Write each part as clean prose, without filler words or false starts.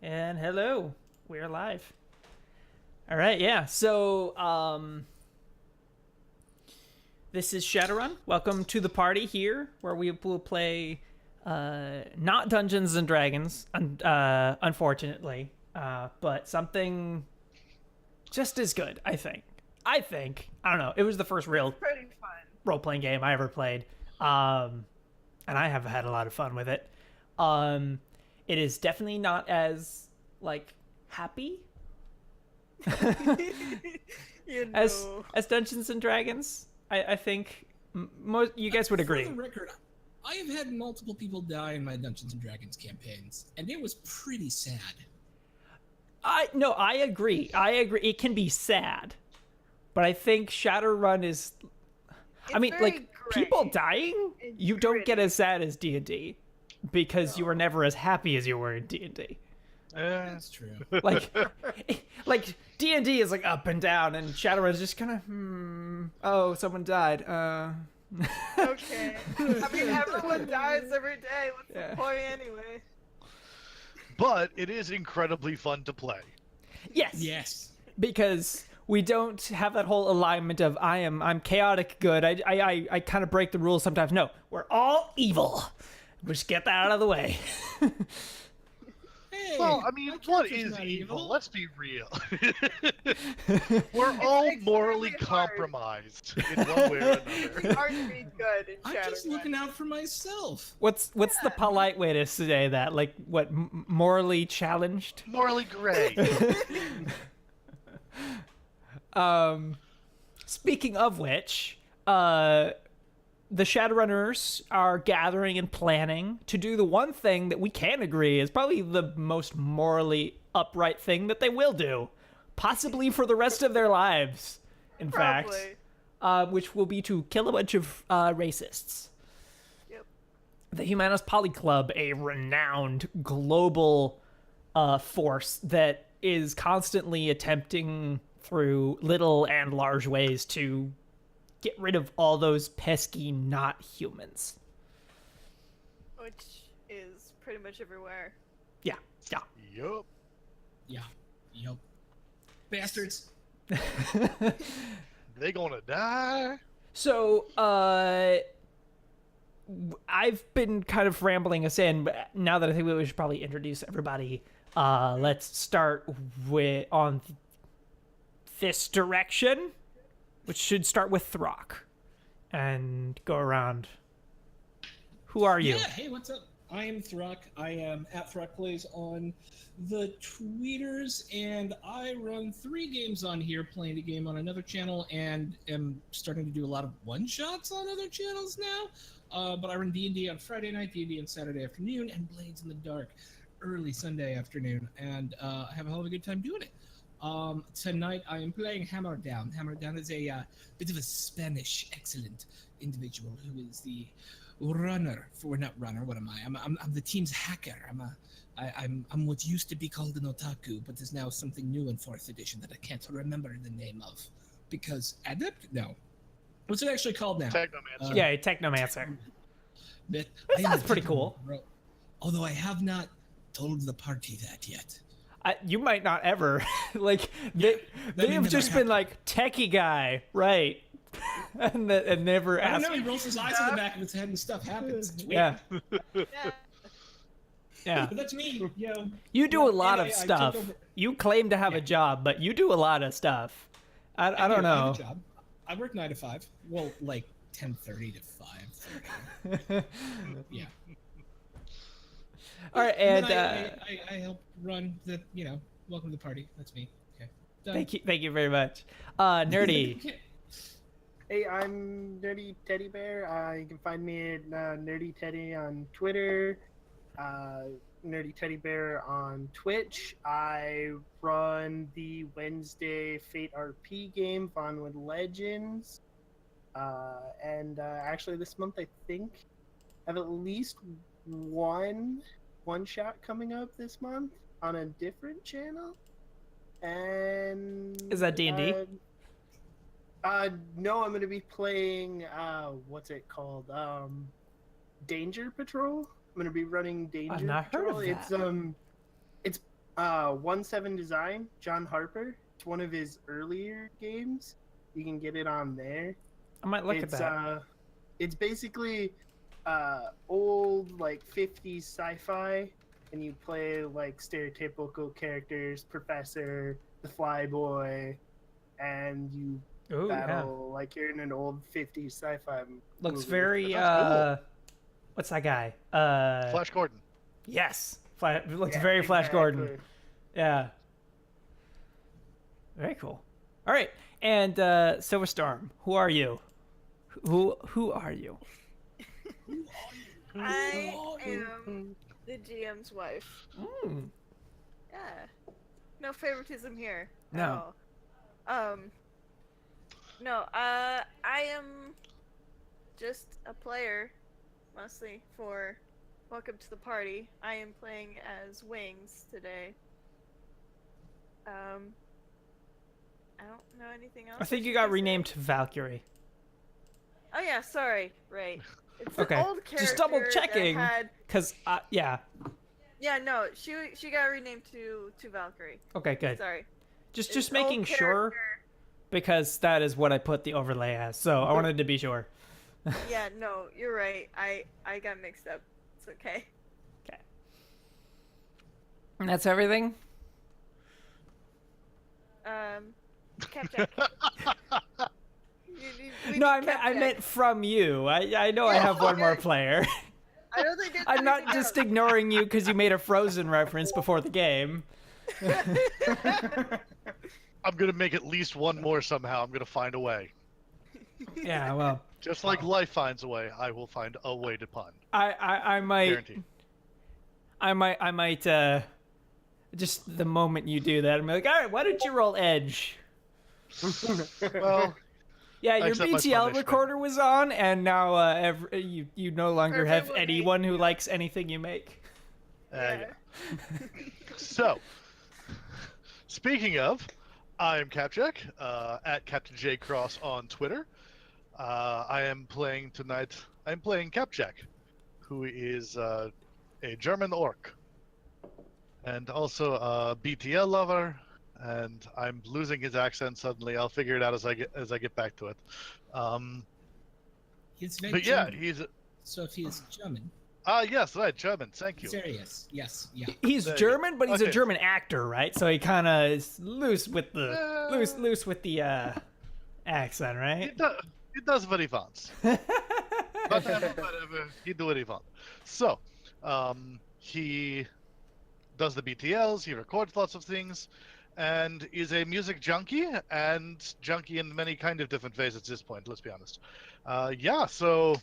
And hello, we're live. All right, yeah. So, this is Shadowrun. Welcome to the party here, where we will play not Dungeons and Dragons, unfortunately, but something just as good. I don't know. It was the first real Pretty fun. role-playing game I ever played, and I have had a lot of fun with it. It is definitely not as happy as Dungeons and Dragons. I think most you guys would agree. For the record, I have had multiple people die in my Dungeons and Dragons campaigns, and it was pretty sad. I agree. It can be sad, but I think Shadowrun is. People dying, you don't get as sad as D&D because you were never as happy as you were in D&D. That's true. Like D&D is like up and down, and Shadowrun is just kind of oh, someone died. Okay. I mean, everyone dies every day. What's the point anyway? But it is incredibly fun to play. Yes. Because we don't have that whole alignment of I'm chaotic good. I kind of break the rules sometimes. No, we're all evil. Just get that out of the way. Hey, Well, I mean, what is evil? Let's be real. We're all morally compromised in one way or another. It's hard to be good in I'm just Shadowrun. looking out for myself. What's the polite way to say that? Like what? Morally challenged? Morally gray. Speaking of which, the Shadowrunners are gathering and planning to do the one thing that we can agree is probably the most morally upright thing that they will do, possibly for the rest of their lives, in fact, which will be to kill a bunch of racists. Yep. The Humanist Poly Club, a renowned global force that is constantly attempting through little and large ways to get rid of all those pesky not humans. Which is pretty much everywhere. Yeah. Yup. Yeah. Yep. Bastards. They gonna die? So, I've been kind of rambling us in, but now that I think we should probably introduce everybody, let's start on this direction, which should start with Throck, and go around. Who are you? Yeah, hey, what's up? I am Throck. I am at ThrockPlays on the tweeters, and I run 3 games on here, playing a game on another channel, and am starting to do a lot of one-shots on other channels now. But I run D&D on Friday night, D&D on Saturday afternoon, and Blades in the Dark early Sunday afternoon, and I have a hell of a good time doing it. Tonight I am playing Hammer Down. Hammer Down is a bit of a Spanish excellent individual who is the runner for not runner. What am I? I'm the team's hacker. I'm what used to be called an otaku, but is now something new in 4th edition that I can't remember the name of because adept. No, what's it actually called now? Technomancer. Yeah, Technomancer. But That's pretty cool. Although I have not told the party that yet. You might not ever. They've just been like, techie guy, right? and never I don't asked. know, he rolls his eyes in the back of his head and stuff happens. It's weird. Yeah. Yeah. But that's me, yo. You do a lot of I took stuff. over- You claim to have a job, but you do a lot of stuff. I don't I have know. a job. I work 9 to 5. Well, like 10:30 to 5:30. Yeah. All right, And and then I help run the, welcome to the party. That's me. Okay. Done. thank you very much. Nerdy. Hey, I'm Nerdy Teddy Bear. You can find me at Nerdy Teddy on Twitter, Nerdy Teddy Bear on Twitch. I run the Wednesday Fate RP game, Fun with Legends. And actually this month I think I have at least one shot coming up this month on a different channel. And Is that D&D? No, I'm going to be playing, what's it called? Danger Patrol. I'm going to be running Danger I've not heard Patrol. of that. It's 17 Design, John Harper. It's one of his earlier games. You can get it on there. I might look at that. It's basically old like 50s sci-fi, and you play like stereotypical characters, Professor, the Flyboy, and you battle like you're in an old 50s sci-fi Looks movie. very Cool. what's that guy? Flash Gordon. Yes. Looks Yeah, very Flash Gordon. exactly. Yeah. Very cool. All right. And Silverstorm, who are you? Who are you? I am the GM's wife. Yeah. No favoritism here. No. At all. No, I am just a player, mostly for Welcome to the Party. I am playing as Wings today. I don't know anything else. I think you got renamed to Valkyrie. Oh yeah, sorry. Right. It's Okay. an old character. Just double that checking. had- Cause yeah. Yeah, no, she got renamed to Valkyrie. Okay, good. Sorry. Just It's making old sure, character. because that is what I put the overlay as. So I wanted to be sure. Yeah, no, you're right. I got mixed up. It's okay. Okay. And that's everything. Capjack. No, I meant from you. I know I have one more player. I don't think there's I'm not anything just else. ignoring you because you made a Frozen reference before the game. I'm gonna make at least one more somehow. I'm gonna find a way. Yeah, well, Just like life finds a way, I will find a way to pun. I might, Guaranteed. I might, just the moment you do that, I'm like, all right, why don't you roll Edge? Well, Yeah, your accept my BTL punishment. recorder was on, and now you no longer have Everyone anyone who likes anything you make. Yeah. So, speaking of, I'm Capjack, at Captain J Cross on Twitter. I am playing tonight. I'm playing Capjack, who is a German orc, and also a BTL lover. And I'm losing his accent suddenly. I'll figure it out as I get back to it. He's very But yeah, German. he's So if he is German, yes, right, German. Thank you. serious. Yes, yeah. He's There you German, but he's a Okay. German actor, right? So he kind of is loose with the loose with the accent, He, right? he does what he wants. Whatever, he do what he wants. So, he does the BTLs. He records lots of things, and is a music junkie, and junkie in many kind of different ways at this point. Let's be honest. Yeah. So,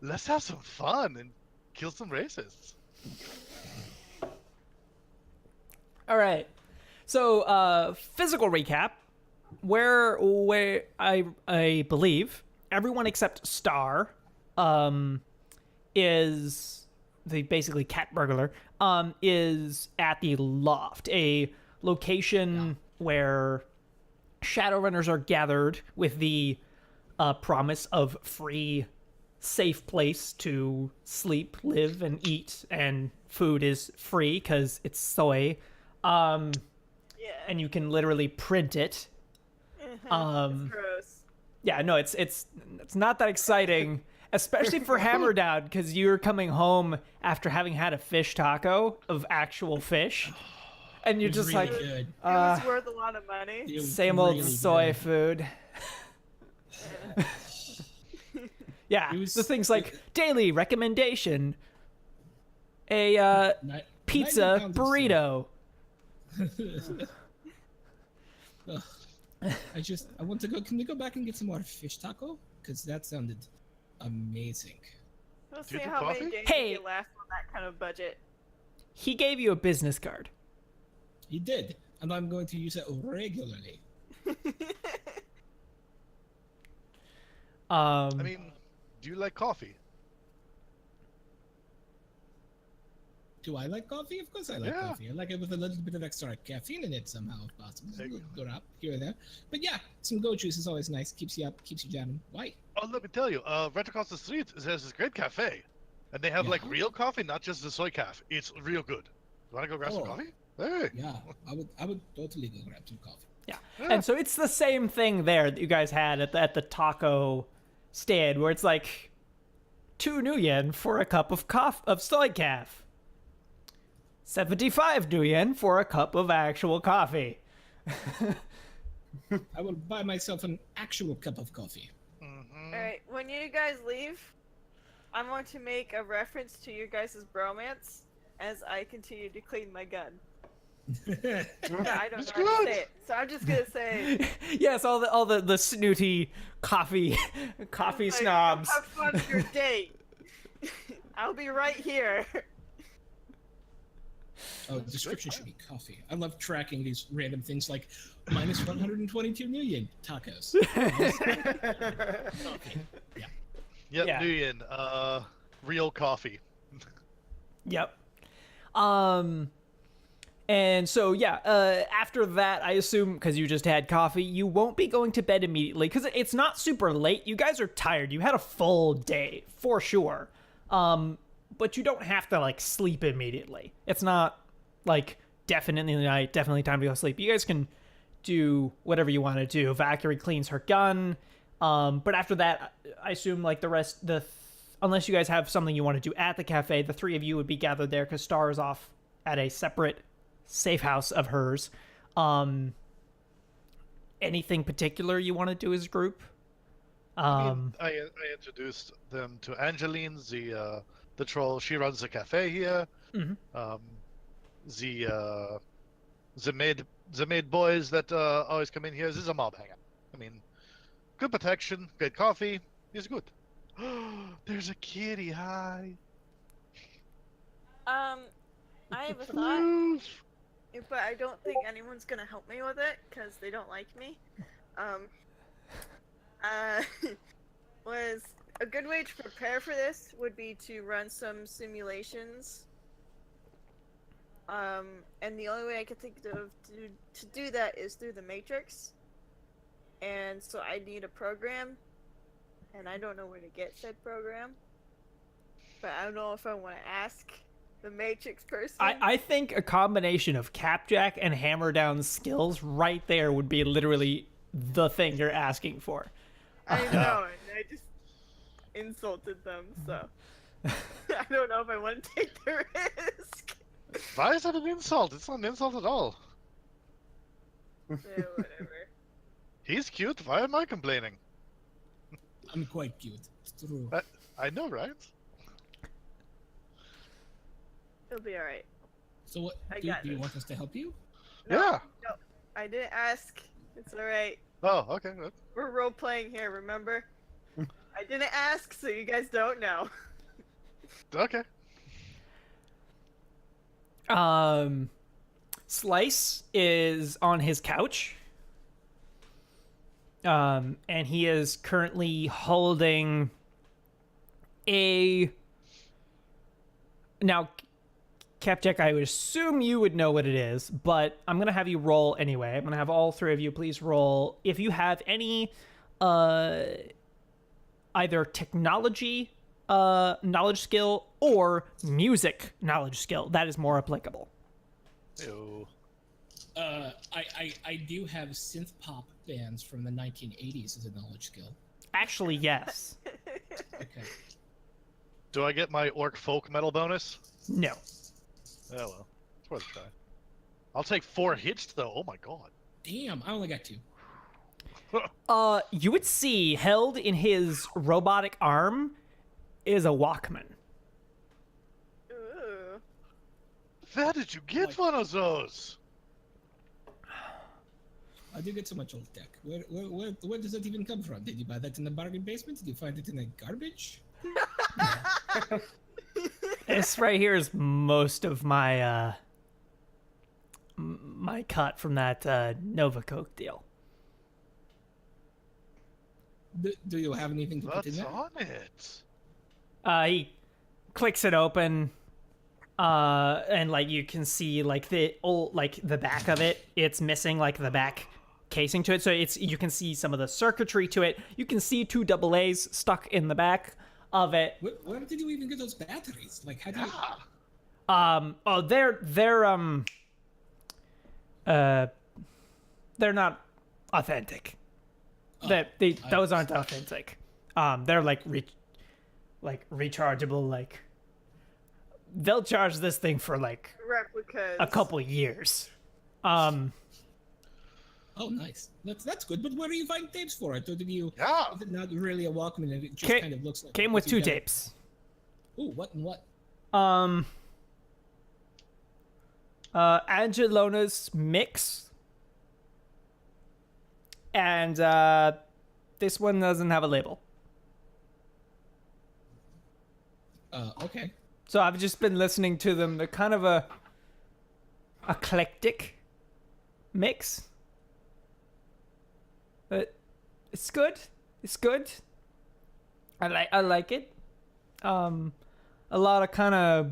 let's have some fun and kill some racists. All right. So, physical recap. Where I believe everyone except Star, is the basically cat burglar, is at the Loft, a location where Shadowrunners are gathered with the promise of free, safe place to sleep, live, and eat, and food is free because it's soy. Yeah. And you can literally print it. It's gross. Yeah, no, it's not that exciting, especially for Hammerdown, because you're coming home after having had a fish taco of actual fish, and you're It was just really like, good. It was worth a lot of money. It was same old really soy good. food. Yeah, It was- the things like daily recommendation, a Ni- pizza 90 pounds of soy. burrito. Ugh. I want to go. Can we go back and get some more fish taco? Because that sounded amazing. Let's Do you see do how coffee? many days Hey. you can last on that kind of budget. He gave you a business card. He did, and I'm going to use it regularly. I mean, do you like coffee? Do I like coffee? Of course I like Yeah. coffee. I like it with a little bit of extra caffeine in it somehow, if possible. There you Go up here or there. But yeah, some goat juice is always nice. Keeps you up, keeps you jamming. Why? Oh, let me tell you, right across the street, there's this great cafe, and they have like Yeah. real coffee, not just the soy calf. It's real good. You wanna go grab some Oh. coffee? Hey. Yeah, I would totally go grab some coffee. Yeah. Yeah. And so it's the same thing there that you guys had at the taco stand, where it's like 2 new yen for a cup of soy calf. 75 new yen for a cup of actual coffee. I will buy myself an actual cup of coffee. Mm-hmm. Alright, when you guys leave, I'm going to make a reference to your guys' bromance as I continue to clean my gun. Yeah, I don't It's know how to good. say it, so I'm just gonna say Yes, all the snooty coffee like, snobs. Have fun with your date. I'll be right here. Oh, the description should be coffee. I love tracking these random things like minus 122 million tacos. Coffee. Yeah. Yep, Yeah. Nguyen, real coffee. Yep. And so yeah, after that, I assume because you just had coffee, you won't be going to bed immediately because it's not super late. You guys are tired. You had a full day for sure. But you don't have to like sleep immediately. It's not like definitely night, definitely time to go sleep. You guys can do whatever you want to do. Valkyrie cleans her gun. But after that, I assume like the rest, unless you guys have something you want to do at the cafe, the 3 of you would be gathered there because Star is off at a separate safe house of hers. Anything particular you want to do as a group? I introduced them to Angeline, the troll. She runs the cafe here. Mhm. The maid boys that always come in here. This is a mob hangout. I mean, good protection, good coffee. It's good. There's a kitty. Hi. I have a thought, Roof. but I don't think anyone's gonna help me with it because they don't like me. Was a good way to prepare for this would be to run some simulations. And the only way I could think of to do that is through the Matrix. And so I need a program, and I don't know where to get said program. But I don't know if I want to ask the Matrix person. I think a combination of Capjack and Hammer Down skills right there would be literally the thing you're asking for. I know, and I just insulted them, so I don't know if I want to take the risk. Why is that an insult? It's not an insult at all. Yeah, whatever. He's cute. Why am I complaining? I'm quite cute. It's true. I know, right? It'll be alright. So what? I Do got you this. want us to help you? Yeah. No, I didn't ask. It's alright. Oh, okay. Good. We're role playing here, remember? I didn't ask, so you guys don't know. Okay. Slice is on his couch. And he is currently holding a... Now, Capjack, I would assume you would know what it is, but I'm going to have you roll anyway. I'm going to have all 3 of you please roll. If you have any either technology knowledge skill or music knowledge skill, that is more applicable. Ew. I do have synth pop bands from the 1980s as a knowledge skill. Actually, yes. Okay. Do I get my orc folk metal bonus? No. Oh well, it's worth a try. I'll take 4 hits though. Oh my god. Damn, I only got 2. You would see held in his robotic arm is a Walkman. Ooh. Where did you get Like- one of those? I do get so much old tech. Where does that even come from? Did you buy that in the bargain basement? Did you find it in the garbage? This right here is most of my my cut from that Nova Coke deal. Do you have anything to put in What's there? on it? He clicks it open, and like you can see like the old like the back of it. It's missing like the back casing to it, so you can see some of the circuitry to it. You can see 2 AA's stuck in the back of it. Where did you even get those batteries? Like, how do you? Yeah. Oh, they're they're not authentic. Oh, Those aren't authentic. They're like rechargeable. Like they'll charge this thing for like Replicas. a couple years. Oh, nice. That's good. But where do you find tapes for it? Or did you? Yeah. Is it not really a Walkman? And it just Ca- kind of looks like. Came with you 2 got- tapes. Ooh, what and what? Angelona's Mix, and this one doesn't have a label. Okay. So I've just been listening to them. They're kind of a eclectic mix. But it's good. It's good. I like it. A lot of kind of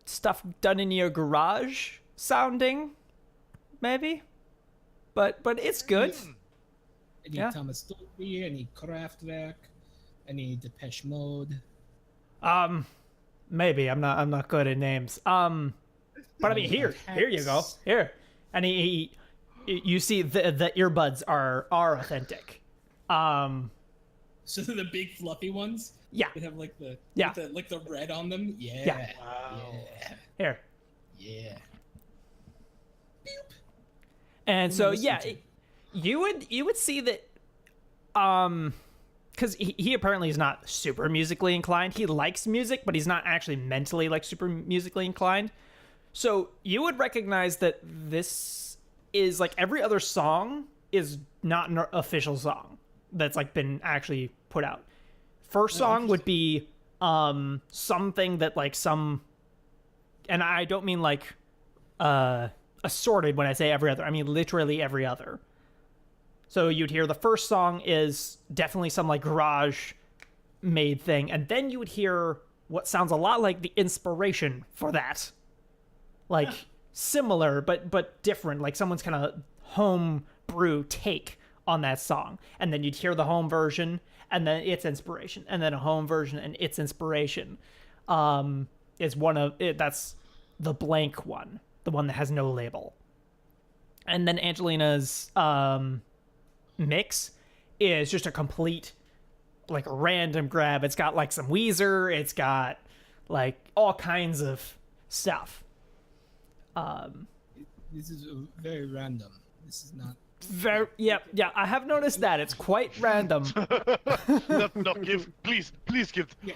stuff done in your garage sounding, maybe. But it's good. Any Yeah. Thomas Dolby, any Kraftwerk, any Depeche Mode. Maybe I'm not good at names. But I mean, here you go. Here, and you see the earbuds are authentic. So the big fluffy ones. Yeah. That have like the Yeah. like the red on them. Yeah. Yeah. Wow. Here, Yeah. and so listen yeah, to. you would see that, because he apparently is not super musically inclined. He likes music, but he's not actually mentally like super musically inclined. So you would recognize that this is like every other song is not an official song that's like been actually put out. First song would be something that like some, and I don't mean like assorted when I say every other. I mean literally every other. So you'd hear the first song is definitely some like garage made thing, and then you would hear what sounds a lot like the inspiration for that. Like similar but different, like someone's kind of home brew take on that song. And then you'd hear the home version and then its inspiration, and then a home version and its inspiration. Is one of it, that's the blank one, the one that has no label. And then Angelina's mix is just a complete like random grab. It's got like some Weezer, it's got like all kinds of stuff. This is very random. This is not. Very yeah, I have noticed that it's quite random. No, please give. Yeah.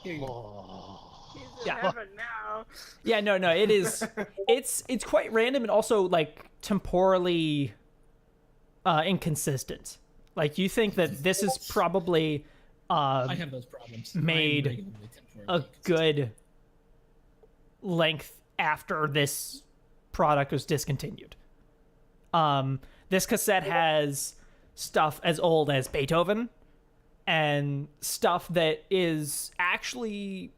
Here you go. Oh. He's in Yeah. heaven now. Yeah, no, it is. It's quite random and also like temporally inconsistent. Like you think that this is probably I have those problems. I am made regularly a temporarily good length after this product was discontinued. This cassette has stuff as old as Beethoven and stuff that is actually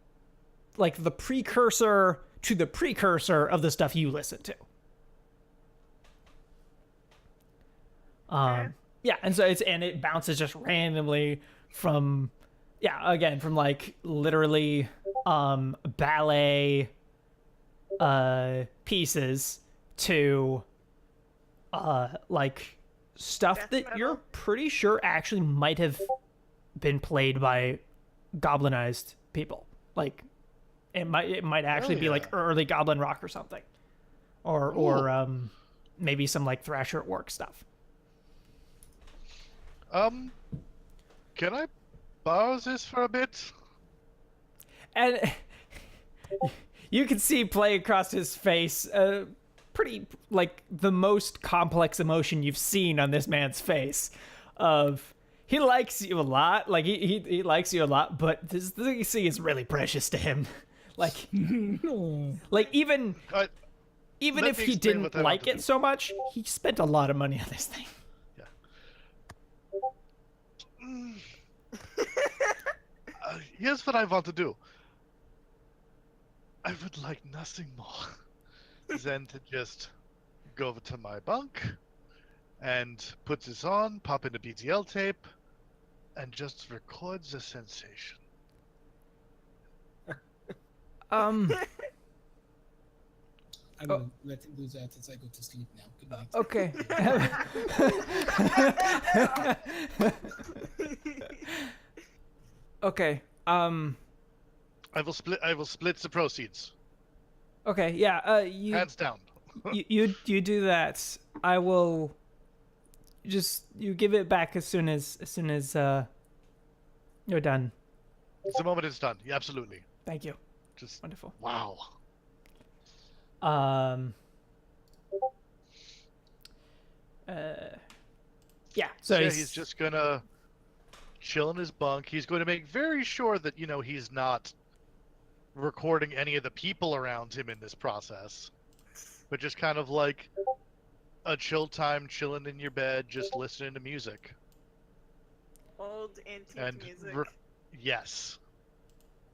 like the precursor to the precursor of the stuff you listen to. Yeah, and so it bounces just randomly from from like literally ballet pieces to like stuff Death that metal? you're pretty sure actually might have been played by goblinized people. Like it might actually be like early goblin rock or something. Or maybe some like Thrasher at Work stuff. Can I borrow this for a bit? And you can see play across his face pretty like the most complex emotion you've seen on this man's face of he likes you a lot, like he likes you a lot, but this thing you see is really precious to him. Like like even Let if me he explain didn't what I want like to it do. so much, he spent a lot of money on this thing. Here's what I want to do. I would like nothing more than to just go over to my bunk and put this on, pop in a BTL tape, and just record the sensation. I'm gonna let him lose that as I go to sleep now. Good night. Okay. Okay. I will split the proceeds. Okay. Yeah. You Hands down. you do that. I will. Just you give it back as soon as you're done. The moment it's done. Yeah, absolutely. Thank you. Just Wonderful. wow. Yeah. So yeah, he's just gonna chill in his bunk. He's going to make very sure that he's not recording any of the people around him in this process, but just kind of like a chill time, chilling in your bed, just listening to music. Old antique And music. yes,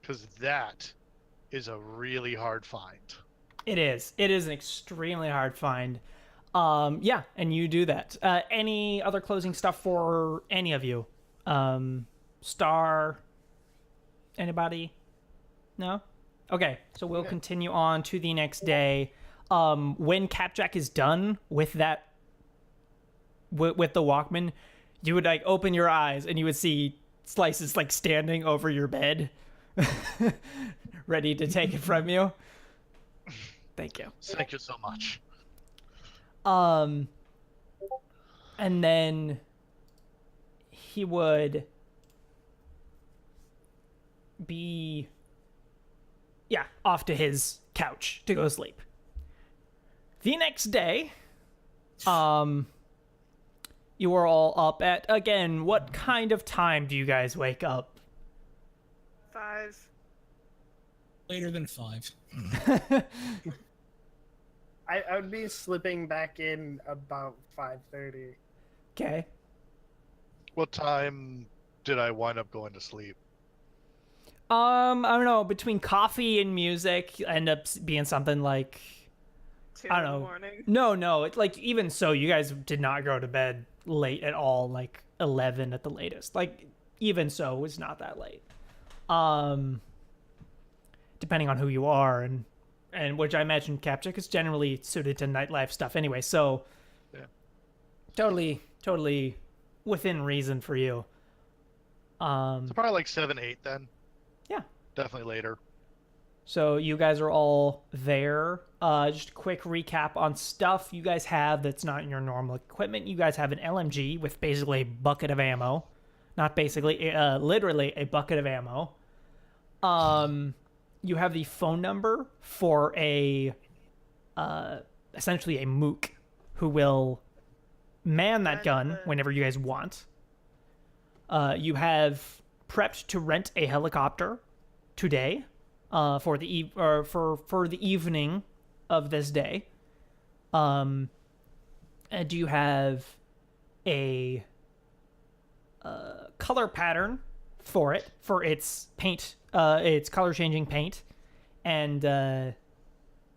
because that is a really hard find. It is. It is an extremely hard find. Yeah, and you do that. Any other closing stuff for any of you? Star? Anybody? No? Okay, so we'll continue on to the next day. When Capjack is done with that, with the Walkman, you would like open your eyes and you would see Slices like standing over your bed, ready to take it from you. Thank you. Thank you so much. And then he would be, off to his couch to go sleep. The next day, you are all up at, again, what kind of time do you guys wake up? 5. Later than 5. I would be slipping back in about 5:30. Okay. What time did I wind up going to sleep? I don't know, between coffee and music, end up being something like, 2 I in don't the know. morning. No, it's like, even so, you guys did not go to bed late at all, like 11 at the latest. Like, even so, it's not that late. Depending on who you are, and which I imagine Capjack is generally suited to nightlife stuff anyway, so Yeah. totally within reason for you. So probably like 7, 8 then. Yeah. Definitely later. So you guys are all there. Just a quick recap on stuff you guys have that's not in your normal equipment. You guys have an LMG with basically a bucket of ammo. Not basically, literally a bucket of ammo. You have the phone number for essentially a mook who will man that gun whenever you guys want. You have prepped to rent a helicopter today. For the for the evening of this day. And you have a color pattern for it, for its paint, its color changing paint, and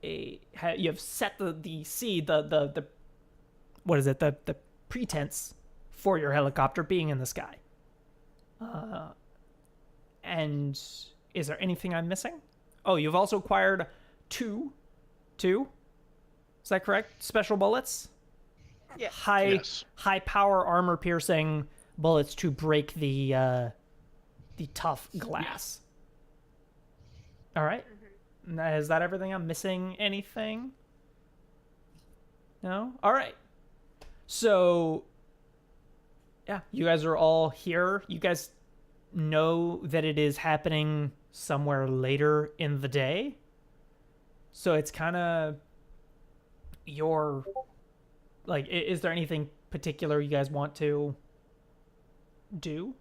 you have set the what is it, the pretense for your helicopter being in the sky. And is there anything I'm missing? Oh, you've also acquired two. Is that correct? Special bullets? Yeah. High power armor piercing bullets to break the tough glass. All right. Is that everything? I'm missing anything? No? All right. So yeah, you guys are all here. You guys know that it is happening somewhere later in the day, so it's kind of your, like, is there anything particular you guys want to do?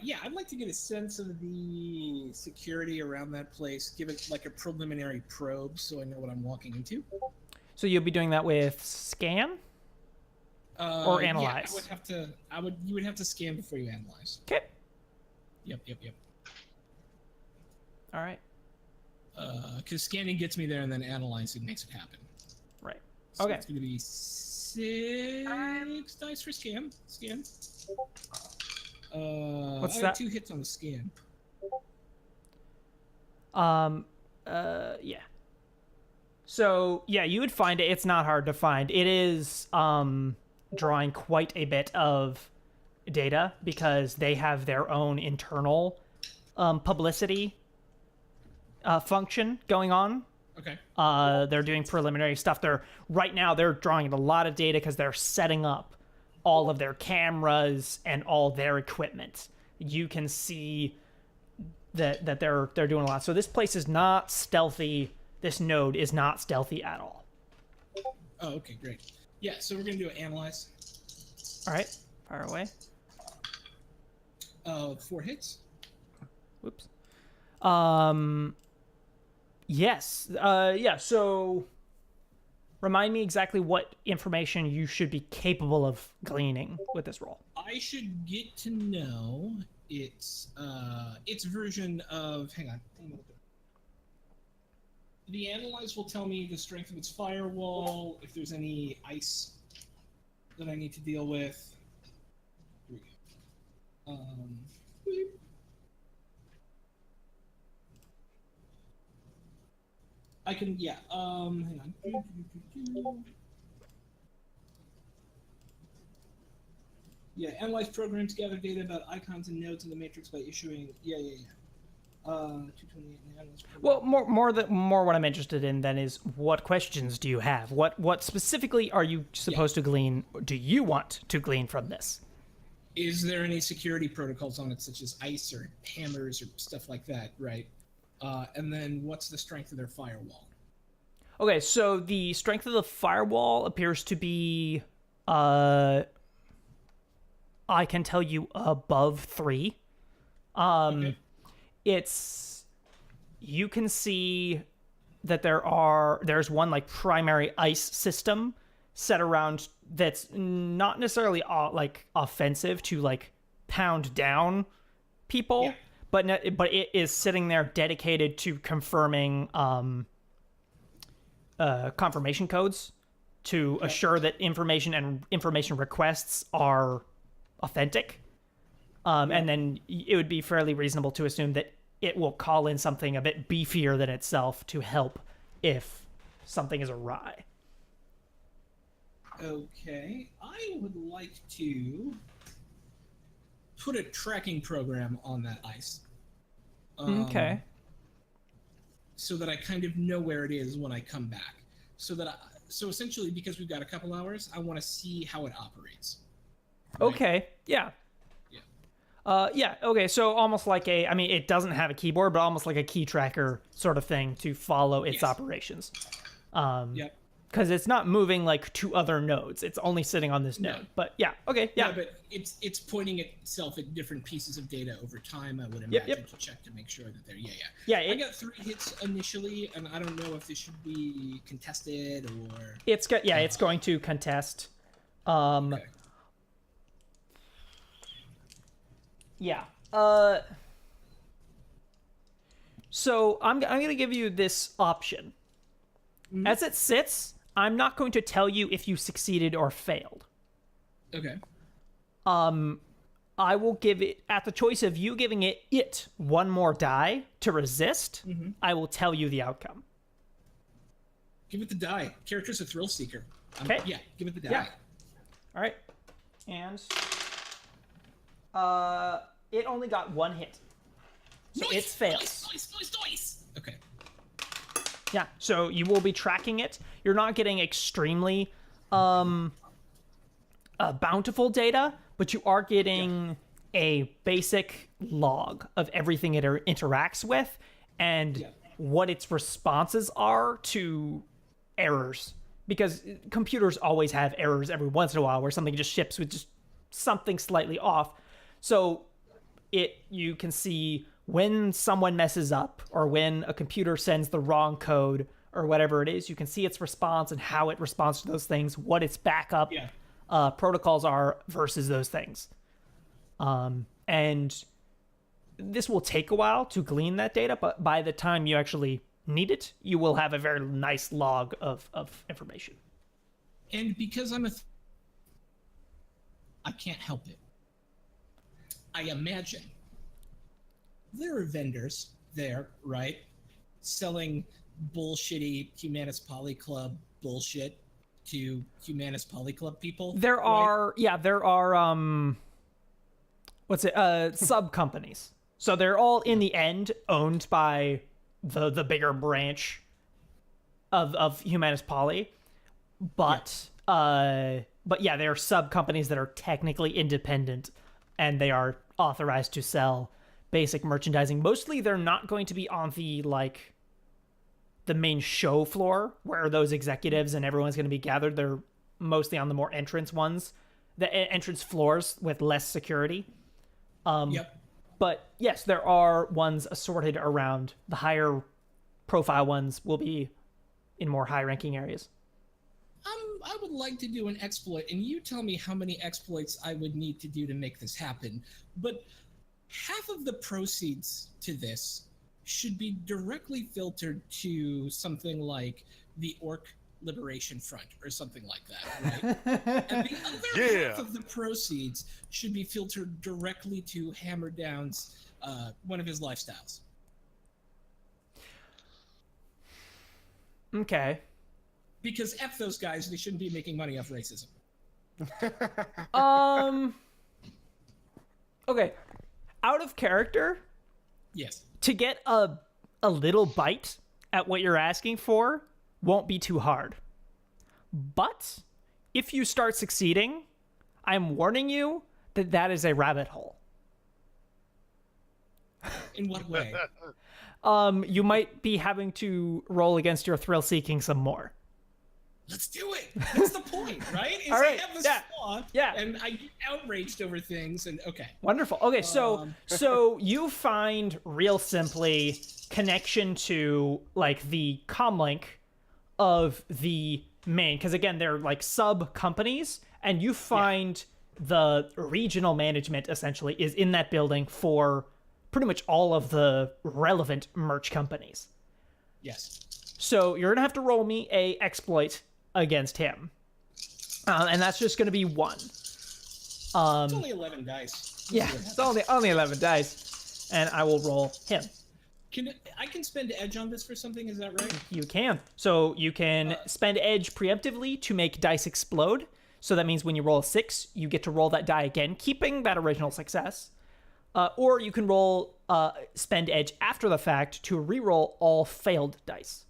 Yeah, I'd like to get a sense of the security around that place, give it like a preliminary probe so I know what I'm walking into. So you'll be doing that with scan or analyze? Yeah, you would have to scan before you analyze. Okay. Yep. All right. Because scanning gets me there, and then analyzing makes it happen. Right. So Okay. it's going to be 6 dice for scan. What's I that? got 2 hits on the scan. Yeah. So yeah, you would find it. It's not hard to find. It is drawing quite a bit of data because they have their own internal publicity function going on. Okay. They're doing preliminary stuff. Right now they're drawing a lot of data because they're setting up all of their cameras and all their equipment. You can see that they're doing a lot. So this place is not stealthy. This node is not stealthy at all. Oh, okay, great. Yeah, so we're gonna do an analyze. All right, fire away. 4 hits. Whoops. Yes. Yeah. So, remind me exactly what information you should be capable of gleaning with this roll. I should get to know its version of. Hang on. The analyze will tell me the strength of its firewall, if there's any ice that I need to deal with. Here we go. I can, yeah, hang on. Yeah, analyze programs, gather data about icons and nodes in the matrix by issuing, yeah. 228 analyze program. Well, more what I'm interested in then is what questions do you have? What specifically are you supposed to glean? Do you want to glean from this? Is there any security protocols on it, such as ICE or hammers or stuff like that, right? And then what's the strength of their firewall? Okay, so the strength of the firewall appears to be, I can tell you above 3. Okay. You can see that there's one like primary ICE system set around that's not necessarily like offensive to like pound down people. Yeah. But it is sitting there dedicated to confirming confirmation codes to assure that information requests are authentic. And then it would be fairly reasonable to assume that it will call in something a bit beefier than itself to help if something is awry. Okay, I would like to put a tracking program on that ICE. Okay. So that I kind of know where it is when I come back. So essentially, because we've got a couple hours, I want to see how it operates. Right? Okay. Yeah. Yeah. Yeah. Okay. So almost like it doesn't have a keyboard, but almost like a key tracker sort of thing to follow its operations. Yep. Because it's not moving like to other nodes. It's only sitting on this node. But yeah. Okay. Yeah. But it's pointing itself at different pieces of data over time. I would imagine to check to make sure that they're Yeah. I got 3 hits initially, and I don't know if this should be contested or. It's going to contest. Okay. Yeah. So I'm going to give you this option. Mm-hmm. As it sits, I'm not going to tell you if you succeeded or failed. Okay. I will give it, at the choice of you giving it one more die to resist, I will tell you the outcome. Give it the die. Character's a thrill seeker. Okay. Yeah, give it the die. Yeah. All right. And it only got 1 hit. So it fails. Nice. Okay. Yeah, so you will be tracking it. You're not getting extremely bountiful data, but you are getting a basic log of everything it interacts with and what its responses are to errors. Because computers always have errors every once in a while where something just ships with just something slightly off. So you can see when someone messes up or when a computer sends the wrong code or whatever it is, you can see its response and how it responds to those things, what its backup protocols are versus those things. And this will take a while to glean that data, but by the time you actually need it, you will have a very nice log of information. And because I can't help it. I imagine there are vendors there, right, selling bullshitty Humanist Poly Club bullshit to Humanist Poly Club people. There right? there are sub companies. So they're all in the end owned by the bigger branch of Humanist Poly. But yeah, there are sub companies that are technically independent and they are authorized to sell basic merchandising. Mostly they're not going to be on the main show floor where those executives and everyone's going to be gathered. They're mostly on the more entrance ones, the entrance floors with less security. Yep. But yes, there are ones assorted around. The higher profile ones will be in more high ranking areas. I would like to do an exploit, and you tell me how many exploits I would need to do to make this happen. But half of the proceeds to this should be directly filtered to something like the Orc Liberation Front or something like that, right? And the other half of the proceeds should be filtered directly to Hammer Down's one of his lifestyles. Okay. Because F those guys, they shouldn't be making money off racism. Okay. Out of character, Yes. to get a little bite at what you're asking for won't be too hard. But if you start succeeding, I'm warning you that that is a rabbit hole. In what way? You might be having to roll against your thrill seeking some more. Let's do it. That's the point, right? Is All right, I have this yeah, flaw, yeah. and I get outraged over things, and okay. Wonderful. Okay, so you find real simply connection to like the comlink of the main, because again they're like sub companies, and you find the regional management essentially is in that building for pretty much all of the relevant merch companies. Yes. So you're gonna have to roll me a exploit against him, and that's just gonna be 1. It's only 11 dice. Yeah, it's only 11 dice, and I will roll him. I can spend edge on this for something, is that right? You can. So you can spend edge preemptively to make dice explode. So that means when you roll a 6, you get to roll that die again, keeping that original success. Or you can roll spend edge after the fact to reroll all failed dice.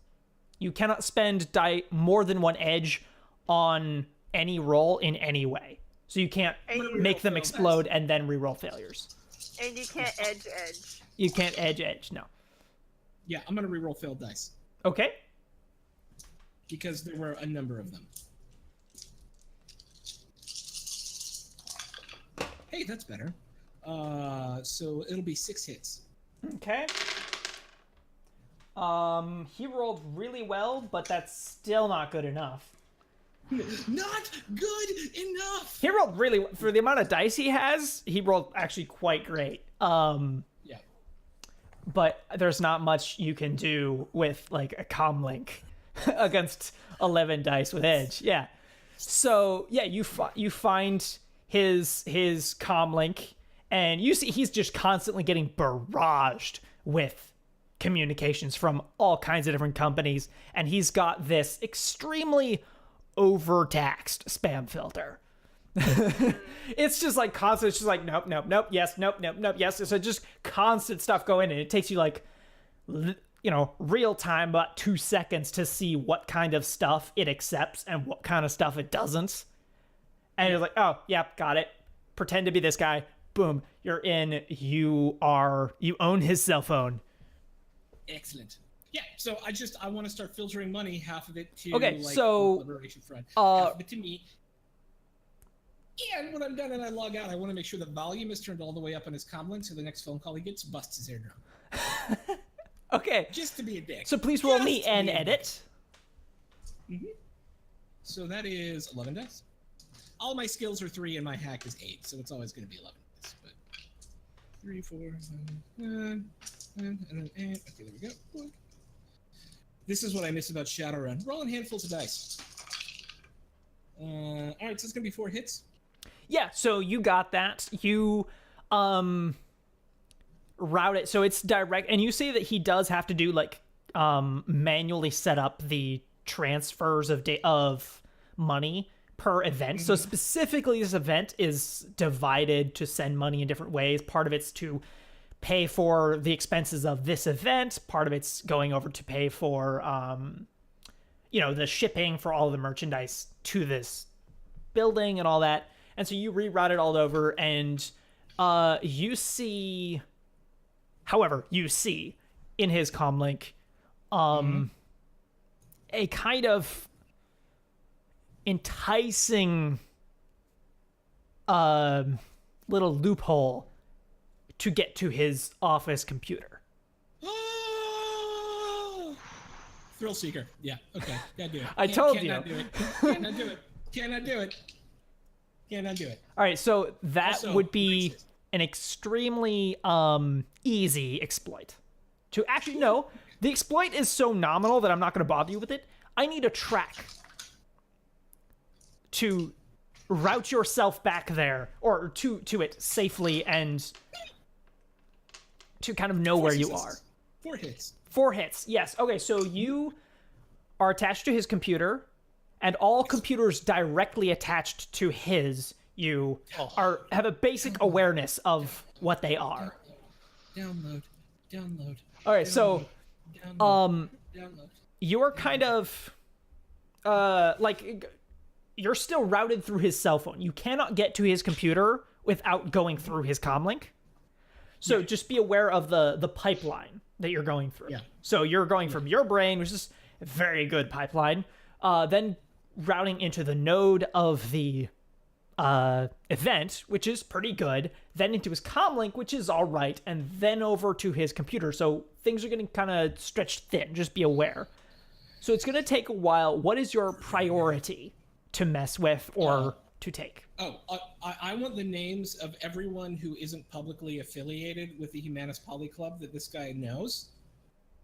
You cannot spend more than 1 edge on any roll in any way. So you can't make them explode and then reroll failures. And you can't edge. You can't edge, no. Yeah, I'm going to reroll failed dice. Okay. Because there were a number of them. Hey, that's better. So it'll be 6 hits. Okay. He rolled really well, but that's still not good enough. Not good enough! He rolled really, for the amount of dice he has, he rolled actually quite great. Yeah. But there's not much you can do with like a comlink against 11 dice with edge. Yeah. So yeah, you find his comlink, and you see he's just constantly getting barraged with communications from all kinds of different companies, and he's got this extremely overtaxed spam filter. It's just like constant. It's just like nope, yes, nope, yes. So just constant stuff going in. It takes you like real time about 2 seconds to see what kind of stuff it accepts and what kind of stuff it doesn't. And you're like, oh yeah, got it. Pretend to be this guy. Boom, you're in. You own his cell phone. Excellent. Yeah, so I want to start filtering money, half of it to so Liberation Front, half of it to me. And when I'm done and I log out, I want to make sure the volume is turned all the way up on his comlink, so the next phone call he gets busts his eardrum. Okay. Just to be a dick. So please roll me an edit. Mm-hmm. So that is 11 dice. All my skills are 3 and my hack is 8, so it's always going to be 11 dice. But 3, 4, 5, and then 8. Okay, there we go. This is what I miss about Shadowrun. Rolling handfuls of dice. All right, so it's gonna be 4 hits. Yeah, so you got that. You route it so it's direct, and you see that he does have to do like manually set up the transfers of money per event. So specifically, this event is divided to send money in different ways. Part of it's to pay for the expenses of this event. Part of it's going over to pay for, the shipping for all of the merchandise to this building and all that. And so you reroute it all over, and you see in his comlink a kind of enticing little loophole to get to his office computer. Thrill seeker. Yeah. Okay. Gotta do it. I told you. Cannot do it. Cannot do it. Cannot do it. Cannot do it. All right, so that Also, would be racist. an extremely easy exploit. To actually, no, the exploit is so nominal that I'm not going to bother you with it. I need a track to route yourself back there, or to it safely, and to kind of know where you are. 4 hits. 4 hits, yes. Okay, so you are attached to his computer, and all computers directly attached to his, you have a basic awareness of what they are. Download. All right, so Download. you're kind of you're still routed through his cell phone. You cannot get to his computer without going through his comlink. So just be aware of the pipeline that you're going through. Yeah. So you're going from your brain, which is a very good pipeline, then routing into the node of the event, which is pretty good, then into his comlink, which is all right, and then over to his computer. So things are getting kind of stretched thin. Just be aware. So it's going to take a while. What is your priority to mess with or to take? I want the names of everyone who isn't publicly affiliated with the Humanist Poly Club that this guy knows.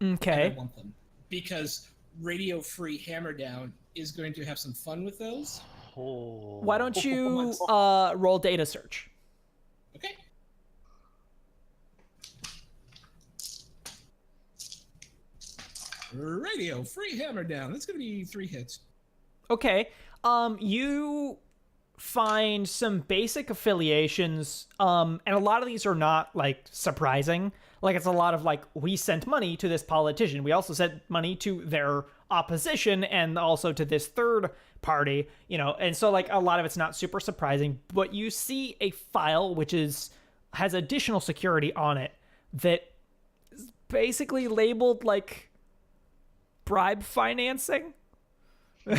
Okay. And I want them because Radio Free Hammerdown is going to have some fun with those. Why don't you roll data search? Okay. Radio Free Hammerdown. That's going to be 3 hits. Okay. You find some basic affiliations, and a lot of these are not like surprising. Like it's a lot of like, we sent money to this politician. We also sent money to their opposition and also to this third party, and so like a lot of it's not super surprising, but you see a file which has additional security on it that is basically labeled like bribe financing. Right.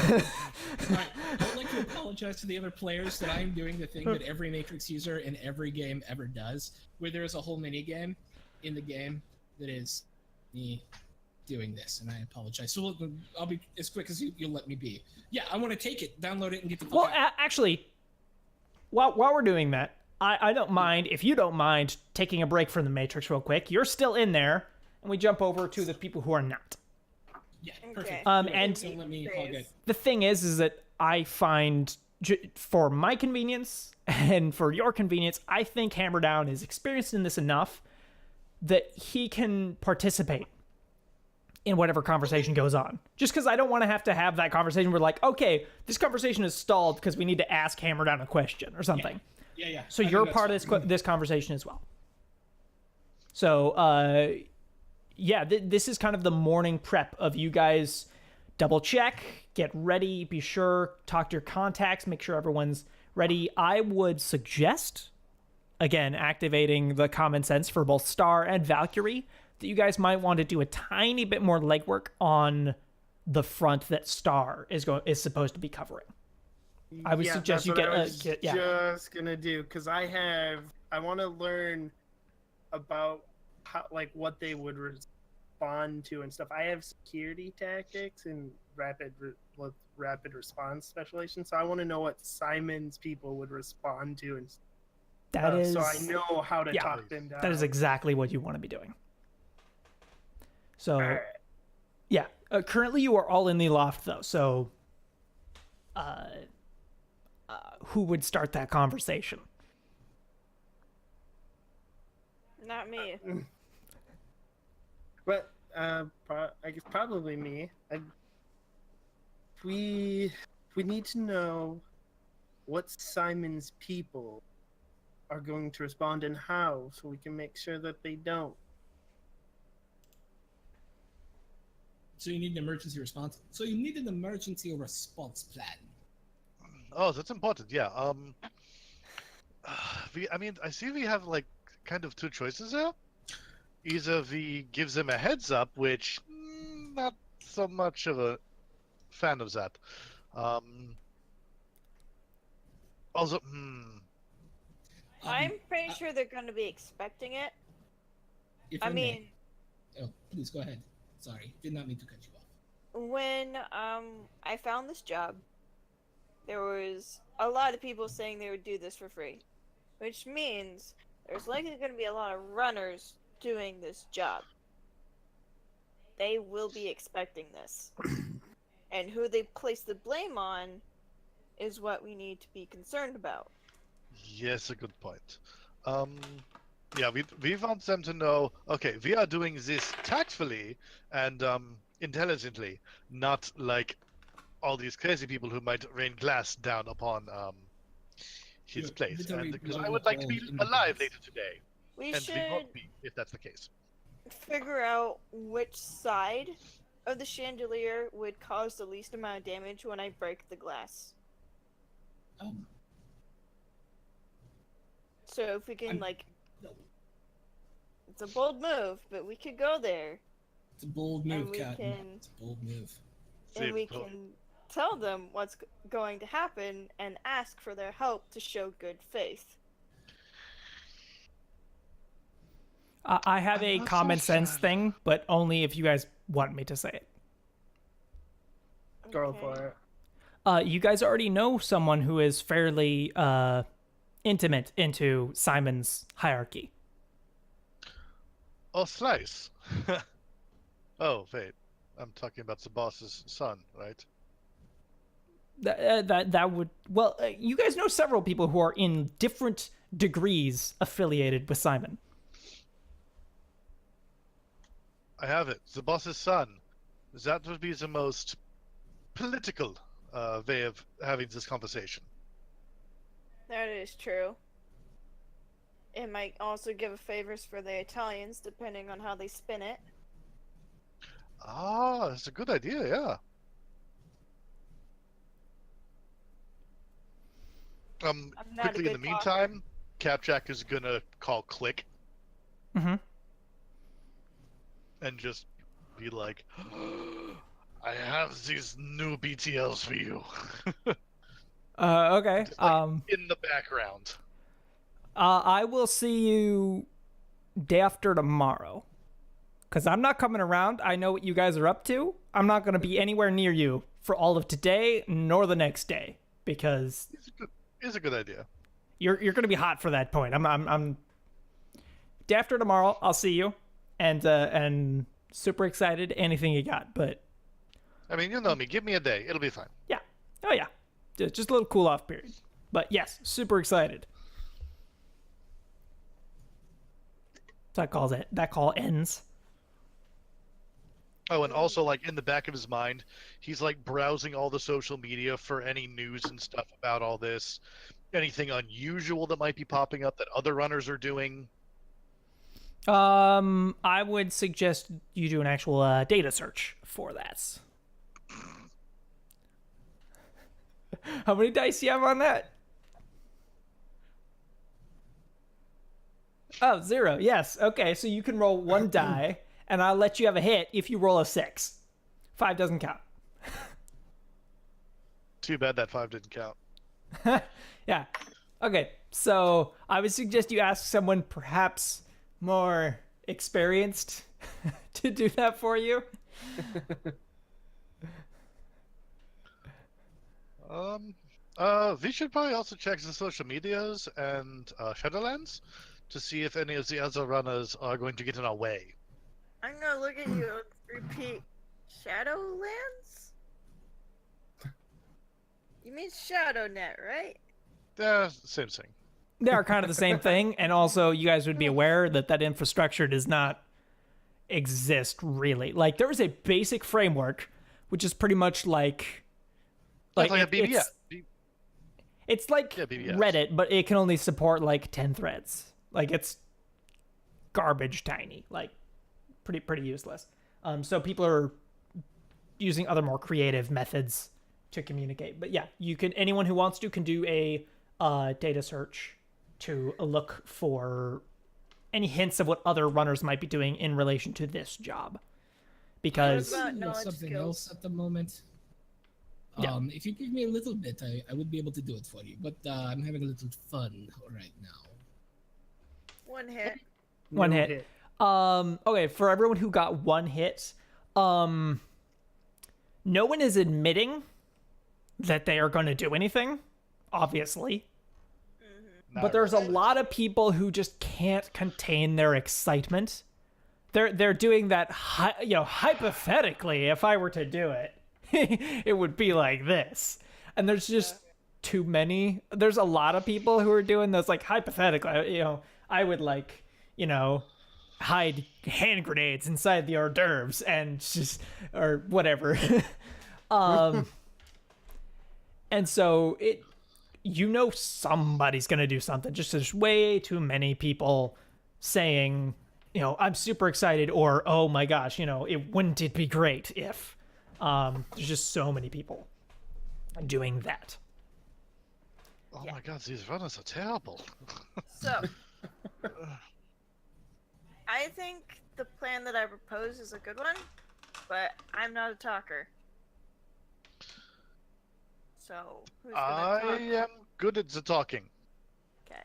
I would like to apologize to the other players that I am doing the thing that every Matrix user in every game ever does, where there is a whole mini game in the game that is me doing this, and I apologize. So I'll be as quick as you'll let me be. Yeah, I want to take it, download it, and get the fuck Well, out. actually, while we're doing that, I don't mind, if you don't mind, taking a break from the Matrix real quick. You're still in there, and we jump over to the people who are not. Yeah, Okay. perfect. And So let me all good. the thing is that I find, for my convenience and for your convenience, I think Hammerdown is experienced in this enough that he can participate in whatever conversation goes on. Just because I don't want to have that conversation where like, okay, this conversation is stalled because we need to ask Hammerdown a question or something. Yeah. So I think you're that's part of this conversation as well. So, this is kind of the morning prep of you guys double check, get ready, be sure, talk to your contacts, make sure everyone's ready. I would suggest, again, activating the common sense for both Star and Valkyrie, that you guys might want to do a tiny bit more legwork on the front that Star is supposed to be covering. I would suggest you just gonna do, because I want to learn about how, like, what they would respond to and stuff. I have security tactics and rapid response special agents, so I want to know what Simon's people would respond to, and That is, so I know how to talk them down. that is exactly what you want to be doing. So, Alright. yeah. Currently, you are all in the loft, though. So, who would start that conversation? Not me. But I guess probably me. We need to know what Simon's people are going to respond and how, so we can make sure that they don't. So you need an emergency response. So you need an emergency response plan. Oh, that's important. Yeah. I see we have like kind of two choices there. Either we gives them a heads up, which not so much of a fan of that. Also, I'm pretty sure they're going to be expecting it. if I may. mean, Oh, please go ahead. Sorry, did not mean to cut you off. when I found this job, there was a lot of people saying they would do this for free, which means there's likely going to be a lot of runners doing this job. They will be expecting this. And who they place the blame on is what we need to be concerned about. yes, a good point. Yeah, we want them to know. Okay, we are doing this tactfully and intelligently, not like all these crazy people who might rain glass down upon his Yeah, place. literally And because what I we would like to be call alive independence. later today, We and we should won't be if that's the case. figure out which side of the chandelier would cause the least amount of damage when I break the glass. So if we can, No. it's a bold move, but we could go there. It's a bold move, we Captain. can- It's a bold move. And we Save both. can tell them what's going to happen and ask for their help to show good faith. I have I'm a not so common sense sure. thing, but only if you guys want me to say it. Go Okay. for it. You guys already know someone who is fairly intimate into Simon's hierarchy. Oh, Slice. Oh, wait. I'm talking about the boss's son, right? That would you guys know several people who are in different degrees affiliated with Simon. I have it. The boss's son. That would be the most political way of having this conversation. That is true. It might also give favors for the Italians, depending on how they spin it. Ah, that's a good idea, yeah. I'm not Quickly a in the good talker. meantime, Capjack is gonna call Click Mm-hmm. and just be like, I have these new BTLs for you. Okay. Just like in the background. I will see you day after tomorrow. Because I'm not coming around. I know what you guys are up to. I'm not going to be anywhere near you for all of today nor the next day. Because It's a good idea. you're going to be hot for that point. I'm day after tomorrow. I'll see you, and super excited. Anything you got, but I mean, you know me. Give me a day. It'll be fine. yeah, oh yeah, just a little cool off period. But yes, super excited. So that call ends. Oh, and also, like, in the back of his mind, he's, like, browsing all the social media for any news and stuff about all this. Anything unusual that might be popping up that other runners are doing. I would suggest you do an actual data search for that. How many dice do you have on that? Oh, 0. Yes. Okay, so you can roll 1 die, and I'll let you have a hit if you roll a 6. 5 doesn't count. Too bad that 5 didn't count. Yeah. Okay, so I would suggest you ask someone perhaps more experienced to do that for you. We should probably also check the social medias and Shadowlands to see if any of the other runners are going to get in our way. I'm gonna look at you and repeat Shadowlands? You mean ShadowNet, right? Yeah, same thing. They are kind of the same thing, and also you guys would be aware that that infrastructure does not exist really. Like there is a basic framework, which is pretty much like That's like a BBS. It's like Yeah, BBS. Reddit, but it can only support like 10 threads. Like it's garbage tiny, like pretty useless. So people are using other more creative methods to communicate. But yeah, anyone who wants to can do a data search to look for any hints of what other runners might be doing in relation to this job. Because What about Of knowledge something skills? else at the moment. Yeah. If you give me a little bit, I would be able to do it for you. But I'm having a little fun right now. One hit. One No hit. Okay, for everyone who got one hit, no one is admitting that they are going to do anything, obviously. But there's a lot of people who just can't contain their excitement. They're doing that, hypothetically, if I were to do it, it would be like this. And there's just too many. There's a lot of people who are doing this, like, hypothetically, I would, like, hide hand grenades inside the hors d'oeuvres and just, or whatever. And so somebody's going to do something. Just there's way too many people saying, I'm super excited, or, oh my gosh, wouldn't it be great if, there's just so many people doing that. Oh my god, these runners are terrible. So, I think the plan that I propose is a good one, but I'm not a talker. So, who's gonna I talk? am good at the talking. Okay.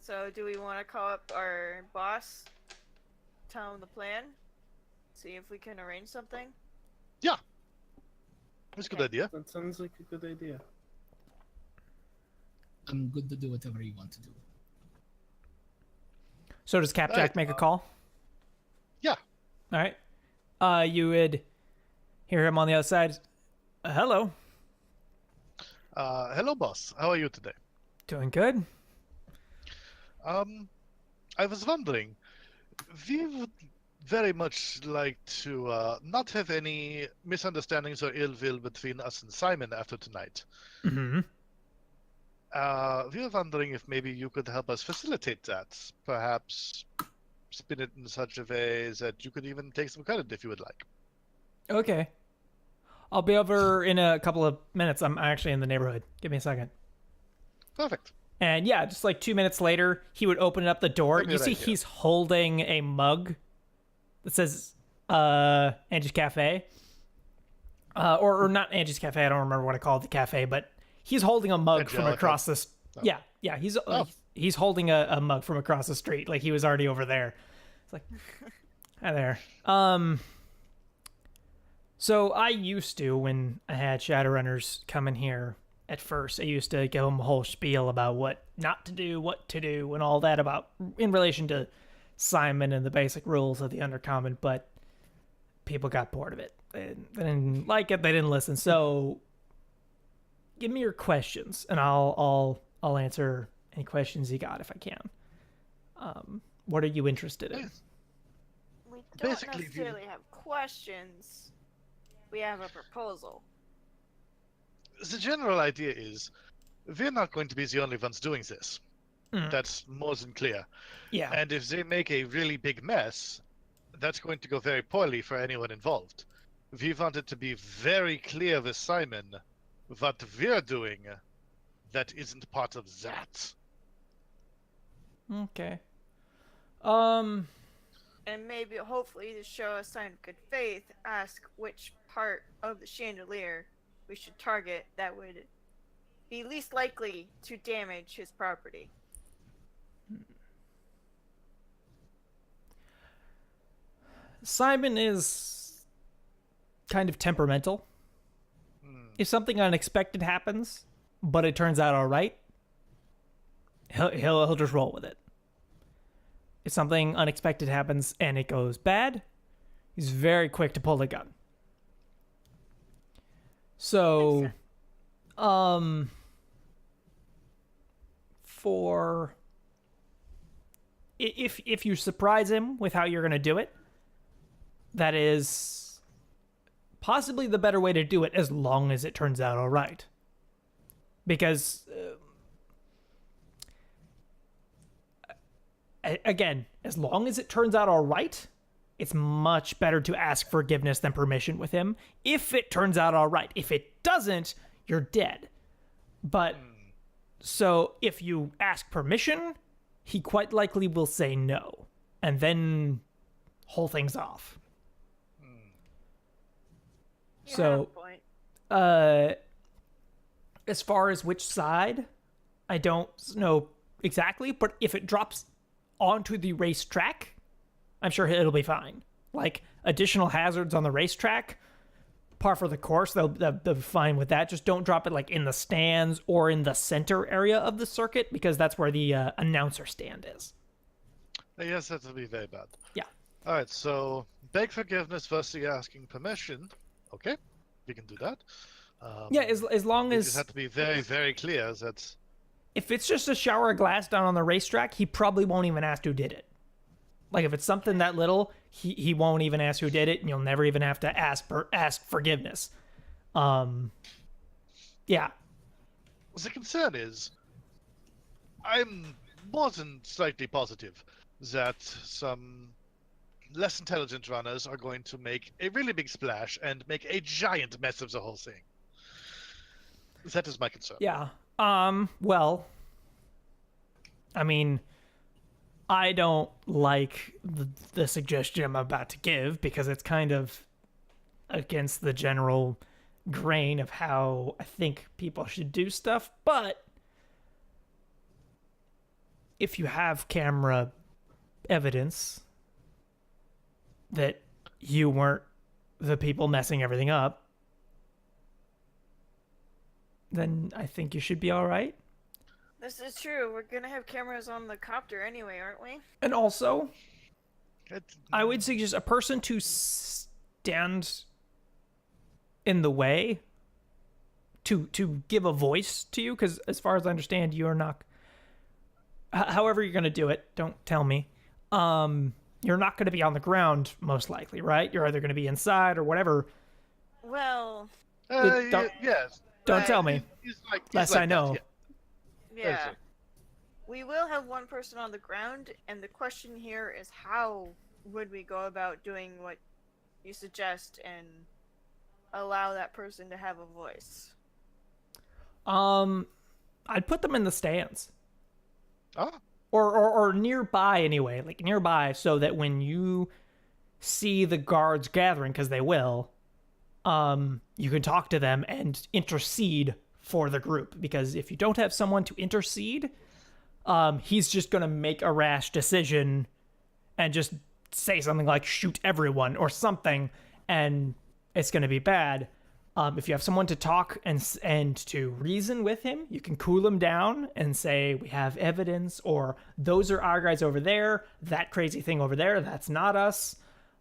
So, do we want to call up our boss? Tell him the plan? See if we can arrange something? Yeah. That's a good Okay. idea. That sounds like a good idea. I'm good to do whatever you want to do. So does Capjack Right, make a call? Yeah. All right. You would hear him on the other side. Hello. Hello, boss. How are you today? Doing good. I was wondering, we would very much like to not have any misunderstandings or ill will between us and Simon after tonight. Mm-hmm. We were wondering if maybe you could help us facilitate that. Perhaps spin it in such a way that you could even take some credit if you would like. Okay. I'll be over in a couple of minutes. I'm actually in the neighborhood. Give me a second. Perfect. And yeah, just like 2 minutes later, he would open up the door. Give me You that see idea. he's holding a mug that says Angie's Cafe. Or not Angie's Cafe. I don't remember what I called the cafe, but he's holding a mug from Angelica. across this. Oh. Yeah. He's Oh. he's holding a mug from across the street. Like he was already over there. It's like, hi there. So I used to, when I had Shadowrunners come in here at first, I used to give them a whole spiel about what not to do, what to do, and all that about in relation to Simon and the basic rules of the Undercommon, but people got bored of it. They didn't like it. They didn't listen. So give me your questions, and I'll answer any questions you got if I can. What are you interested in? We don't Basically, if you- necessarily have questions. We have a proposal. The general idea is we're not going to be the only ones doing this. Mm. That's more than clear. Yeah. And if they make a really big mess, that's going to go very poorly for anyone involved. We want it to be very clear with Simon what we're doing that isn't part of that. Okay. And maybe, hopefully, to show a sign of good faith, ask which part of the chandelier we should target that would be least likely to damage his property. Simon is kind of temperamental. If something unexpected happens, but it turns out all right, he'll just roll with it. If something unexpected happens and it goes bad, he's very quick to pull the gun. So, for if you surprise him with how you're going to do it, that is possibly the better way to do it, as long as it turns out all right. Because again, as long as it turns out all right, it's much better to ask forgiveness than permission with him. If it turns out all right, if it doesn't, you're dead. But so if you ask permission, he quite likely will say no, and then whole thing's off. You So, have a point. As far as which side, I don't know exactly, but if it drops onto the racetrack, I'm sure it'll be fine. Like, additional hazards on the racetrack, par for the course, they'll be fine with that. Just don't drop it, like, in the stands or in the center area of the circuit, because that's where the announcer stand is. Yes, that would be very bad. Yeah. All right, so beg forgiveness versus asking permission. Okay, we can do that. Yeah, as long We as... just have to be very, very clear that... If it's just a shower of glass down on the racetrack, he probably won't even ask who did it. Like, if it's something that little, he won't even ask who did it, and you'll never even have to ask forgiveness. Yeah. The concern is, I'm more than slightly positive that some less intelligent runners are going to make a really big splash and make a giant mess of the whole thing. That is my concern. Yeah. Well, I mean, I don't like the suggestion I'm about to give, because it's kind of against the general grain of how I think people should do stuff. But if you have camera evidence that you weren't the people messing everything up, then I think you should be all right. This is true. We're gonna have cameras on the copter anyway, aren't we? And also, It- I would suggest a person to stand in the way to give a voice to you, because as far as I understand, you're not... However you're going to do it, don't tell me. You're not going to be on the ground, most likely, right? You're either going to be inside or whatever. Well, yes. Don't tell me. He's like Less that, I know. yeah. yeah. We will have one person on the ground, and the question here is how would we go about doing what you suggest and allow that person to have a voice? I'd put them in the stands. Ah, Or nearby anyway, like nearby, so that when you see the guards gathering, because they will, you can talk to them and intercede for the group. Because if you don't have someone to intercede, he's just gonna make a rash decision and just say something like shoot everyone or something, and it's gonna be bad. If you have someone to talk and to reason with him, you can cool him down and say, we have evidence, or those are our guys over there, that crazy thing over there, that's not us.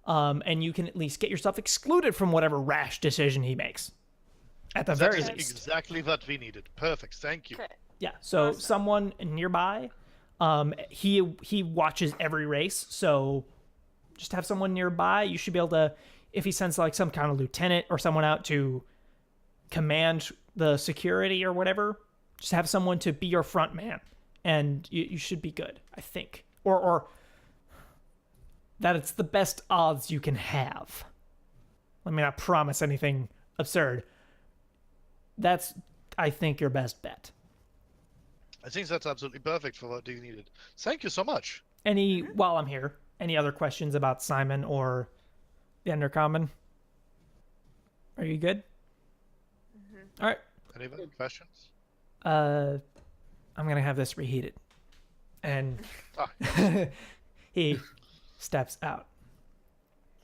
And you can at least get yourself excluded from whatever rash decision he makes. At the that very is least. exactly what we needed. Perfect. Thank you. Okay. Yeah, so Awesome. someone nearby, he watches every race, so just have someone nearby. You should be able to, if he sends like some kind of lieutenant or someone out to command the security or whatever, just have someone to be your front man, and you should be good, I think. Or that it's the best odds you can have. Let me not promise anything absurd. That's, I think, your best bet. I think that's absolutely perfect for what you needed. Thank you so much. While I'm here, any other questions about Simon or the Undercommon? Are you good? All right. Any other questions? I'm gonna have this reheated, and Ah, he steps out.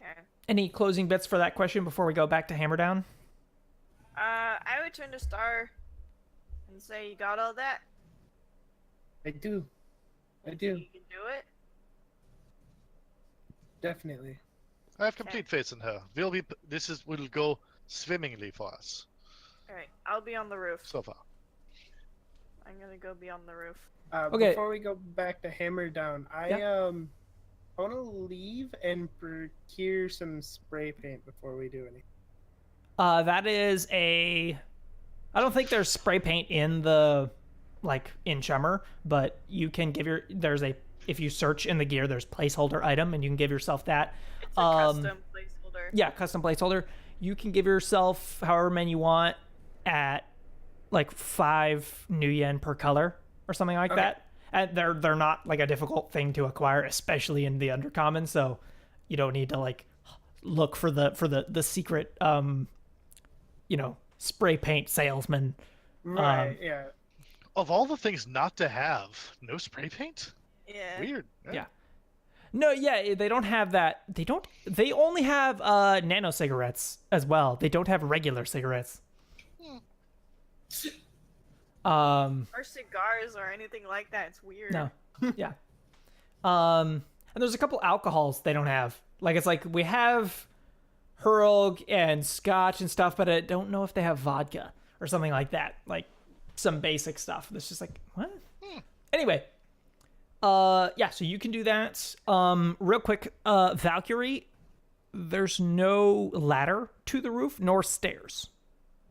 Okay. Any closing bits for that question before we go back to Hammer Down? I would turn to Star and say, you got all that? I do. I You do. can do it? Definitely. I have complete faith in her. Will go swimmingly for us Alright, I'll be on the roof. so far. I'm gonna go be on the roof. Okay. Before we go back to Hammer Down, I want to leave and procure some spray paint before we do anything. That is I don't think there's spray paint in the, in Shimmer, but you can give if you search in the gear, there's placeholder item, and you can give yourself that. It's a custom placeholder. Yeah, custom placeholder. You can give yourself however many you want at 5 new yen per color or something like that. And they're not a difficult thing to acquire, especially in the Undercommon, so you don't need to look for the secret spray paint salesman. Right, yeah. Of all the things not to have, no spray paint? Yeah. Weird. Yeah. No, yeah, they don't have that. They only have nano cigarettes as well. They don't have regular cigarettes. Or cigars or anything like that. It's weird. No. Yeah. And there's a couple alcohols they don't have. We have Hurlg and Scotch and stuff, but I don't know if they have vodka or something like that. Some basic stuff. It's just what? Anyway. Yeah, so you can do that. Real quick, Valkyrie, there's no ladder to the roof nor stairs.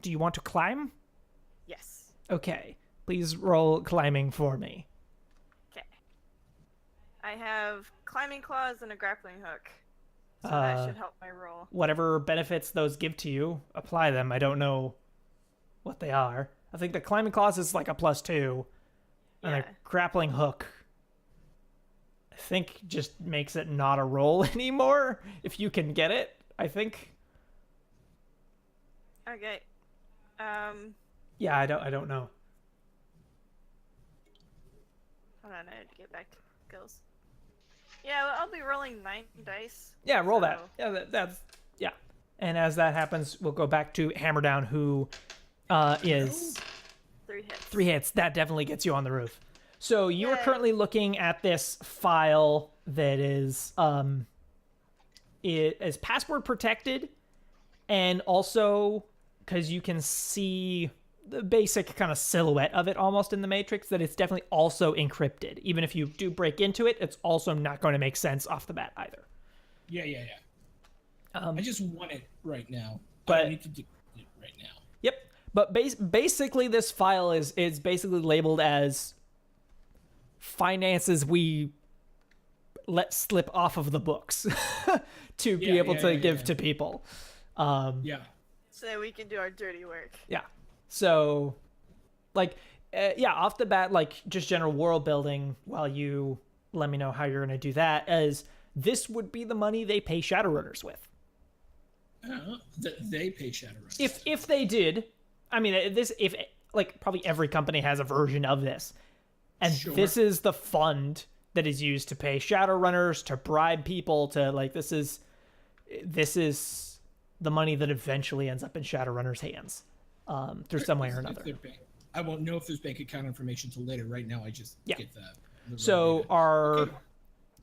Do you want to climb? Yes. Okay. Please roll climbing for me. Okay. I have climbing claws and a grappling hook. So that should help my roll. Whatever benefits those give to you, apply them. I don't know what they are. I think the climbing claws is a +2. And the grappling hook, I think, just makes it not a roll anymore if you can get it, I think. Okay. Yeah, I don't know. Hold on, I had to get back to skills. Yeah, well, I'll be rolling 9 dice. Yeah, roll that. so- Yeah, that's yeah. And as that happens, we'll go back to Hammer Down, who is 3 hits. 3 hits. That definitely gets you on the roof. So you are Yay. currently looking at this file that is it is password protected, and also because you can see the basic kind of silhouette of it almost in the Matrix, that it's definitely also encrypted. Even if you do break into it, it's also not going to make sense off the bat either. Yeah. I just want it right now. But- I don't need to do it right now. Yep. But basically, this file is basically labeled as finances we let slip off of the books to be able to give to people. Yeah. So we can do our dirty work. Yeah. So, off the bat, just general world building, while you let me know how you're going to do that, as this would be the money they pay Shadowrunners with. They pay Shadowrun. If they did, I mean, probably every company has a version of this. And Sure. this is the fund that is used to pay Shadowrunners, to bribe people, to, this is the money that eventually ends up in Shadowrunners' hands. Through some way or another. I won't know if there's bank account information till later. Right now, I just get that. So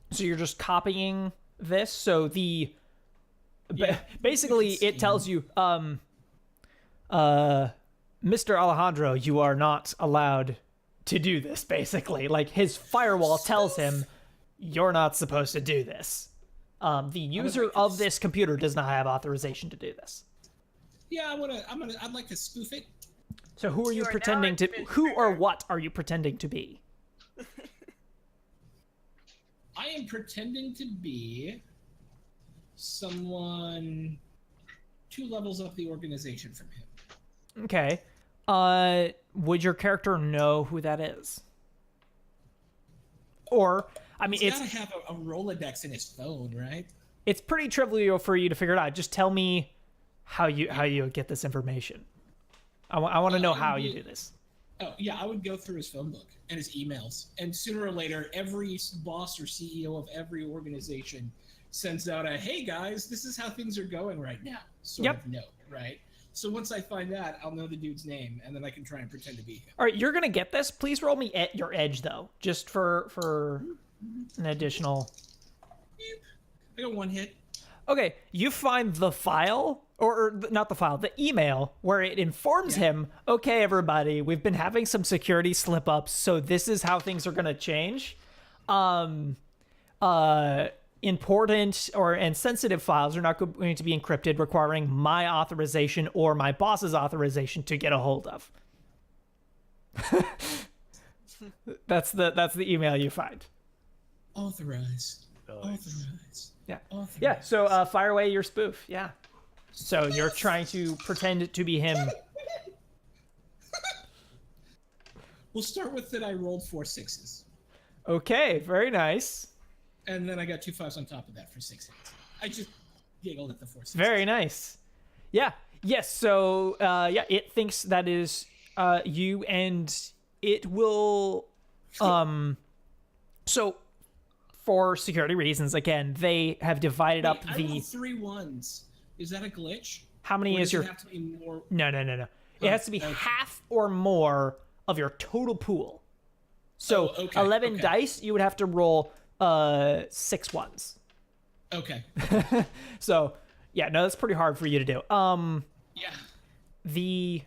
so you're just copying this. So basically it tells you, Mr. Alejandro, you are not allowed to do this. Basically, his firewall tells him you're not supposed to do this. The user of this computer does not have authorization to do this. Yeah, I'd like to spoof it. So who are you You are now pretending to? admitting Who or murder. what are you pretending to be? I am pretending to be someone 2 levels up the organization from him. Okay. Would your character know who that is? Or, I mean, He's it's gotta have a Rolodex in his phone, right? it's pretty trivial for you to figure it out. Just tell me how you get this information. I want to know how you do this. Oh, yeah, I would go through his phone book and his emails. And sooner or later, every boss or CEO of every organization sends out a, hey guys, this is how things are going right now, sort Yep. of note, right? So once I find that, I'll know the dude's name, and then I can try and pretend to be him. All right, you're gonna get this. Please roll me at your edge though, just for an additional. I got 1 hit. Okay, you find the file not the file, the email where it informs him, okay, everybody, we've been having some security slip ups, so this is how things are going to change. Important and sensitive files are not going to be encrypted, requiring my authorization or my boss's authorization to get a hold of. That's the email you find. Authorize. Nice. Authorize. Yeah. Authorize. Yeah. So fire away your spoof. Yeah. So you're trying to pretend to be him. We'll start with that I rolled 4 6s. Okay. Very nice. And then I got 2 5s on top of that for 6 hits. I just giggled at the 4 6s. Very nice. Yeah. Yes. So it thinks that is you, and it will. So for security reasons, again, they have divided up I the. rolled 3 1s. Is that a glitch? How many Or is does your? it have to be more? No. It has to be half or more of your total pool. So 11 dice, you would have to roll 6 1s. Okay. So yeah, no, that's pretty hard for you to do. Yeah. They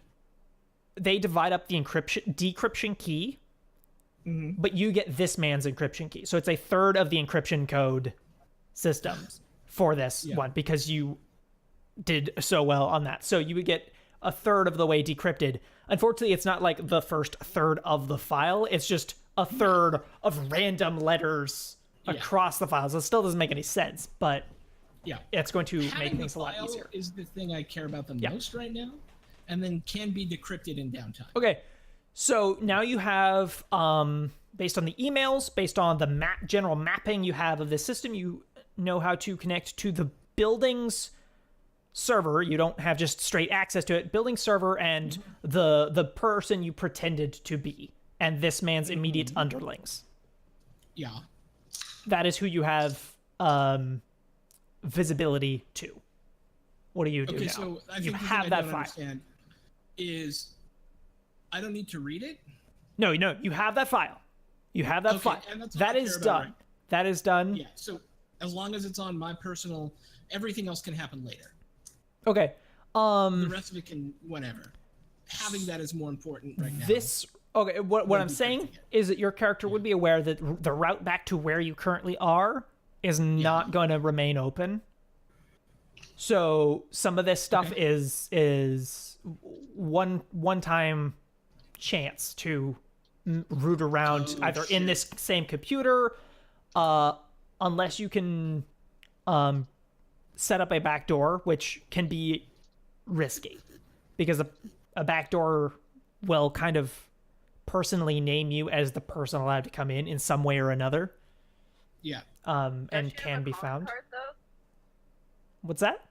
divide up the decryption key, but you get this man's encryption key. So it's a third of the encryption code systems for this one, because you did so well on that. So you would get a third of the way decrypted. Unfortunately, it's not like the first third of the file. It's just a third of random letters across the files. It still doesn't make any sense, but it's going to make things a lot easier. Is the thing I care about the most right now, and then can be decrypted in downtime. Okay, so now you have, based on the emails, based on the general mapping you have of the system, you know how to connect to the building's server. You don't have just straight access to it. Building server and the person you pretended to be, and this man's immediate underlings. Yeah. That is who you have visibility to. What do you do now? So I you think have that file. Is I don't need to read it? No, you have that file. You have that file. And that's all That I is care about, done. right? That is done. Yeah, so as long as it's on my personal, everything else can happen later. Okay. The rest of it can whenever. Having that is more important right now. What I'm saying is that your character would be aware that the route back to where you currently are is not going to remain open. So some of this stuff is one time chance to root around either in this same computer, unless you can set up a backdoor, which can be risky because a backdoor will kind of personally name you as the person allowed to come in some way or another. Yeah. And can be found. Card, though? What's that?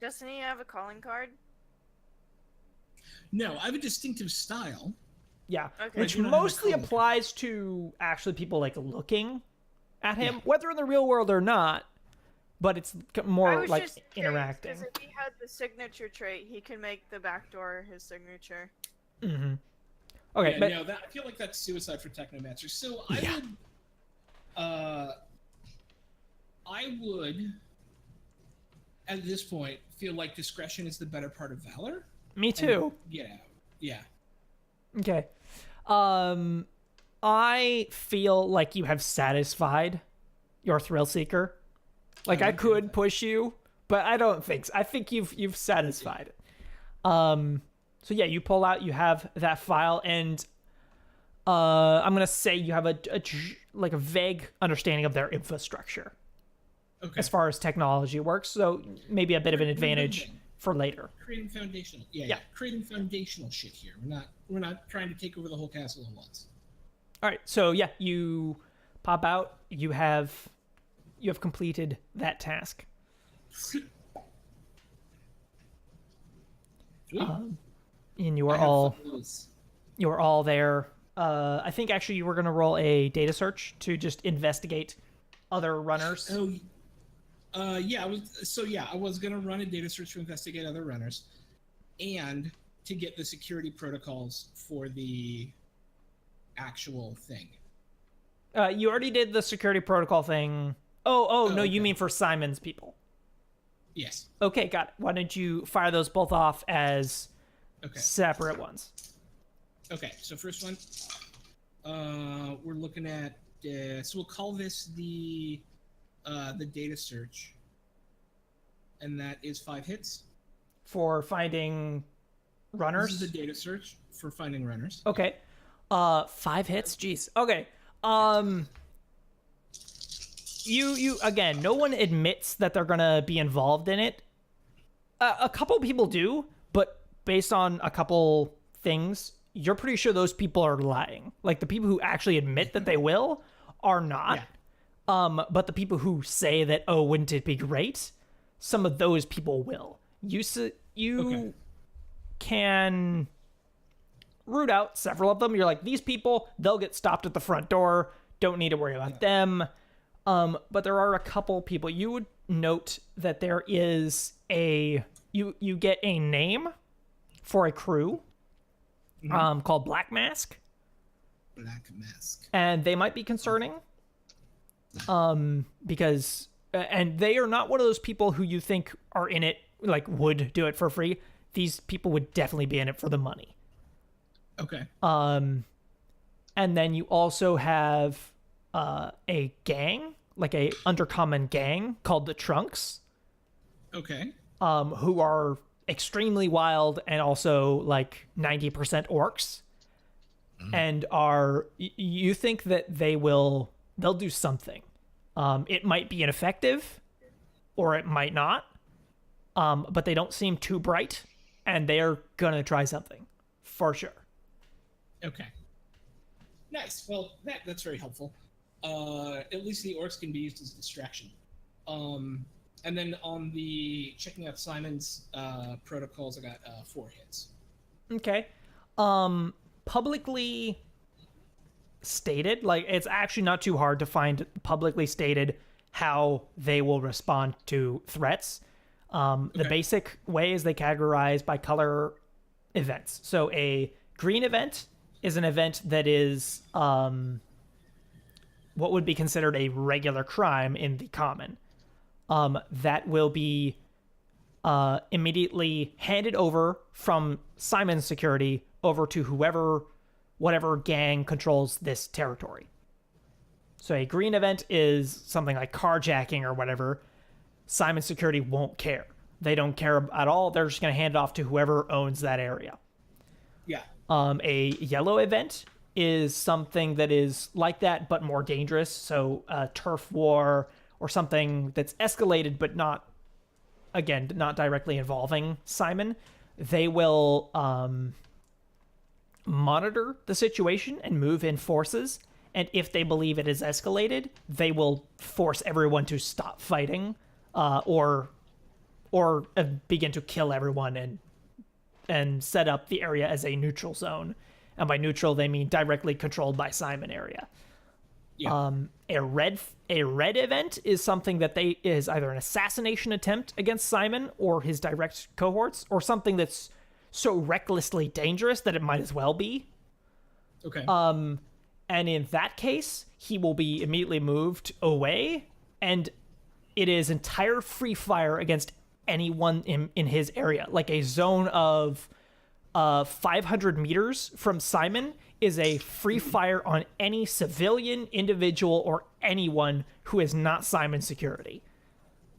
Doesn't he have a calling card? No, I have a distinctive style. Yeah, Okay. which I do not have a mostly calling applies to actually people like looking at him, whether in the real world or not. But it's more like interacting. Because if he had the signature trait, he can make the backdoor his signature. Mm-hmm. Okay, Yeah, but no, I feel like that's suicide for Technomancer. So I would, at this point, feel like discretion is the better part of valor. me too. Get out. Yeah. Okay. I feel like you have satisfied your thrill seeker. Like I could push you, but I don't think so. I think you've satisfied it. So yeah, you pull out, you have that file, and I'm gonna say you have a vague understanding of their infrastructure as far as technology works. So maybe a bit of an advantage for later. Creating foundational. Yeah. Creating foundational shit here. We're not trying to take over the whole castle at once. All right, so yeah, you pop out. You have completed that task. And you are all there. I think actually you were going to roll a data search to just investigate other runners. I was going to run a data search to investigate other runners and to get the security protocols for the actual thing. You already did the security protocol thing. Oh, no, okay. you mean for Simon's people. Yes. Okay, got it. Why don't you fire those both off as Okay. separate ones? Okay. So first one, we're looking at. So we'll call this the data search, and that is 5 hits. For finding runners? This is the data search for finding runners. Okay. 5 hits? Jeez. Okay. You again, no one admits that they're gonna be involved in it. A couple people do, but based on a couple things, you're pretty sure those people are lying. Like the people who actually admit that they will are not. Yeah. But the people who say that, oh, wouldn't it be great? Some of those people will. You Okay. can root out several of them. You're like, these people, they'll get stopped at the front door. Don't need to worry about them. But there are a couple people. You would note that there is you get a name for a crew called Black Mask. Black Mask. And they might be concerning because and they are not one of those people who you think are in it, like would do it for free. These people would definitely be in it for the money. Okay. And then you also have a gang, like a undercommon gang called the Trunks, Okay. who are extremely wild and also like 90% orcs, and you think that they'll do something. It might be ineffective, or it might not, but they don't seem too bright, and they're gonna try something for sure. Okay. Nice. Well, that's very helpful. At least the orcs can be used as a distraction. And then on the checking out Simon's protocols, I got 4 hits. Okay. Publicly stated, like it's actually not too hard to find publicly stated how they will respond to threats. The basic way is they categorize by color events. So a green event is an event that is what would be considered a regular crime in the common. That will be immediately handed over from Simon's security over to whatever gang controls this territory. So a green event is something like carjacking or whatever. Simon's security won't care. They don't care at all. They're just going to hand it off to whoever owns that area. Yeah. A yellow event is something that is like that, but more dangerous. So a turf war or something that's escalated, but not directly involving Simon. They will monitor the situation and move in forces. And if they believe it is escalated, they will force everyone to stop fighting, or begin to kill everyone and set up the area as a neutral zone. And by neutral, they mean directly controlled by Simon area. Yeah. A red event is something that is either an assassination attempt against Simon or his direct cohorts, or something that's so recklessly dangerous that it might as well be. Okay. And in that case, he will be immediately moved away, and it is entire free fire against anyone in his area. Like a zone of 500 meters from Simon is a free fire on any civilian, individual, or anyone who is not Simon's security.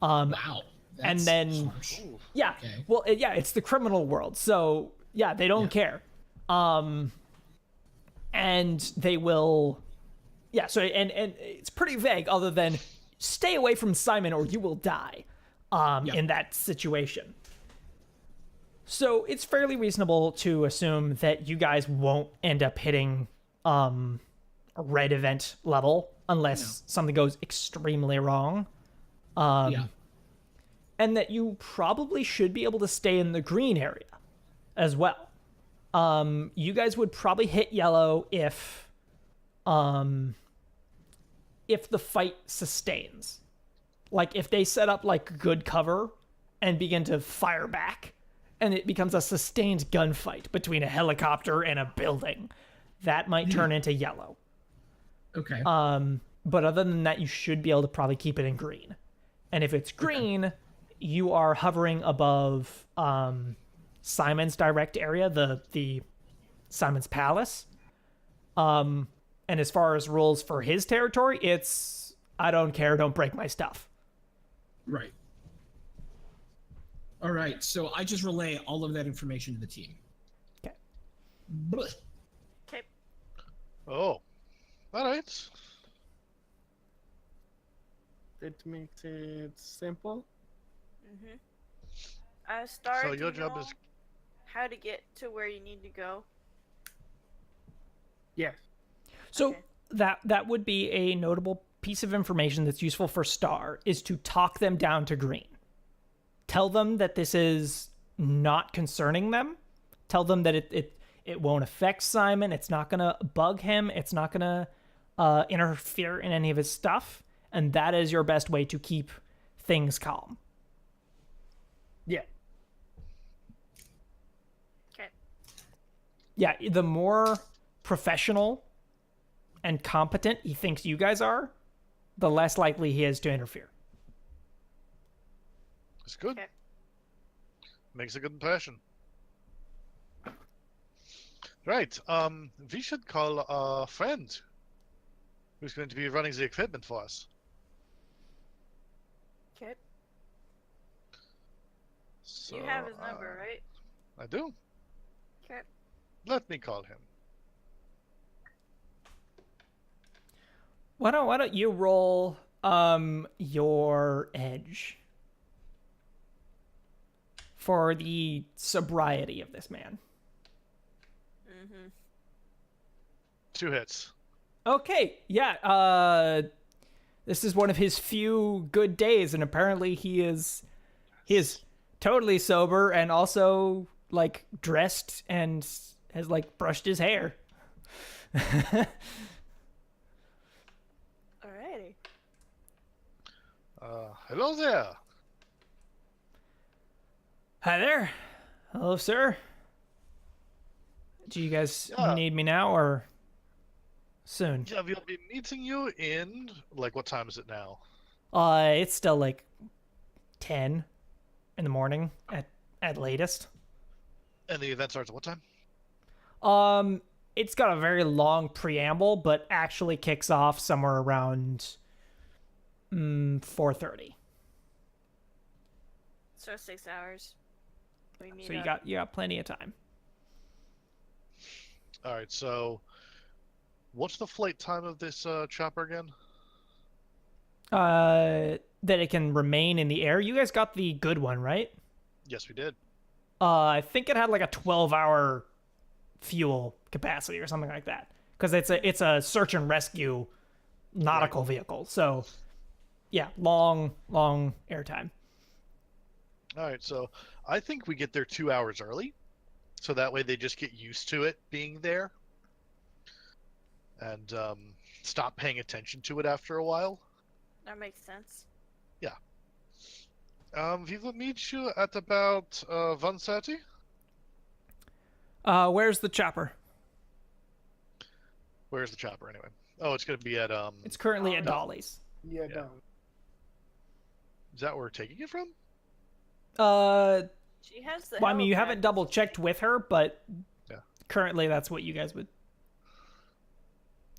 Wow. And That's then, harsh. yeah, Okay. well, it's the criminal world, so yeah, they don't care. And they will, yeah. So and it's pretty vague, other than stay away from Simon or you will die. In that situation. So it's fairly reasonable to assume that you guys won't end up hitting a red event level unless something goes extremely wrong. Yeah. And that you probably should be able to stay in the green area as well. You guys would probably hit yellow if the fight sustains. Like if they set up like good cover and begin to fire back, and it becomes a sustained gunfight between a helicopter and a building, that might turn into yellow. Okay. But other than that, you should be able to probably keep it in green. And if it's green, you are hovering above Simon's direct area, the Simon's Palace. And as far as rules for his territory, it's I don't care, don't break my stuff. Right. All right, so I just relay all of that information to the team. Okay. Blech. Okay. Oh, all right. That makes it simple. Star, So do your you job know is how to get to where you need to go? Yes. So Okay. that would be a notable piece of information that's useful for Star is to talk them down to green. Tell them that this is not concerning them. Tell them that it won't affect Simon. It's not gonna bug him. It's not gonna interfere in any of his stuff. And that is your best way to keep things calm. Yeah. Okay. Yeah, the more professional and competent he thinks you guys are, the less likely he is to interfere. it's good. Okay. Makes a good impression. Right. We should call our friend who's going to be running the equipment for us. Okay. So, You have his number, right? I do. Okay. Let me call him. Why don't you roll your edge for the sobriety of this man? 2 hits. Okay, yeah, this is one of his few good days, and apparently he is totally sober and also like dressed and has like brushed his hair. Alrighty. Hello there. Hi there. Hello, sir. Do you guys Yeah. need me now or soon? Yeah, we'll be meeting you in, like, what time is it now? It's still like 10 in the morning at latest. And the event starts at what time? It's got a very long preamble, but actually kicks off somewhere around 4:30. So 6 hours. We meet So you up. got plenty of time. All right, so what's the flight time of this chopper again? That it can remain in the air. You guys got the good one, right? Yes, we did. I think it had like a 12-hour fuel capacity or something like that, because it's a search and rescue nautical vehicle. So yeah, long airtime. All right, so I think we get there 2 hours early, so that way they just get used to it being there and stop paying attention to it after a while. That makes sense. We will meet you at about 1:30. Where's the chopper? Where's the chopper anyway? Oh, it's going to be at It's currently at Dolly's. Yeah, Yeah. no. Is that where we're taking it from? She has the. Well, I mean, you helipad. haven't double checked with her, but Yeah. currently that's what you guys would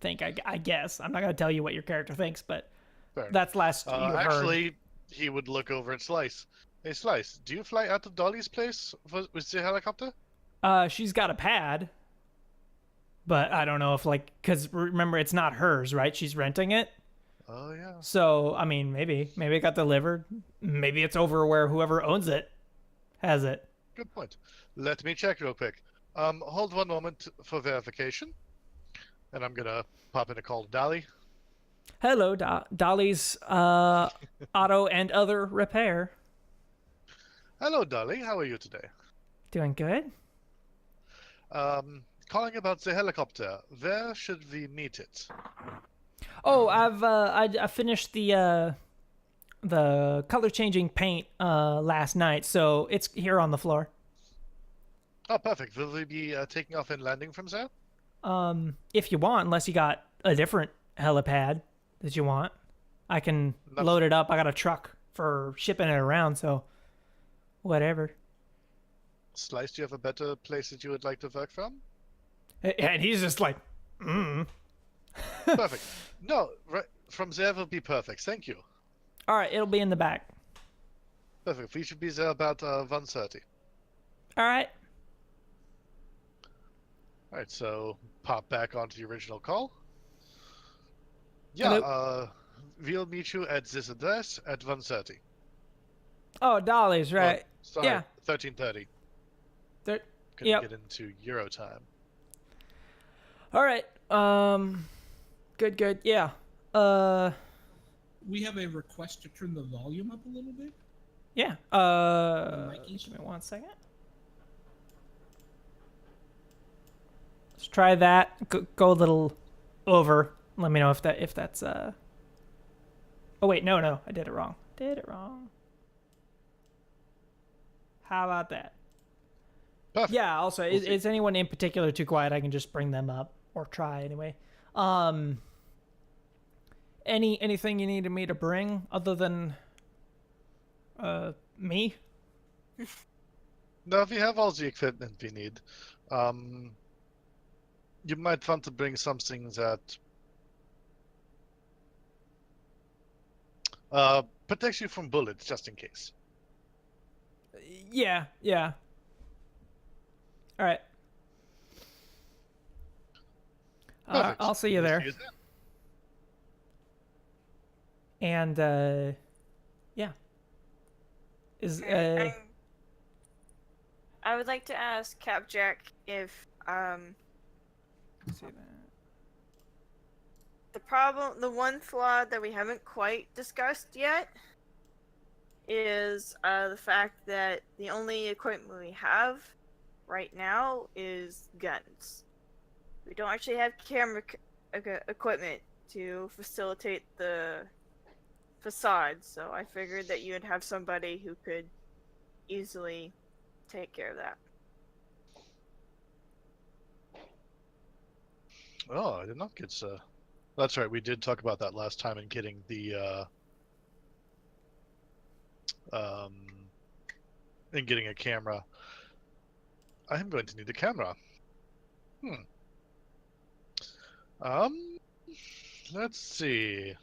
think. I guess I'm not gonna tell you what your character thinks, but Fair enough. that's last you heard. Actually, he would look over at Slice. Hey, Slice, do you fly out of Dolly's place with the helicopter? She's got a pad, but I don't know if because remember it's not hers, right? She's renting it. Oh, yeah. So I mean, maybe it got delivered. Maybe it's over where whoever owns it has it. Good point. Let me check real quick. Hold one moment for verification. And I'm going to pop in a call to Dolly. Hello, Dolly's auto and other repair. Hello, Dolly. How are you today? Doing good. Calling about the helicopter. Where should we meet it? Oh, I finished the color changing paint last night, so it's here on the floor. Oh, perfect. Will we be taking off and landing from there? If you want, unless you got a different helipad that you want, I can That's- load it up. I got a truck for shipping it around, so whatever. Slice, do you have a better place that you would like to work from? And he's just like, Perfect. No, right, from there will be perfect. Thank you. All right, it'll be in the back. Perfect. We should be there about 1:30. All right. All right, so pop back onto the original call. Yeah, Hello? we'll meet you at this address at 1:30. Oh, Dolly's right. Well, sorry, Yeah. 13:30. There. Couldn't Yep. get into Euro time. All right. Good. Yeah. We have a request to turn the volume up a little bit. Yeah. Mikey's- Give me 1 second. Let's try that. Go a little over. Let me know if that's Oh wait, no, I did it wrong. How about that? Perfect. Yeah. Also, We'll see. is anyone in particular too quiet? I can just bring them up or try anyway. Anything you needed me to bring other than me? No, we have all the equipment we need. You might want to bring something that protects you from bullets, just in case. Yeah. All right. Perfect. I'll see you We'll there. see you then. And yeah. Is I would like to ask Capjack if let's see that. the one flaw that we haven't quite discussed yet is the fact that the only equipment we have right now is guns. We don't actually have camera equipment to facilitate the facade, so I figured that you would have somebody who could easily take care of that. Oh, I did not get That's right. We did talk about that last time and getting the and getting a camera. I am going to need a camera. Let's see.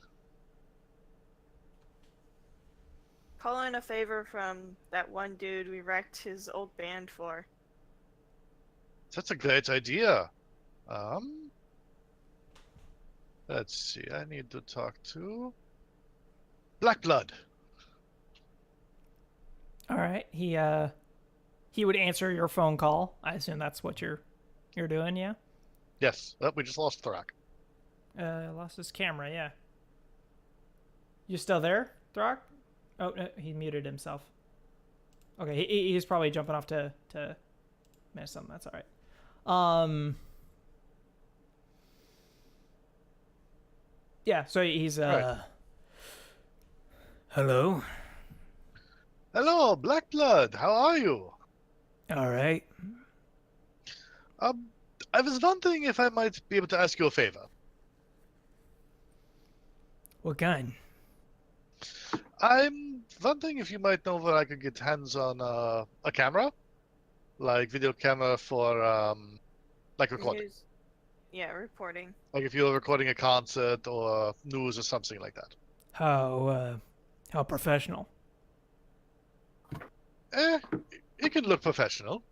Call in a favor from that one dude we wrecked his old band for. That's a great idea. Let's see. I need to talk to Black Blood. All right. He would answer your phone call. I assume that's what you're doing, yeah? Yes. Oh, we just lost Thorak. Lost his camera, yeah. You still there, Throck? Oh, no, he muted himself. Okay, he's probably jumping off to miss something. That's all right. Yeah, so he's Right. Hello. Hello, Black Blood. How are you? All right. I was wondering if I might be able to ask you a favor. What kind? I'm wondering if you might know where I could get hands on a camera, like video camera for like recording. News. Yeah, reporting. Like if you're recording a concert or news or something like that. How professional? It can look professional.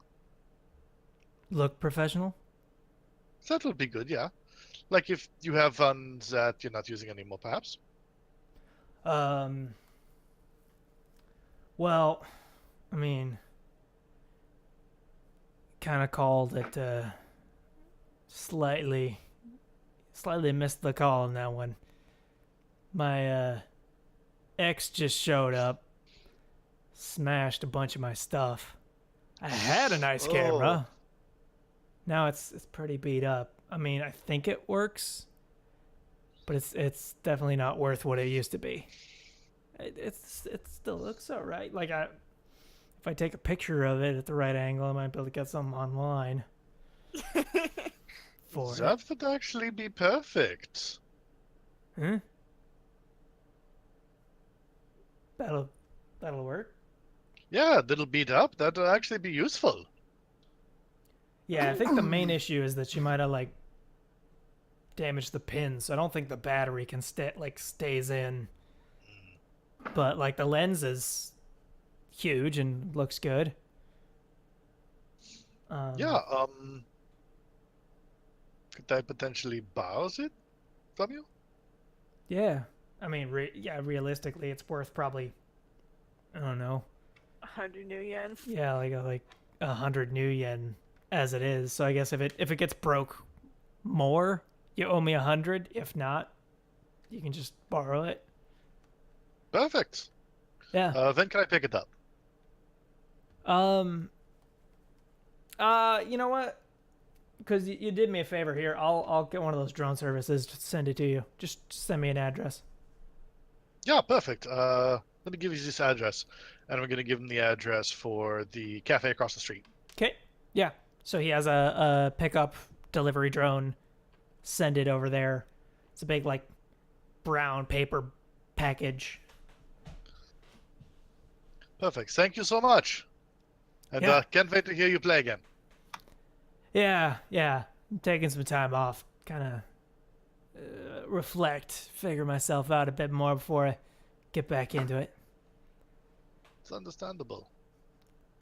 Look professional? That would be good, yeah. Like if you have ones that you're not using anymore, perhaps. Well, I mean, kind of called it, slightly missed the call on that one. My, ex just showed up, smashed a bunch of my stuff. I had a nice camera. Now it's pretty beat up. I mean, I think it works, but it's definitely not worth what it used to be. It still looks all right. Like if I take a picture of it at the right angle, I might be able to get something online. For it. That would actually be perfect. Huh? that'll work. Yeah, that'll beat up. That'll actually be useful. Yeah, I think the main issue is that she might have like damaged the pins. So I don't think the battery can stays in. But like the lens is huge and looks good. Yeah. Could I potentially borrow it from you? Yeah. I mean, realistically, it's worth probably, I don't know. 100 new yen. Yeah, like 100 new yen as it is. So I guess if it gets broke more, you owe me 100. If not, you can just borrow it. Perfect. Yeah. Then can I pick it up? You know what? Because you did me a favor here. I'll get one of those drone services to send it to you. Just send me an address. Yeah, perfect. Let me give you this address, and I'm gonna give him the address for the cafe across the street. Okay. Yeah. So he has a pickup delivery drone. Send it over there. It's a big like brown paper package. Perfect. Thank you so much. And Yeah. can't wait to hear you play again. Yeah. I'm taking some time off. Kind of reflect, figure myself out a bit more before I get back into it. It's understandable.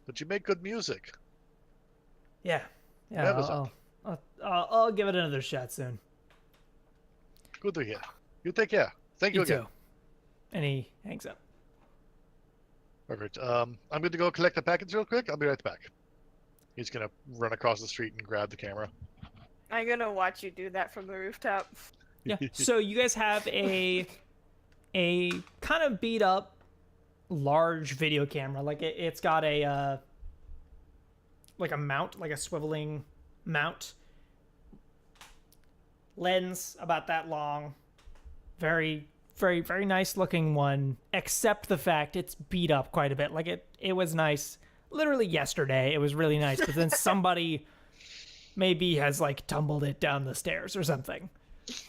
But you make good music. Yeah. Never stop. I'll give it another shot soon. Good to hear. You take care. Thank you You again. too. And he hangs up. Perfect. I'm going to go collect the package real quick. I'll be right back. He's going to run across the street and grab the camera. I'm gonna watch you do that from the rooftop. Yeah. So you guys have a kind of beat up large video camera. Like it's got a like a mount, like a swiveling mount. Lens about that long. Very nice looking one, except the fact it's beat up quite a bit. Like it was nice literally yesterday. It was really nice, but then somebody maybe has like tumbled it down the stairs or something.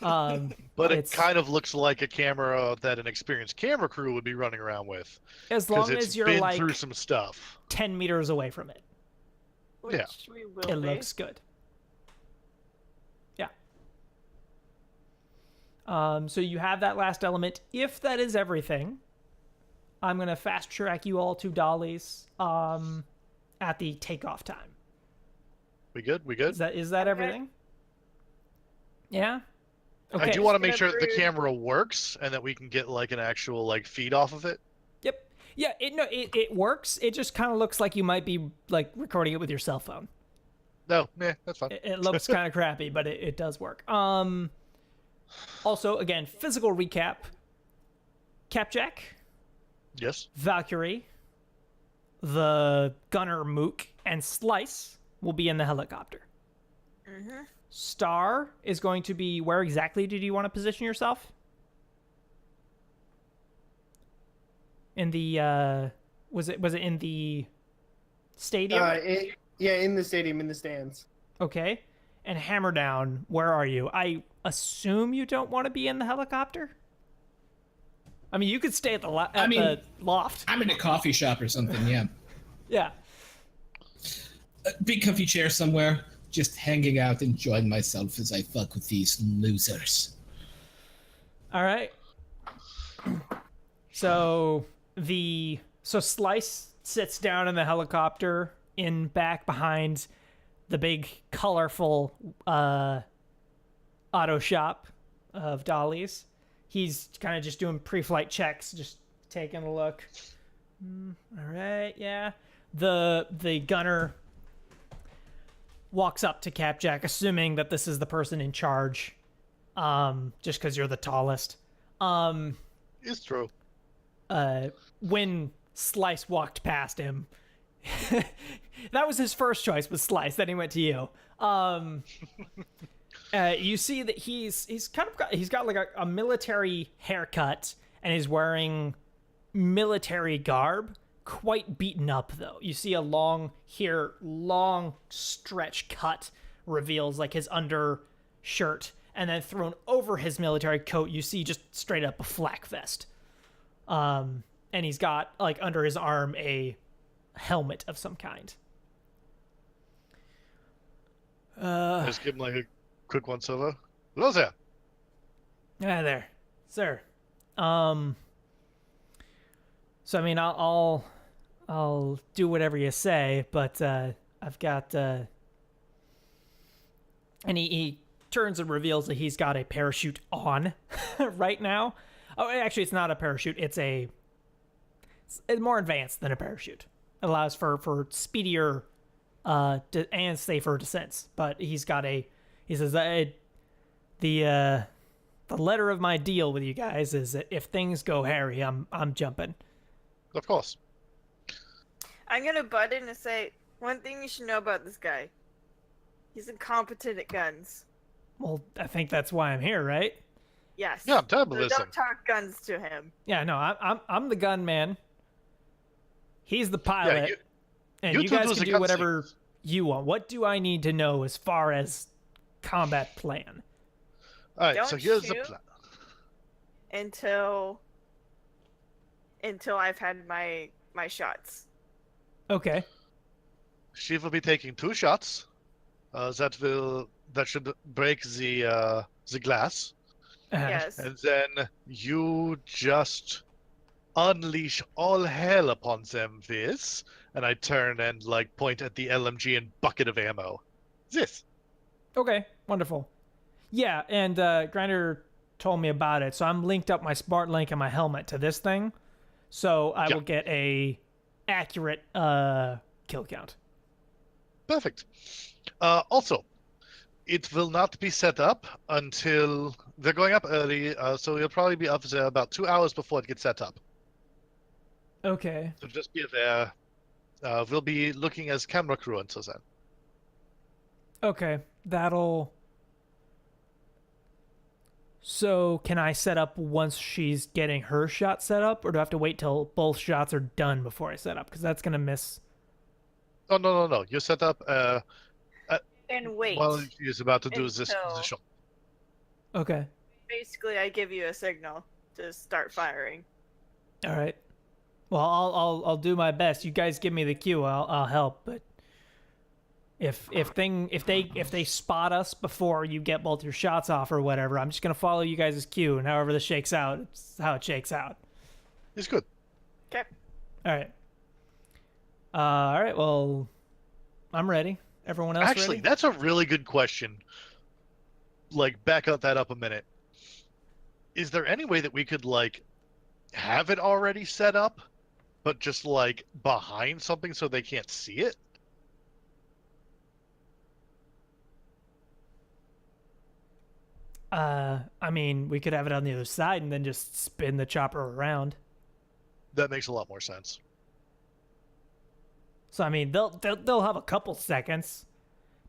But it kind of looks like a camera that an experienced camera crew would be running around with. As long it's as you're been like through some stuff. 10 meters away from it. Which Yeah. we will It be. looks good. Yeah. So you have that last element. If that is everything, I'm going to fast track you all to Dolly's at the takeoff time. We good? We good? Is that Okay. everything? Yeah? I do want to make Gonna sure that the breathe. camera works and that we can get like an actual like feed off of it. Yep. Yeah, it works. It just kind of looks like you might be like recording it with your cell phone. No, that's fine. It looks kind of crappy, but it does work. Also, again, physical recap. Capjack, Yes. Valkyrie, the gunner Mook, and Slice will be in the helicopter. Mm-hmm. Star is going to be, where exactly did you want to position yourself? In the was it in the stadium? In the stadium, in the stands. Okay. And Hammerdown, where are you? I assume you don't want to be in the helicopter? I mean, you could stay at the the loft. I'm in a coffee shop or something, yeah. Yeah. A big comfy chair somewhere, just hanging out, enjoying myself as I fuck with these losers. All right. So Slice sits down in the helicopter in back behind the big colorful auto shop of Dolly's. He's kind of just doing pre-flight checks, just taking a look. All right, yeah. The gunner walks up to Capjack, assuming that this is the person in charge, just because you're the tallest. It's true. When Slice walked past him, that was his first choice, was Slice. Then he went to you. You see that he's got like a military haircut, and he's wearing military garb. Quite beaten up though. You see a long stretch cut reveals like his undershirt, and then thrown over his military coat, you see just straight up a flak vest. And and he's got like under his arm a helmet of some kind. Just give him like a quick once over. Hello there. Yeah, there, sir. So I mean, I'll do whatever you say, but I've got and he turns and reveals that he's got a parachute on right now. Oh, actually, it's not a parachute. It's more advanced than a parachute. It allows for speedier and safer descents. But he says the letter of my deal with you guys is that if things go hairy, I'm jumping. Of course. I'm gonna butt in and say one thing you should know about this guy. He's incompetent at guns. Well, I think that's why I'm here, right? Yes. Yeah, I'm terrible So at this don't talk guns to him. Yeah, no, I'm the gunman. He's the pilot, you and two you guys do can the do gun whatever scenes. you want. What do I need to know as far as combat plan? All right, so Don't here's the shoot. plan. Until I've had my shots. Okay. She will be taking 2 shots. That should break the glass, Yes. and then you just unleash all hell upon them with this. And I turn and like point at the LMG and bucket of ammo. This. Okay, wonderful. Yeah, and Grinder told me about it, so I'm linked up my smart link and my helmet to this thing, so I will get a accurate kill count. Perfect. Also, it will not be set up until they're going up early, so you'll probably be up there about 2 hours before it gets set up. Okay. So just be there. We'll be looking as camera crew until then. Okay, that'll... So, can I set up once she's getting her shot set up, or do I have to wait till both shots are done before I set up? Because that's going to miss... Oh, no. You set up And wait. while he's about to do this until- shot. Okay, Basically, I give you a signal to start firing. all right. Well, I'll do my best. You guys give me the cue, I'll help, but... If they spot us before you get both your shots off or whatever, I'm just gonna follow you guys' cue, and however this shakes out, it's how it shakes out. It's good. Okay. All right. All right. Well, I'm ready. Everyone else Actually, ready? that's a really good question. Like, back up that up a minute. Is there any way that we could like have it already set up, but just like behind something so they can't see it? I mean, we could have it on the other side and then just spin the chopper around. That makes a lot more sense. So I mean, they'll have a couple seconds,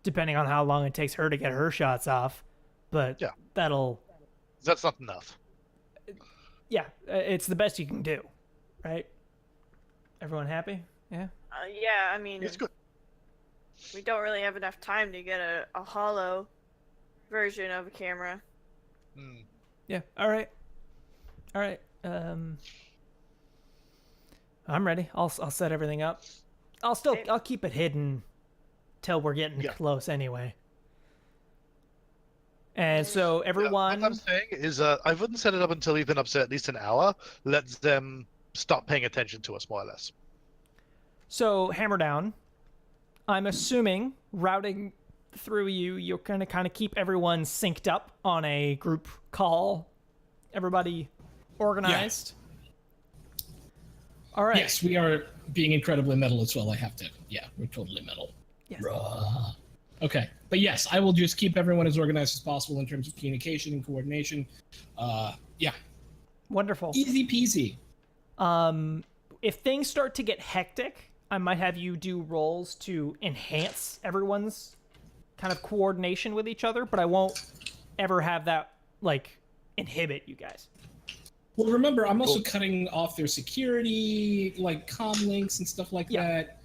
depending on how long it takes her to get her shots off. But Yeah. that'll, That's not enough. yeah, it's the best you can do, right? Everyone happy? Yeah. Yeah, I mean, It's good. we don't really have enough time to get a hollow version of a camera. Hmm. Yeah. All right. All right. I'm ready. I'll set everything up. I'll keep it hidden till we're getting Yeah. close anyway. And so Yeah, everyone, what I'm saying is, I wouldn't set it up until we've been up there at least an hour. Let them stop paying attention to us, more or less. so hammer down. I'm assuming routing through you're gonna kind of keep everyone synced up on a group call. Everybody organized. All right. Yes, we are being incredibly metal as well. I have to. Yeah, we're totally metal. Yes. Bruh. Okay, but yes, I will just keep everyone as organized as possible in terms of communication and coordination. Yeah, Wonderful. easy peasy. If things start to get hectic, I might have you do rolls to enhance everyone's kind of coordination with each other, but I won't ever have that like inhibit you guys. Well, remember, I'm also cutting off their security, like comm links and stuff like that.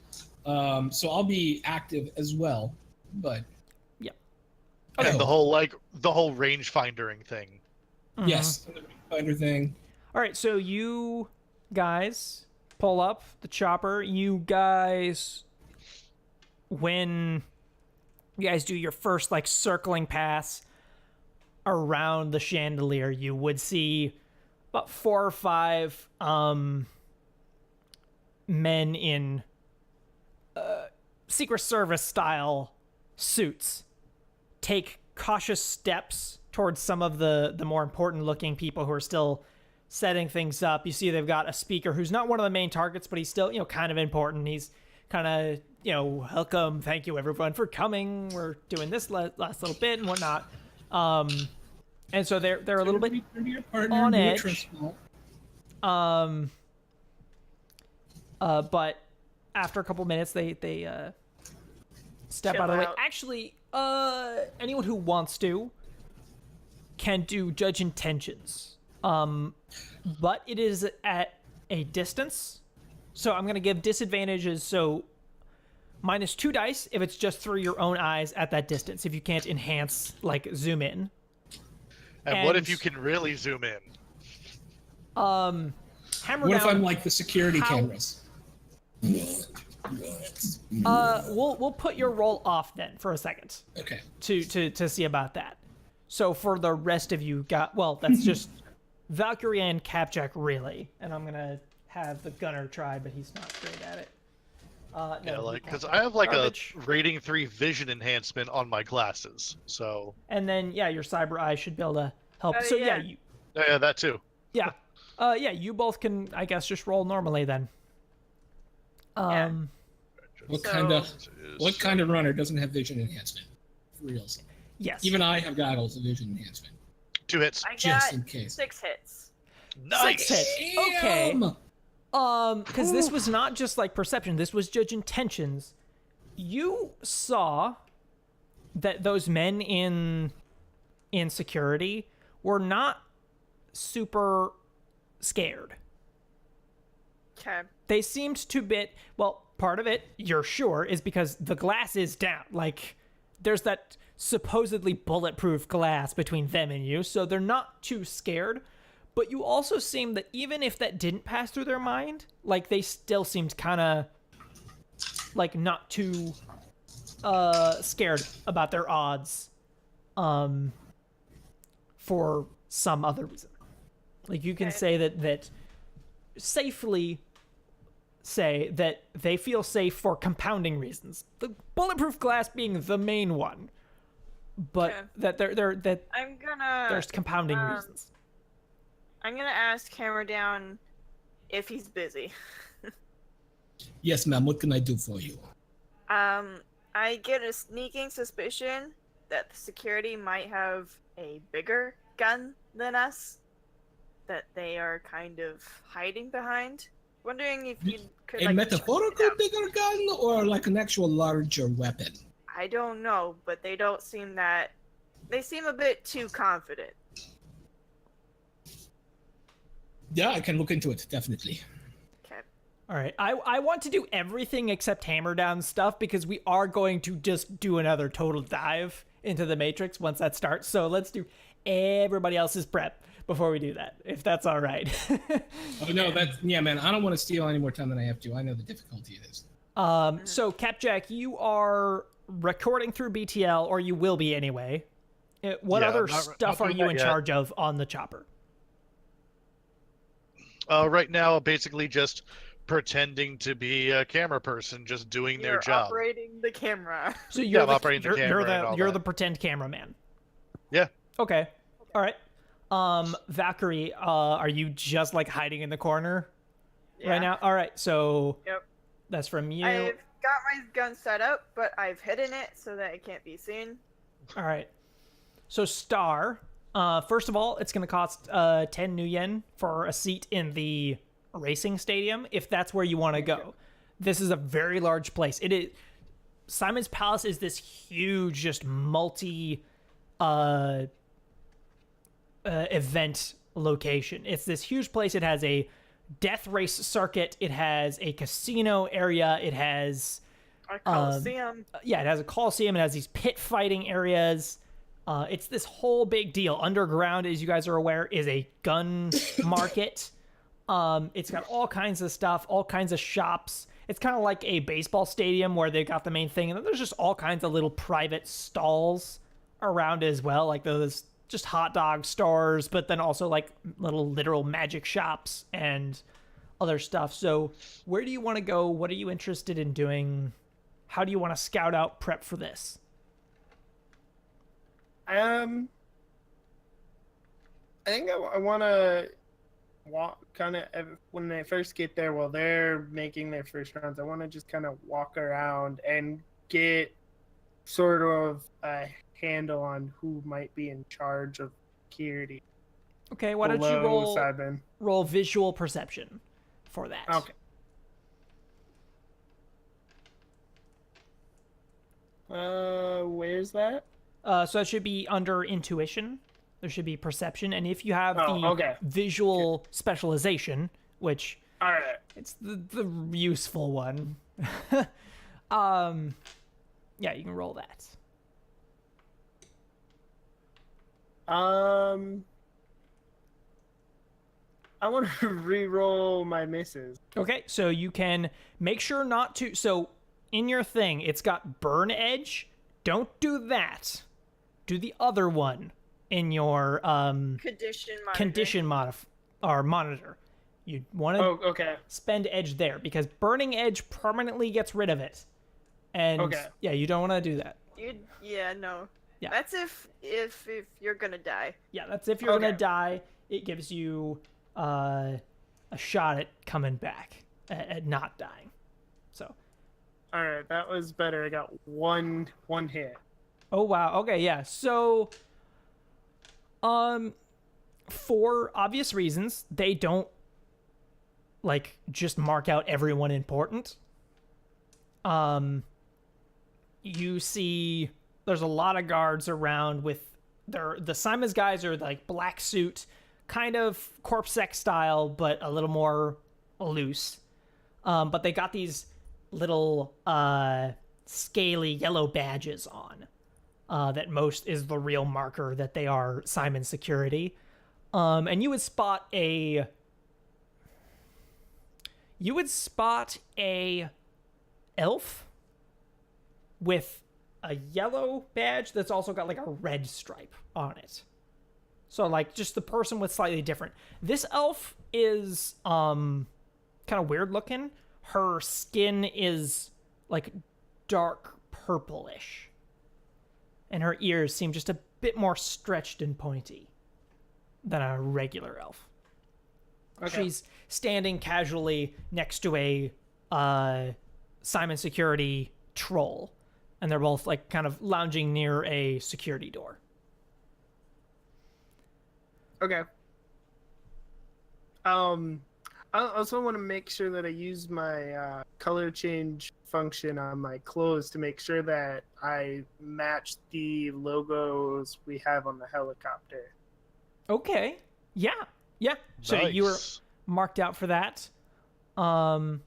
So I'll be active as well. But And the whole range findering thing. yes, the finder thing. All right, so you guys pull up the chopper. You guys, when you guys do your first like circling pass around the chandelier, you would see about 4 or 5 men in Secret Service style suits take cautious steps towards some of the more important looking people who are still setting things up. You see they've got a speaker who's not one of the main targets, but he's still, kind of important. He's kind of, welcome, thank you everyone for coming. We're doing this last little bit and whatnot. And so they're a little bit on edge. But after a couple minutes, they step Chill out of the way. out. Actually, anyone who wants to can do judge intentions. But it is at a distance. So I'm going to give disadvantages. So -2 dice if it's just through your own eyes at that distance. If you can't enhance, like zoom in. And what if you can really zoom in? Hammer What if down. I'm like the security cameras? We'll put your roll off then for a second Okay. to see about that. So for the rest of you, that's just Valkyrie and Capjack really, and I'm gonna have the gunner try, but he's not great at it. Because I have like Garbage. a rating 3 vision enhancement on my glasses, so And then you cyber eye should be able to help. Oh, So yeah. yeah, that too. You both can, I guess, just roll normally then. What So- kind of runner doesn't have vision enhancement? For reals. Yes. Even I have goggles of vision enhancement. 2 hits. I Just got in case. 6 hits. Nice. 6 hits. Okay. Damn! Because this was not just like perception, this was judge intentions. You saw that those men in security were not super scared. Okay. They seemed to part of it, you're sure, is because the glass is down. Like, there's that supposedly bulletproof glass between them and you, so they're not too scared. But you also seem that even if that didn't pass through their mind, like, they still seemed kind of, like, not too scared about their odds for some other reason. Like, you can Okay. say that safely say that they feel safe for compounding reasons. The bulletproof glass being the main one, but Okay. that I'm gonna. there's compounding reasons. I'm gonna ask Hammer Down if he's busy. Yes, ma'am. What can I do for you? I get a sneaking suspicion that the security might have a bigger gun than us, that they are kind of hiding behind. Wondering if you could A like metaphorical check it out. bigger gun or like an actual larger weapon? I don't know, but they don't seem that. They seem a bit too confident. Yeah, I can look into it, definitely. Okay. All right, I want to do everything except hammer down stuff because we are going to just do another total dive into the Matrix once that starts. So let's do everybody else's prep before we do that, if that's all right. Oh no, man. I don't want to steal any more time than I have to. I know the difficulty it is. So Capjack, you are recording through BTL, or you will be anyway. What Yeah, other not stuff are doing you that in yet. charge of on the chopper? Right now, basically just pretending to be a camera person, just doing their You're job. operating the camera. So you're I'm operating the camera and all you're that. the pretend cameraman. Yeah. Okay. All right. Valkyrie, are you just like hiding in the corner right now? All right. So Yep. that's from you. I've got my gun set up, but I've hidden it so that it can't be seen. All right. So Star, first of all, it's going to cost 10 new yen for a seat in the racing stadium if that's where you want to go. This is a very large place. It is Simon's Palace is this huge, just multi event location. It's this huge place. It has a death race circuit. It has a casino area. It has A coliseum. it has a coliseum. It has these pit fighting areas. It's this whole big deal. Underground, as you guys are aware, is a gun market. It's got all kinds of stuff, all kinds of shops. It's kind of like a baseball stadium where they've got the main thing, and then there's just all kinds of little private stalls around as well, like those just hot dog stores, but then also like little literal magic shops and other stuff. So where do you want to go? What are you interested in doing? How do you want to scout out prep for this? I think I want to walk kind of when they first get there, while they're making their first rounds. I want to just kind of walk around and get sort of a handle on who might be in charge of security. Okay, why don't you below Simon. roll visual perception for that? Okay. Where's that? So it should be under intuition. There should be perception, and if you have okay. visual specialization, which All right. it's the useful one, yeah, you can roll that. I want to re-roll my misses. Okay, so you can make sure not to. So in your thing, it's got burn edge. Don't do that. Do the other one in your condition monitor. You want to okay. spend edge there because burning edge permanently gets rid of it. And yeah, you don't want to do that. No. Yeah. That's if you're gonna die. Yeah, that's if you're gonna die. It gives you a shot at coming back, at not dying. So. All right, that was better. I got one hit. Oh wow. Okay, yeah. So, for obvious reasons, they don't like just mark out everyone important. You see there's a lot of guards around with the Simon's guys are like black suit, kind of corpsec style, but a little more loose. But they got these little scaly yellow badges on. That most is the real marker that they are Simon security. And you would spot a elf with a yellow badge that's also got like a red stripe on it. So like just the person with slightly different. This elf is kind of weird looking. Her skin is like dark purplish. And her ears seem just a bit more stretched and pointy than a regular elf. Okay. She's standing casually next to a Simon security troll, and they're both like kind of lounging near a security door. Okay. I also want to make sure that I use my color change function on my clothes to make sure that I match the logos we have on the helicopter. Okay. Yeah. So Nice. you were marked out for that. Yeah,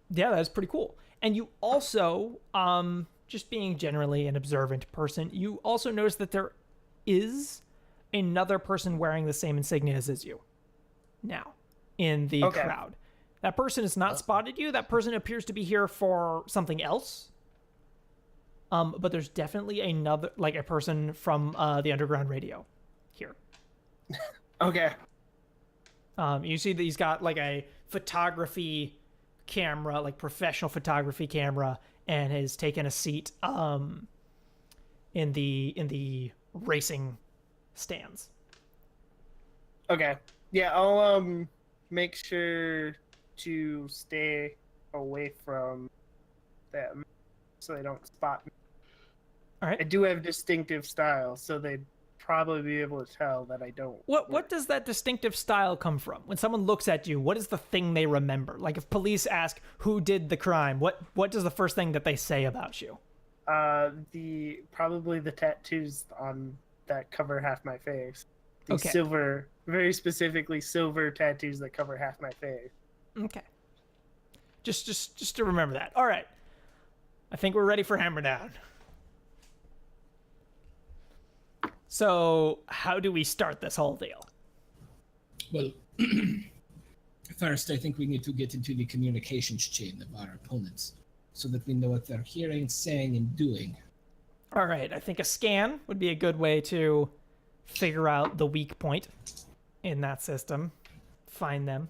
that's pretty cool. And you also, just being generally an observant person, you also notice that there is another person wearing the same insignias as you now in the crowd. That person has not spotted you. That person appears to be here for something else. But there's definitely another, like a person from the underground radio here. Okay. You see that he's got like a photography camera, like professional photography camera, and has taken a seat in the racing stands. Okay. Yeah, I'll make sure to stay away from them so they don't spot me. All right. I do have distinctive style, so they'd probably be able to tell that I don't. What does that distinctive style come from? When someone looks at you, what is the thing they remember? Like if police ask who did the crime, what does the first thing that they say about you? Probably the tattoos on that cover half my face. The Okay. silver, very specifically silver tattoos that cover half my face. Okay. Just to remember that. All right. I think we're ready for Hammer Down. So, how do we start this whole deal? Well, First, I think we need to get into the communications chain of our opponents so that we know what they're hearing, saying, and doing. All right, I think a scan would be a good way to figure out the weak point in that system. Find them.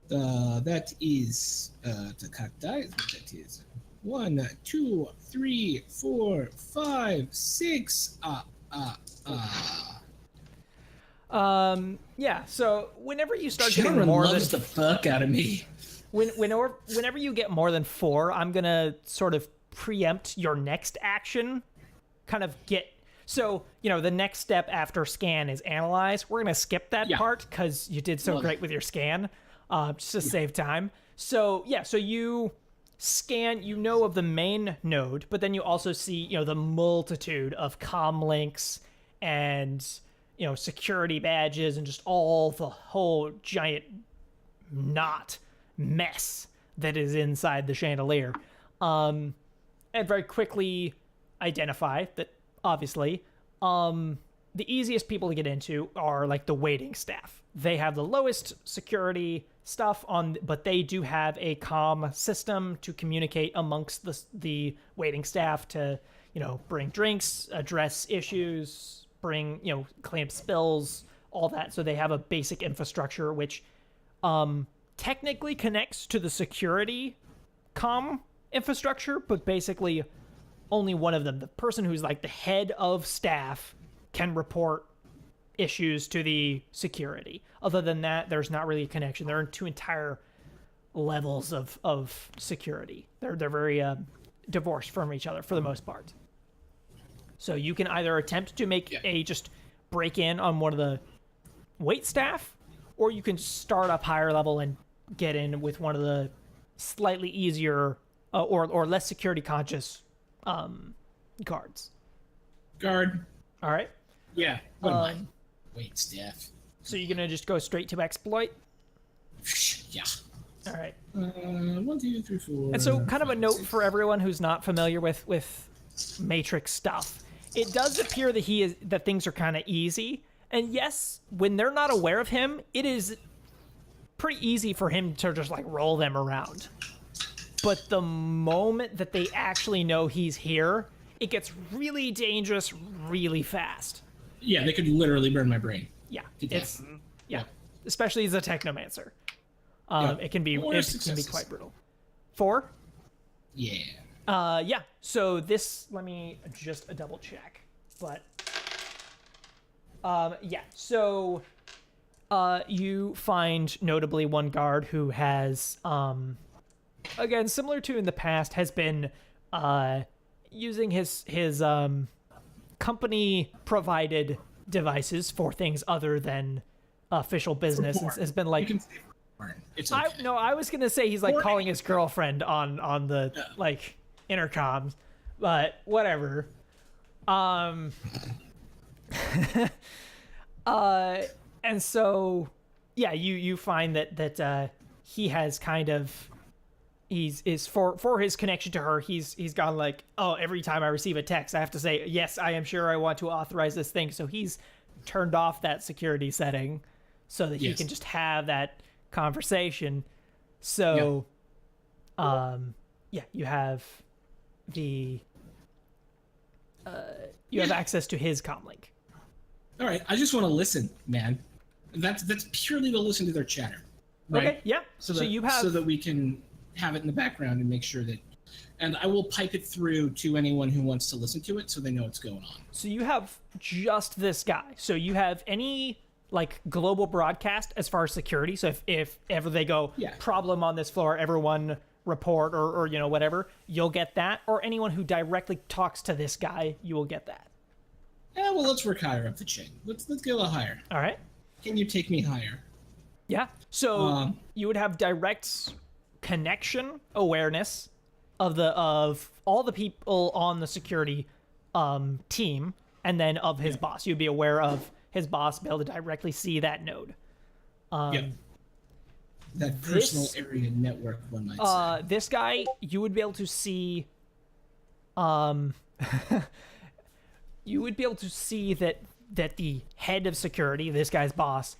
That is the correct die. That is 1, 2, 3, 4, 5, 6. Yeah, so whenever you start getting Shadowrun more loves than the fuck out of me. whenever you get more than 4, I'm gonna sort of preempt your next action. Kind of get so the next step after scan is analyze. We're gonna skip that part because you did so great with your scan, just to save time. So so you scan, of the main node, but then you also see the multitude of comm links and security badges and just all the whole giant mess that is inside the chandelier. And very quickly identify that obviously the easiest people to get into are like the waiting staff. They have the lowest security stuff but they do have a comm system to communicate amongst the waiting staff to bring drinks, address issues, bring claim spills, all that. So they have a basic infrastructure which technically connects to the security comm infrastructure, but basically only one of them, the person who's like the head of staff, can report issues to the security. Other than that, there's not really a connection. There are two entire levels of security. They're very divorced from each other for the most part. So you can either attempt to make just break in on one of the wait staff, or you can start up higher level and get in with one of the slightly easier or less security conscious guards. Guard. All right. Yeah. Wait staff. So you're gonna just go straight to exploit? Yeah. All right. 1, 2, 3, 4. And so, kind of a 5, note 6. for everyone who's not familiar with Matrix stuff. It does appear that things are kind of easy, and yes, when they're not aware of him, it is pretty easy for him to just like roll them around. But the moment that they actually know he's here, it gets really dangerous really fast. Yeah, they could literally burn my brain. Yeah, especially as a technomancer. It can be quite brutal. 4? Yeah. So this, let me just double check. But so you find notably one guard who has again, similar to in the past, has been using his company provided devices for things other than official business. Has been like, it's okay. I was gonna say he's like calling his girlfriend on the like intercom, but whatever. And so you find that he has kind of is for his connection to her, he's gone like, oh, every time I receive a text I have to say yes, I am sure I want to authorize this thing. So he's turned off that security setting so that he can just have that conversation. So you have the have access to his comlink. All right, I just want to listen, man. That's purely to listen to their chatter. Right? Okay, yeah. So that we can have it in the background and make sure that, and I will pipe it through to anyone who wants to listen to it so they know what's going on. So you have just this guy. So you have any like global broadcast as far as security. So if ever they go problem on this floor, everyone report or whatever, you'll get that. Or anyone who directly talks to this guy, you will get that. Yeah, well, let's work higher up the chain. Let's get a little higher. All right. Can you take me higher? Yeah. So you would have direct connection awareness of all the people on the security team, and then of his boss. You'd be aware of his boss, be able to directly see that node. That personal area network, one might say. This guy, you would be able to see. You would be able to see that that the head of security, this guy's boss,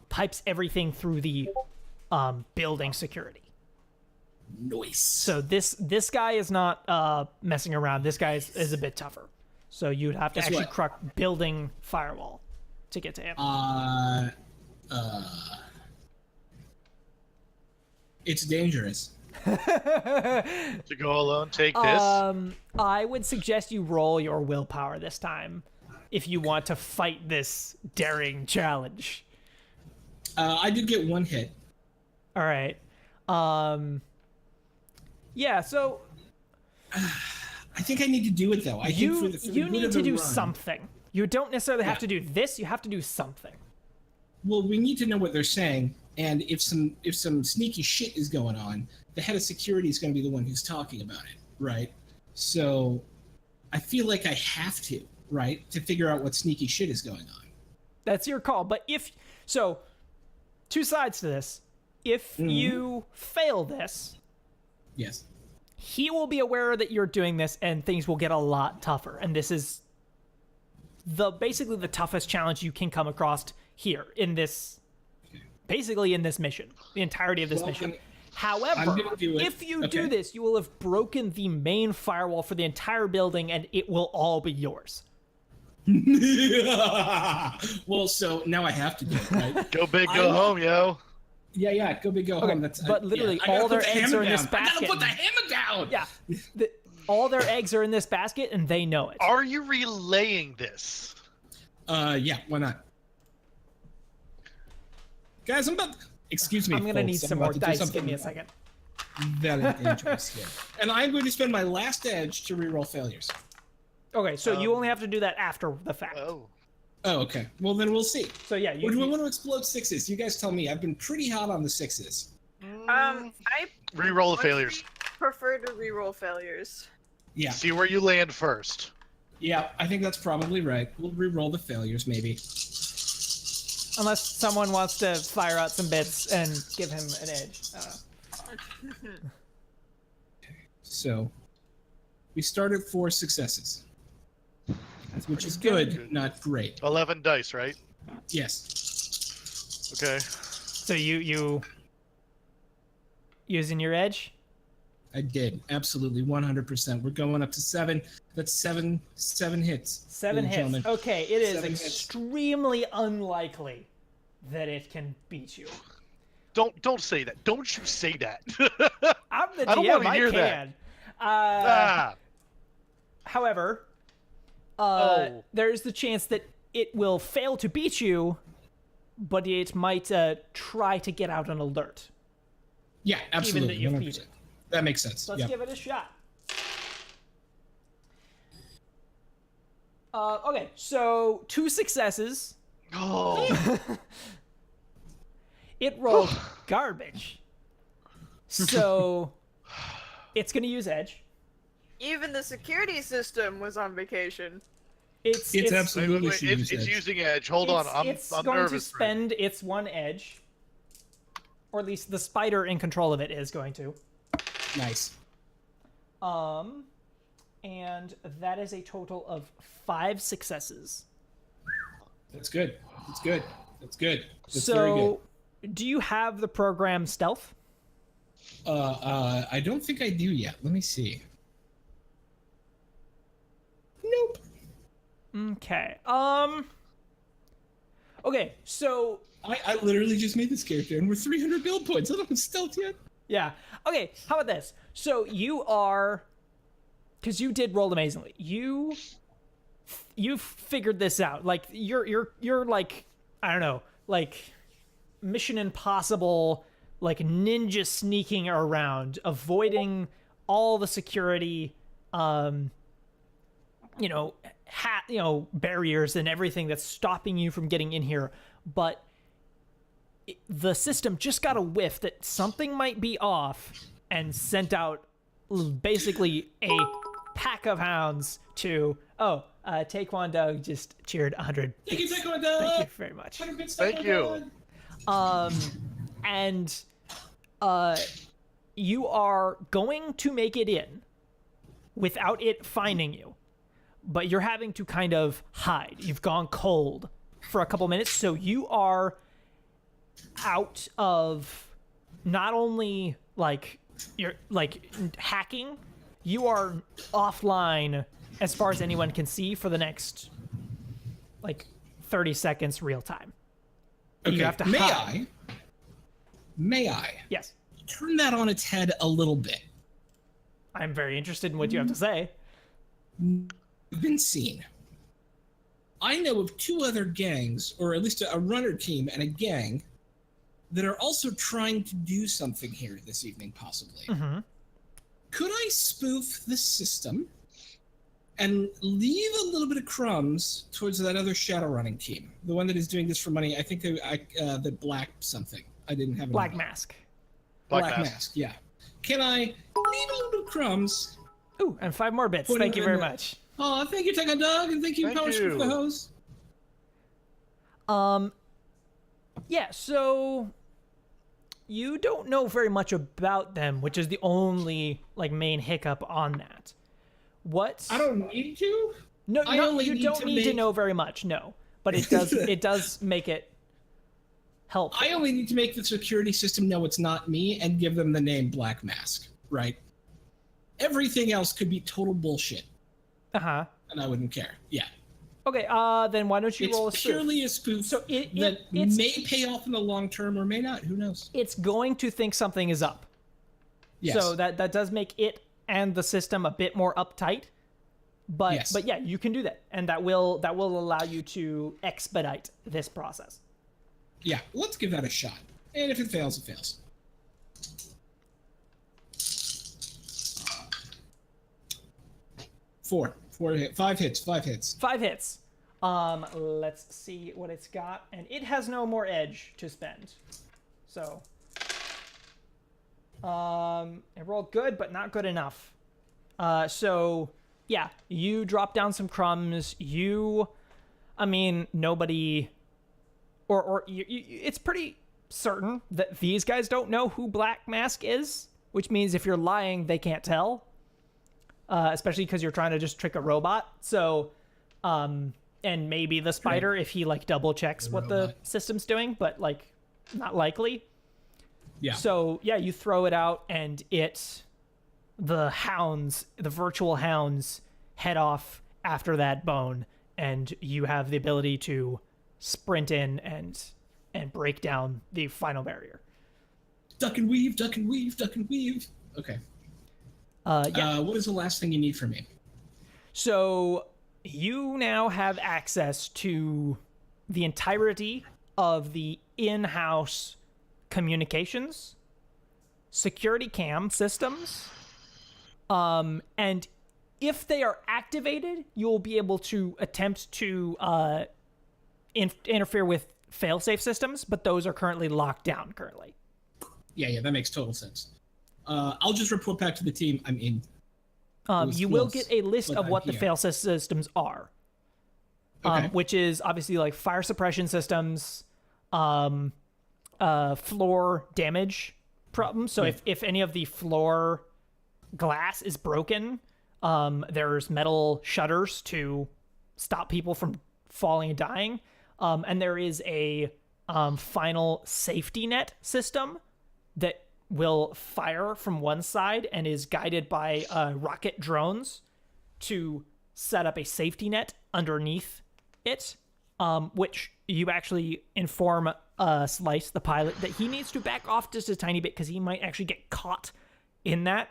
pipes everything through the building security. Nice. So this guy is not messing around. This guy is a bit tougher. So you'd have to Guess actually what? crack building firewall to get to him. It's dangerous. To go alone, take this. I would suggest you roll your willpower this time if you want to fight this daring challenge. I did get one hit. All right. Yeah, so I think I need to do it though. I you think for the you good need of to the do run- something. You don't necessarily have to do this. You have to do something. Well, we need to know what they're saying, and if some sneaky shit is going on, the head of security is going to be the one who's talking about it, right? So, I feel like I have to, right, to figure out what sneaky shit is going on. That's your call. But if so, two sides to this. If you fail this, Yes. he will be aware that you're doing this, and things will get a lot tougher. And this is basically the toughest challenge you can come across here in this, basically in this mission, the entirety of this mission. then However, I'm gonna do it. if you Okay. do this, you will have broken the main firewall for the entire building, and it will all be yours. Well, so now I have to do it, right? Go big, go home, yo. Yeah, go big, go home. That's but literally I gotta all their put the eggs hammer are in this down. I basket. gotta put the hammer down. Yeah, all their eggs are in this basket, and they know it. Are you relaying this? Yeah, why not? Guys, excuse me. I'm gonna need folks, some about more to do dice. Give something me a second. Very dangerous here. And I'm going to spend my last edge to reroll failures. Okay, so you only have to do that after the fact. Oh. Oh, okay. Well, then we'll see. So yeah, Or do we want to explode sixes? You guys tell me. I've been pretty hot on the sixes. I Reroll the failures. prefer to reroll failures. Yeah, See where you land first. yeah. I think that's probably right. We'll reroll the failures, maybe. unless someone wants to fire out some bits and give him an edge. So, we started 4 successes, which is good, not great. 11 dice, right? Yes. Okay. So you using your edge? I did. Absolutely. 100%. We're going up to 7. That's 7 hits. 7 ladies and hits. gentlemen. Okay, it is 7 hits. extremely unlikely that it can beat you. Don't say that. Don't you say that. I'm the I don't GM. wanna I hear can. that. However, Oh. there's the chance that it will fail to beat you, but it might try to get out an alert. Yeah, absolutely. that you've 100%. beat it. That makes sense. So let's Yeah. give it a shot. Okay, so 2 successes. Oh. It rolled garbage. So it's going to use edge. Even the security system was on vacation. It's It's Wait, absolutely wait, should it's use edge. using edge. Hold on. I'm it's I'm going to nervous. right spend its 1 edge. Or at least the spider in control of it is going to. Nice. And that is a total of 5 successes. That's good. That's good. That's good. That's very good. So, do you have the program stealth? I don't think I do yet. Let me see. Nope. Okay. Okay, so I literally just made this character and we're 300 build points. I don't have stealth yet. yeah. Okay, how about this? So you are, because you did roll amazingly. You figured this out. Like you're like, I don't know, like Mission Impossible, like ninja sneaking around, avoiding all the security, barriers and everything that's stopping you from getting in here. But the system just got a whiff that something might be off and sent out basically a pack of hounds to, Taekwondo just cheered 100. Thank you, Taekwondo. Thank you very much. Thank you. And you are going to make it in without it finding you. but you're having to kind of hide. You've gone cold for a couple minutes, so you are out of not only like you're like hacking, you are offline as far as anyone can see for the next like 30 seconds real time. Okay. You have to hide. May I Yes. turn that on its head a little bit? I'm very interested in what you have to say. Been seen. I know of 2 other gangs, or at least a runner team and a gang, that are also trying to do something here this evening, possibly. Mm-hmm. Could I spoof the system and leave a little bit of crumbs towards that other Shadowrunning team, the one that is doing this for money? I think the Black something. I didn't have it. Black Mask. Black Mask. Yeah. Can I leave a little bit of crumbs? Ooh, and 5 more bits. Put Thank it you in very the- much. Oh, thank you, Tango Dog, and thank you, Thank Power you. Strip the Hose. Yeah, so you don't know very much about them, which is the only like main hiccup on that. What? I don't need to. No, I no, only you need don't to need to make- know very much. No, but it does make it helpful. I only need to make the security system know it's not me and give them the name Black Mask, right? Everything else could be total bullshit, Uh-huh. and I wouldn't care. Yeah. Okay, then why don't you roll a It's spoof? purely a spoof So that it's may pay off in the long term or may not. Who knows? it's going to think something is up. Yes. So that does make it and the system a bit more uptight. But Yes. but yeah, you can do that, and that will allow you to expedite this process. Yeah, let's give that a shot. And if it fails, it fails. Five hits. 5 hits. Let's see what it's got, and it has no more edge to spend. So, it rolled good, but not good enough. So yeah, you drop down some crumbs. Nobody, or it's pretty certain that these guys don't know who Black Mask is, which means if you're lying, they can't tell. Especially because you're trying to just trick a robot. So, and maybe the spider if he like double checks what the system's doing, but like not likely. Yeah. So yeah, you throw it out, and the virtual hounds, head off after that bone, and you have the ability to sprint in and break down the final barrier. Duck and weave, duck and weave, duck and weave. Okay. Yeah. What is the last thing you need from me? So you now have access to the entirety of the in-house communications, security cam systems, and if they are activated, you'll be able to attempt to interfere with fail-safe systems, but those are currently locked down currently. Yeah, that makes total sense. I'll just report back to the team. I'm in. You will get a list but of I'm what the here. fail-safe systems are. Okay. Which is obviously like fire suppression systems, floor damage problems. So if any of the floor glass is broken, there's metal shutters to stop people from falling and dying. And there is a final safety net system that will fire from one side and is guided by rocket drones to set up a safety net underneath it, which you actually inform Slice, the pilot, that he needs to back off just a tiny bit because he might actually get caught in that,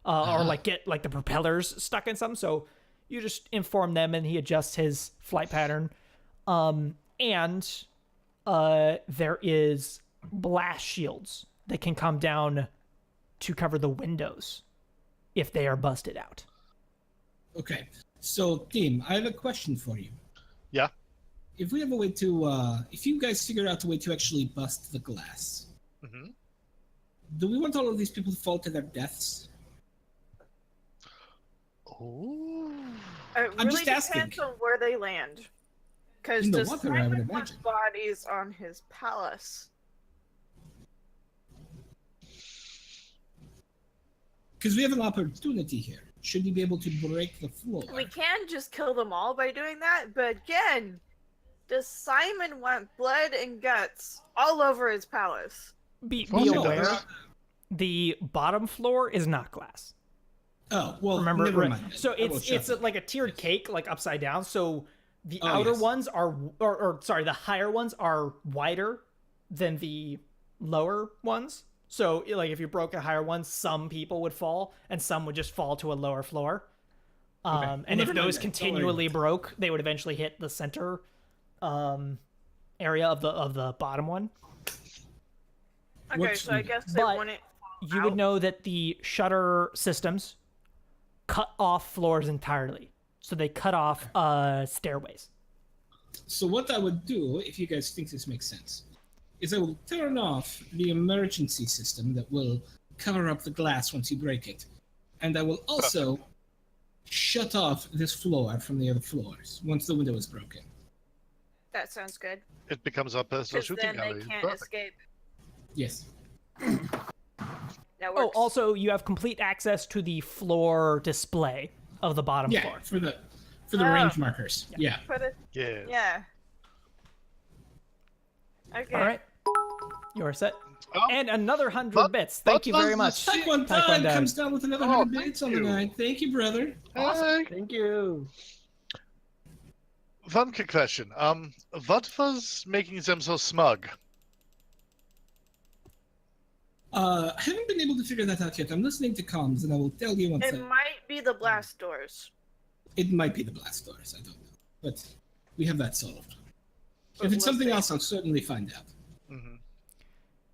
or like get like the propellers stuck in something. So you just inform them, and he adjusts his flight pattern. And there is blast shields that can come down to cover the windows if they are busted out. Okay. So, team, I have a question for you. Yeah. If we have a way to, if you guys figure out a way to actually bust the glass, Mm-hmm. do we want all of these people to fall to their deaths? Oh. It I'm really just depends asking. on where they land. Because In the does water, I would Simon want imagine. bodies on his palace? Because we have an opportunity here. should you be able to break the floor. We can just kill them all by doing that, but again, does Simon want blood and guts all over his palace? Be course he aware, does. the bottom floor is not glass. Oh, well, Remember, never mind. so I will it's shut like a tiered cake, like upside down. So the Oh, outer yes. ones are, or sorry, the higher ones are wider than the lower ones. So like if you broke a higher one, some people would fall, and some would just fall to a lower floor. And if never mind those then. Don't worry continually about broke, they would eventually hit the center area of the bottom one. Okay, What's so I needed? guess they But want it. You would know that the shutter systems cut off floors entirely. So they cut off stairways. So what I would do, if you guys think this makes sense, is I will turn off the emergency system that will cover up the glass once you break it. And I will also shut off this floor from the other floors once the window is broken. That sounds good. It becomes a personal Because shooting then they gallery. can't Perfect. escape. Yes. That Oh, works. also you have complete access to the floor display of the bottom Yeah, floor. for the Oh. range markers. Yeah. Put it. Yeah. Yeah. Okay. All right. You're set. Oh, And another 100 but- bits. Thank you but very was much. Taekwondo Taekwondo. comes down with another Oh, 100 thank bits on the you. night. Thank you, brother. hey. Thank you. One quick question. What was making them so smug? I haven't been able to figure that out yet. I'm listening to comms, and I will tell you once. It might be the blast doors. It might be the blast doors. I don't know, but we have that solved. But If it's we'll something see. else, I'll certainly find out. Hmm.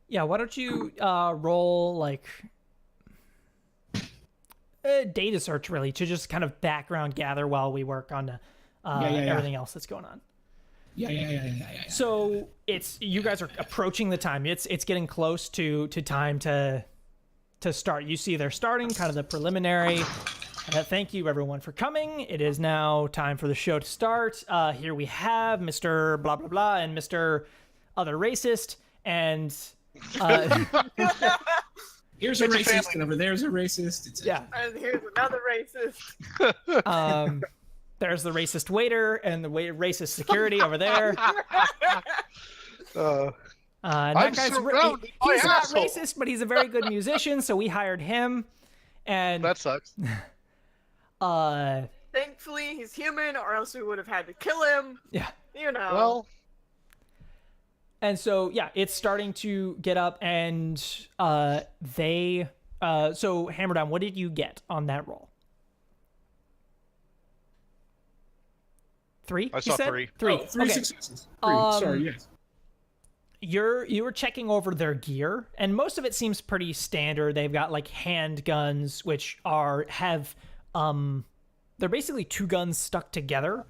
Yeah, why don't you roll like a data search really to just kind of background gather while we work on Yeah. everything else that's going on. Yeah. So it's you guys are approaching the time. It's getting close to time to start. You see they're starting kind of the preliminary. Thank you everyone for coming. It is now time for the show to start. Here we have Mr. Blah blah blah and Mr. Other Racist and Here's a It's a racist, family. and over there's a racist. It's yeah. And here's another racist. There's the racist waiter and the racist security over there. And I'm that guy's surrounded by he's not assholes. racist, but he's a very good musician, so we hired him. And That sucks. Thankfully, he's human, or else we would have had to kill him. yeah. You know. Well, And so yeah, it's starting to get up, and they so Hammerdown, what did you get on that roll? 3? I you saw said? 3. Three. Oh, three Okay. successes. Three. Um, Sorry, yes. You were checking over their gear, and most of it seems pretty standard. They've got like handguns, which have they're basically two guns stuck together.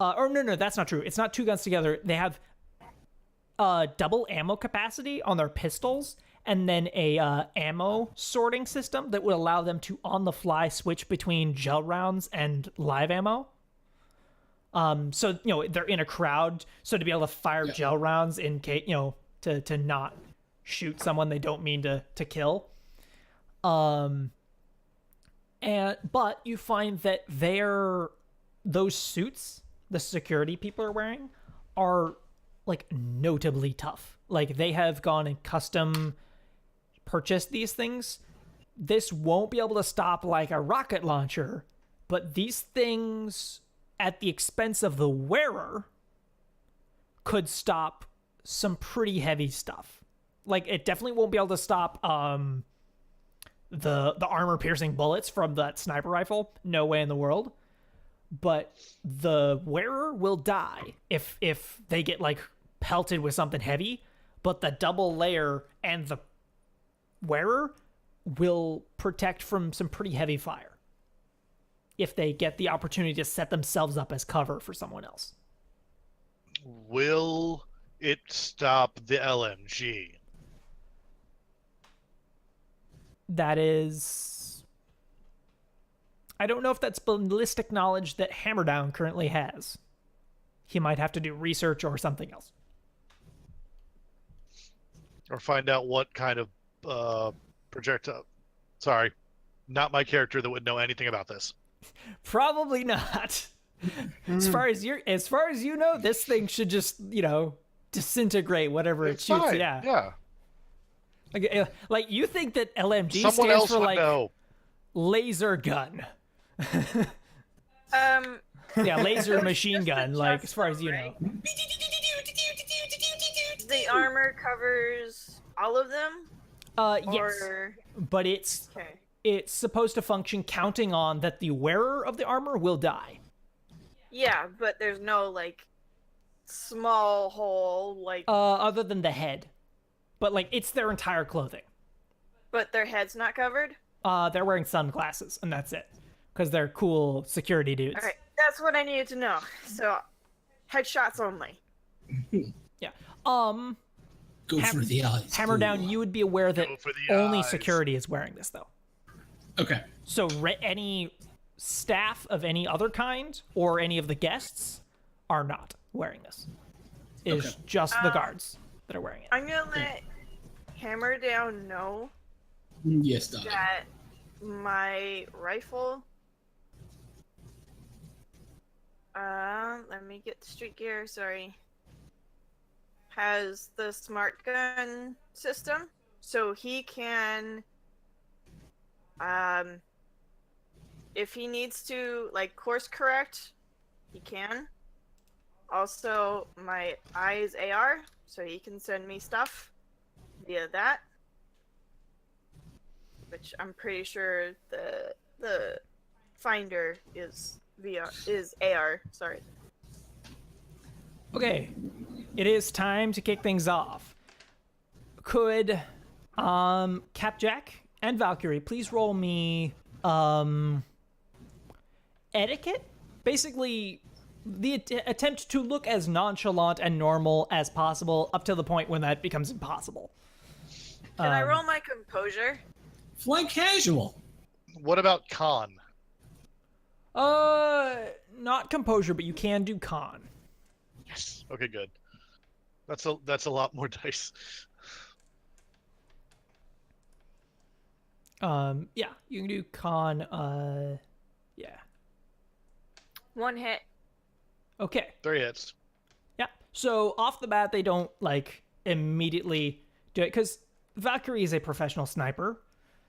Or no, that's not true. It's not two guns together. They have double ammo capacity on their pistols, and then a ammo sorting system that would allow them to on the fly switch between gel rounds and live ammo. So they're in a crowd, so to be able to fire gel rounds in case to not shoot someone they don't mean to kill. But you find that those suits the security people are wearing are like notably tough. Like they have gone and custom purchased these things. This won't be able to stop like a rocket launcher, but these things at the expense of the wearer could stop some pretty heavy stuff. Like it definitely won't be able to stop the armor piercing bullets from that sniper rifle. No way in the world. But the wearer will die if they get like pelted with something heavy, but the double layer and the wearer will protect from some pretty heavy fire if they get the opportunity to set themselves up as cover for someone else. will it stop the LMG? That is... I don't know if that's ballistic knowledge that Hammerdown currently has. He might have to do research or something else. Or find out what kind of projectile? Sorry, not my character that would know anything about this. Probably not. As far as you know, this thing should just, disintegrate whatever it shoots. Fine. Yeah. Like you think that LMG Someone stands else for would like know. laser gun. Um, Yeah, laser machine gun, like as far as you right? know. The armor covers all of them? Yes. Or... But it's Okay. supposed to function counting on that the wearer of the armor will die. Yeah, but there's no, like, small hole, like... Other than the head. But like it's their entire clothing. But their head's not covered? They're wearing sunglasses and that's it. Because they're cool security dudes. Okay, that's what I needed to know. So, headshots only. Yeah. Go for the eyes. Hammer down, you would be aware that Go for the only eyes. security is wearing this though. Okay. So any staff of any other kind or any of the guests are not wearing this. It's Okay. just the guards that are wearing it. I'm gonna let Hammer Down know Yes, Doc. that my rifle... let me get the street gear, sorry. Has the smart gun system, so he can, if he needs to, like, course correct, he can. Also, my eyes AR, so he can send me stuff via that. Which I'm pretty sure the finder is AR, sorry. Okay. It is time to kick things off. Could Capjack and Valkyrie please roll me etiquette? Basically the attempt to look as nonchalant and normal as possible up to the point when that becomes impossible. Can I roll my composure? Fly casual. What about con? Not composure, but you can do con. Yes. Okay, good. That's a lot more dice. Yeah, you can do con, yeah. One hit. Okay. 3 hits. Yeah. So off the bat, they don't like immediately do it because Valkyrie is a professional sniper.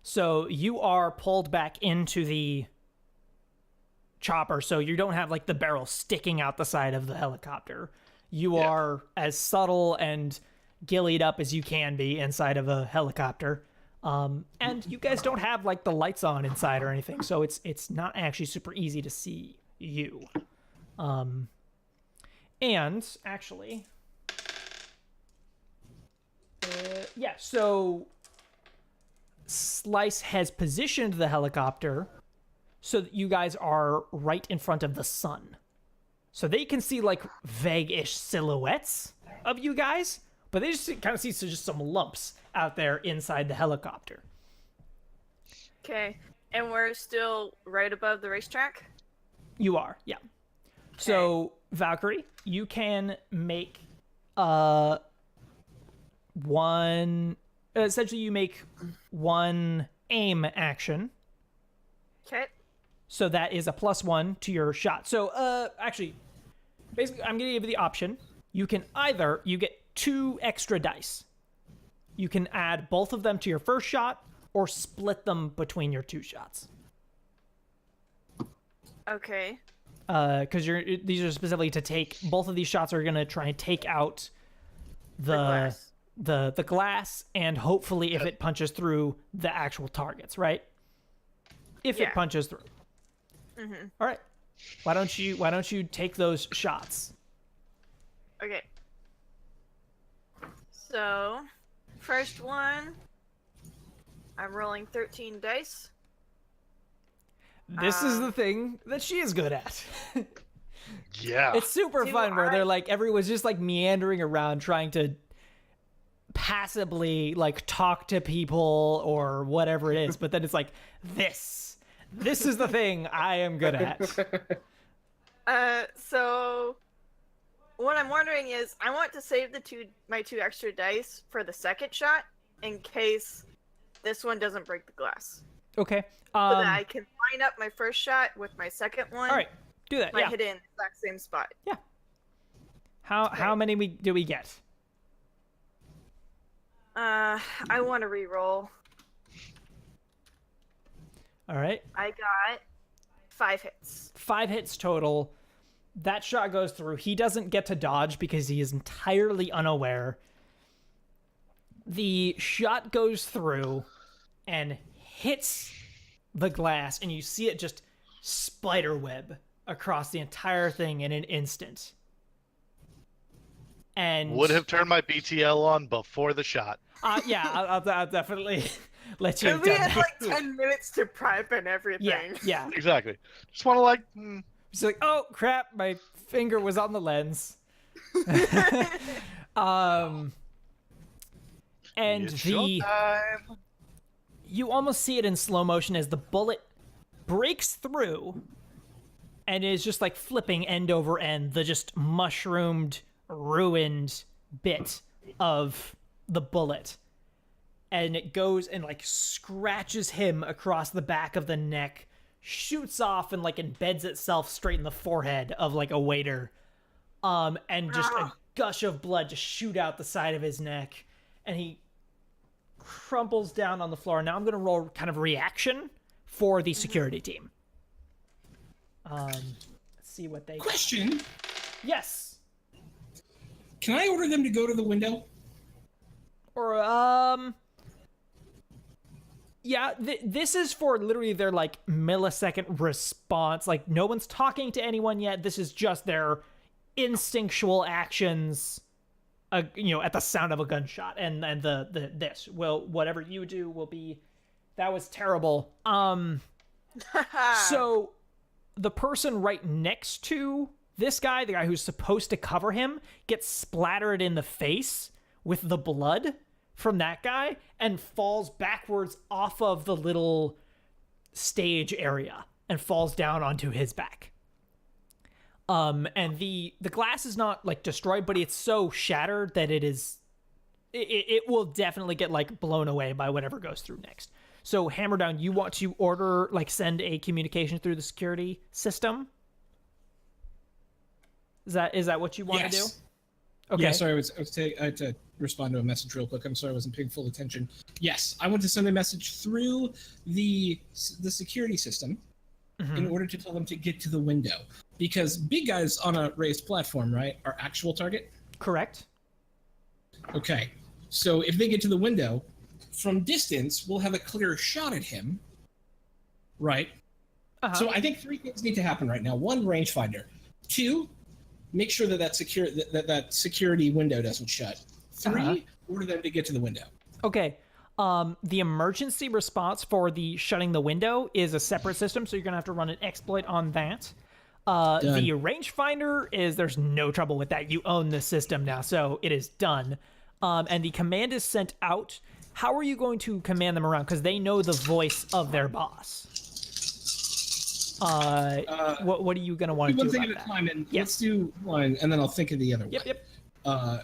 So you are pulled back into the chopper, so you don't have like the barrel sticking out the side of the helicopter. You are as subtle and gillied up as you can be inside of a helicopter. And you guys don't have like the lights on inside or anything, so it's not actually super easy to see you. And actually, yeah, so Slice has positioned the helicopter so that you guys are right in front of the sun. So they can see like vague-ish silhouettes of you guys, but they just kind of see just some lumps out there inside the helicopter. Okay. And we're still right above the racetrack? You are, yeah. So, Valkyrie, you can make essentially you make one aim action. Okay. So that is a +1 to your shot. So, actually, basically, I'm going to give you the option. You can you get 2 extra dice. You can add both of them to your first shot or split them between your 2 shots. Okay. Because these are specifically to take, both of these shots are going to try and take out the glass and hopefully if it punches through the actual targets, right? If it punches through. Mm-hmm. All right. Why don't you take those shots? Okay. So, first one, I'm rolling 13 dice. This is the thing that she is good at. Yeah. It's super fun where they're like, everyone's just like meandering around trying to passively like talk to people or whatever it is. But then it's like, this is the thing I am good at. So what I'm wondering is I want to save my 2 extra dice for the second shot in case this one doesn't break the glass. Okay. so that I can line up my first shot with my second one. All right. Do that. I Yeah. hit it in the exact same spot. How many do we get? I want to re-roll. All right. I got 5 hits. 5 hits total. That shot goes through. He doesn't get to dodge because he is entirely unaware. The shot goes through and hits the glass, and you see it just spiderweb across the entire thing in an instant. And Would have turned my BTL on before the shot. yeah, I'll definitely let you have We done had that. like 10 minutes to prep and everything. Yeah. Exactly. Just want to like. She's like, oh crap, my finger was on the lens. And It's showtime. you almost see it in slow motion as the bullet breaks through and is just like flipping end over end, the just mushroomed, ruined bit of the bullet. And it goes and like scratches him across the back of the neck, shoots off and like embeds itself straight in the forehead of like a waiter. And just a gush of blood just shoot out the side of his neck. And he crumples down on the floor. Now I'm going to roll kind of reaction for the security team. Let's see what they... Question. Yes. Can I order them to go to the window? Or, yeah, this is for literally their, like, millisecond response. Like, no one's talking to anyone yet. This is just their instinctual actions, you know, at the sound of a gunshot. And this will, whatever you do will be, that was terrible. So, the person right next to this guy, the guy who's supposed to cover him, gets splattered in the face with the blood from that guy and falls backwards off of the little stage area and falls down onto his back. And the glass is not like destroyed, but it's so shattered that it will definitely get like blown away by whatever goes through next. So Hammerdown, you want to order, like, send a communication through the security system? Is that what you want to do? Okay. Yeah, sorry, I had to respond to a message real quick. I'm sorry, I wasn't paying full attention. Yes, I want to send a message through the security system in order to tell them to get to the window. Because big guys on a raised platform, right, are actual target? Correct. Okay, so if they get to the window, from distance, we'll have a clearer shot at him, right? So I think 3 things need to happen right now. 1, rangefinder. 2, make sure that that security window doesn't shut. 3, order them to get to the window. Okay. The emergency response for the shutting the window is a separate system, so you're going to have to run an exploit on that. The rangefinder is, there's no trouble with that. You own the system now, so it is done. And the command is sent out. How are you going to command them around? Because they know the voice of their boss. What are you going to want to do one thing about at a that? time, and let's do one, and then I'll think of the other one. Yep.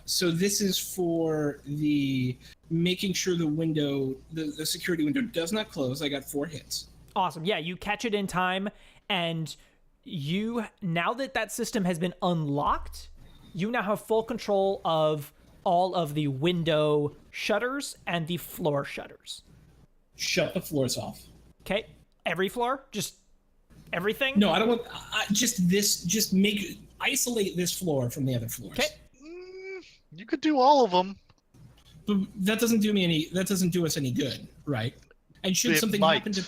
So this is for the making sure the window, the security window does not close. I got 4 hits. Awesome. Yeah, you catch it in time, and you, now that system has been unlocked, you now have full control of all of the window shutters and the floor shutters. Shut the floors off. Okay? Every floor? Just everything? No, I don't want isolate this floor from the other floors. Okay. You could do all of them. But that doesn't do us any good, right? And should something happen to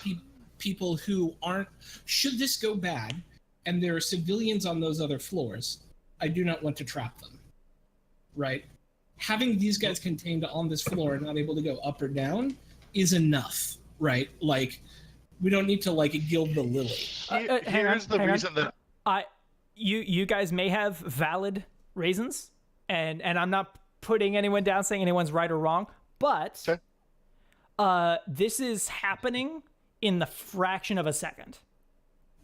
people who aren't, should this go bad and there are civilians on those other floors, I do not want to trap them, right? Having these guys contained on this floor and not able to go up or down is enough, right? Like, we don't need to, like, gild the lily. Here's the reason that... You guys may have valid reasons, and I'm not putting anyone down saying anyone's right or wrong, but this is happening in the fraction of a second.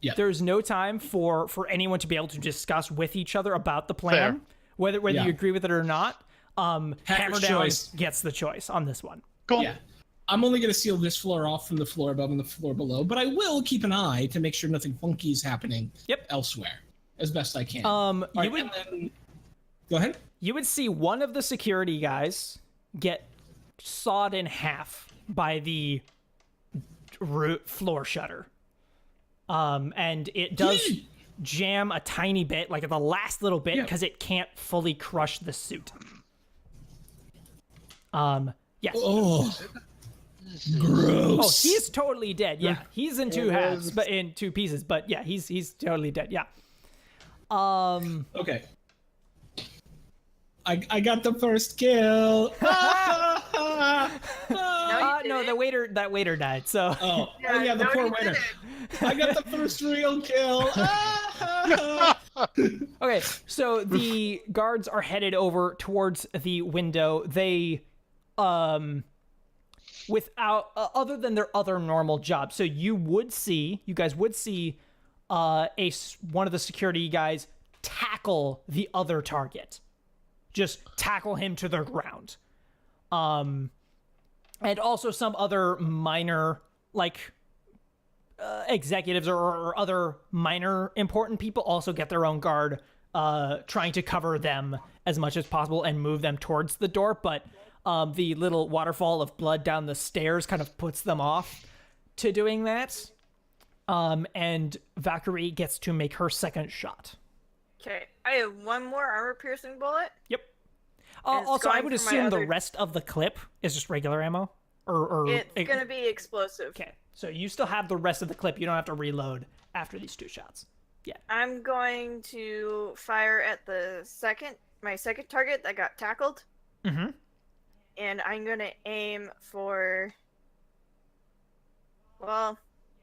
Yeah. There's no time for anyone to be able to discuss with each other about the plan, whether you agree with it or not. Hammerdown gets the choice on this one. Cool. Yeah. I'm only going to seal this floor off from the floor above and the floor below, but I will keep an eye to make sure nothing funky is happening elsewhere as best I can. Go ahead. You would see one of the security guys get sawed in half by the floor shutter. And it does jam a tiny bit, like the last little bit, because it can't fully crush the suit. Yes. Oh, gross. Oh, he's totally dead. Yeah, he's in two halves, but in two pieces. But yeah, he's totally dead. Yeah. Okay. I got the first kill. No, that waiter died. So. Oh yeah, the poor waiter. I got the first real kill. Okay, so the guards are headed over towards the window. They, without other than their other normal jobs. So you guys would see, one of the security guys tackle the other target, just tackle him to the ground. And also some other minor, executives or other minor important people also get their own guard, trying to cover them as much as possible and move them towards the door. But the little waterfall of blood down the stairs kind of puts them off to doing that. And Valkyrie gets to make her second shot. Okay, I have one more armor-piercing bullet. Yep. Also, I would assume the rest of the clip is just regular ammo? It's gonna be explosive. Okay, so you still have the rest of the clip. You don't have to reload after these two shots. Yeah. I'm going to fire at my second target that got tackled. Mm-hmm. And I'm gonna aim for... Well,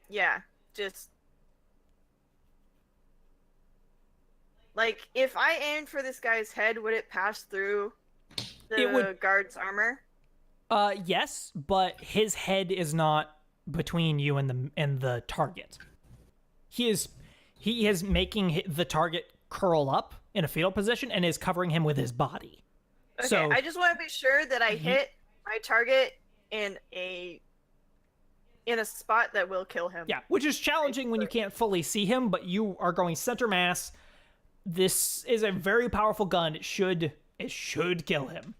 yeah, just... if I aimed for this guy's head, would it pass through the guard's armor? Yes, but his head is not between you and the target. He is making the target curl up in a fetal position and is covering him with his body. Okay, so, I just want to be sure that I hit my target in a spot that will kill him. Yeah, which is challenging when you can't fully see him, but you are going center mass. This is a very powerful gun. It should kill him.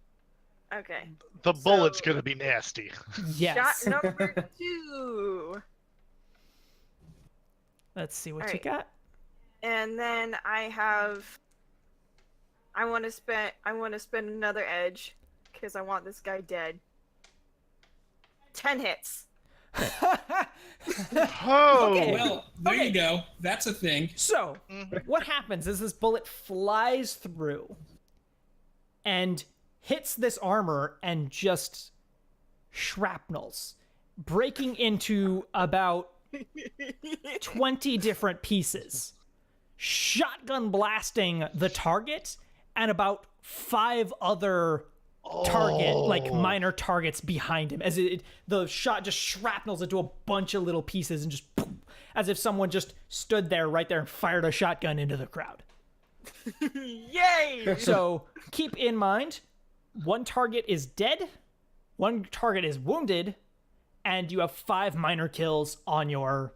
Okay. The bullet's gonna be nasty. Yes. Shot number 2. Let's see what you got. And then I want to spend another edge because I want this guy dead. 10 hits. Oh. Okay. Well, there you go. That's a thing. So, what happens is this bullet flies through and hits this armor and just shrapnels, breaking into about 20 different pieces, shotgun blasting the target and about 5 other minor targets behind him, as the shot just shrapnels into a bunch of little pieces and just boom, as if someone just stood there right there and fired a shotgun into the crowd. Yay! So keep in mind, one target is dead, one target is wounded, and you have 5 minor kills on your,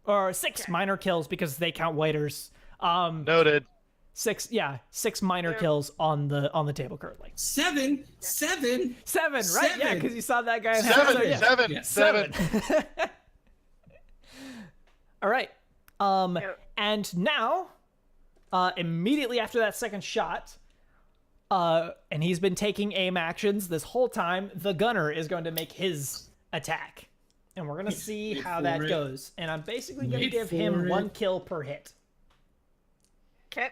or 6 minor kills because they count waiters. Noted. 6 minor kills on the table currently. 7, right? 7. Yeah, because you saw that guy. Seven. All right. And now, immediately after that second shot, and he's been taking aim actions this whole time, the gunner is going to make his attack. And we're going to see how that goes. And I'm basically going to give him 1 kill per hit. Okay.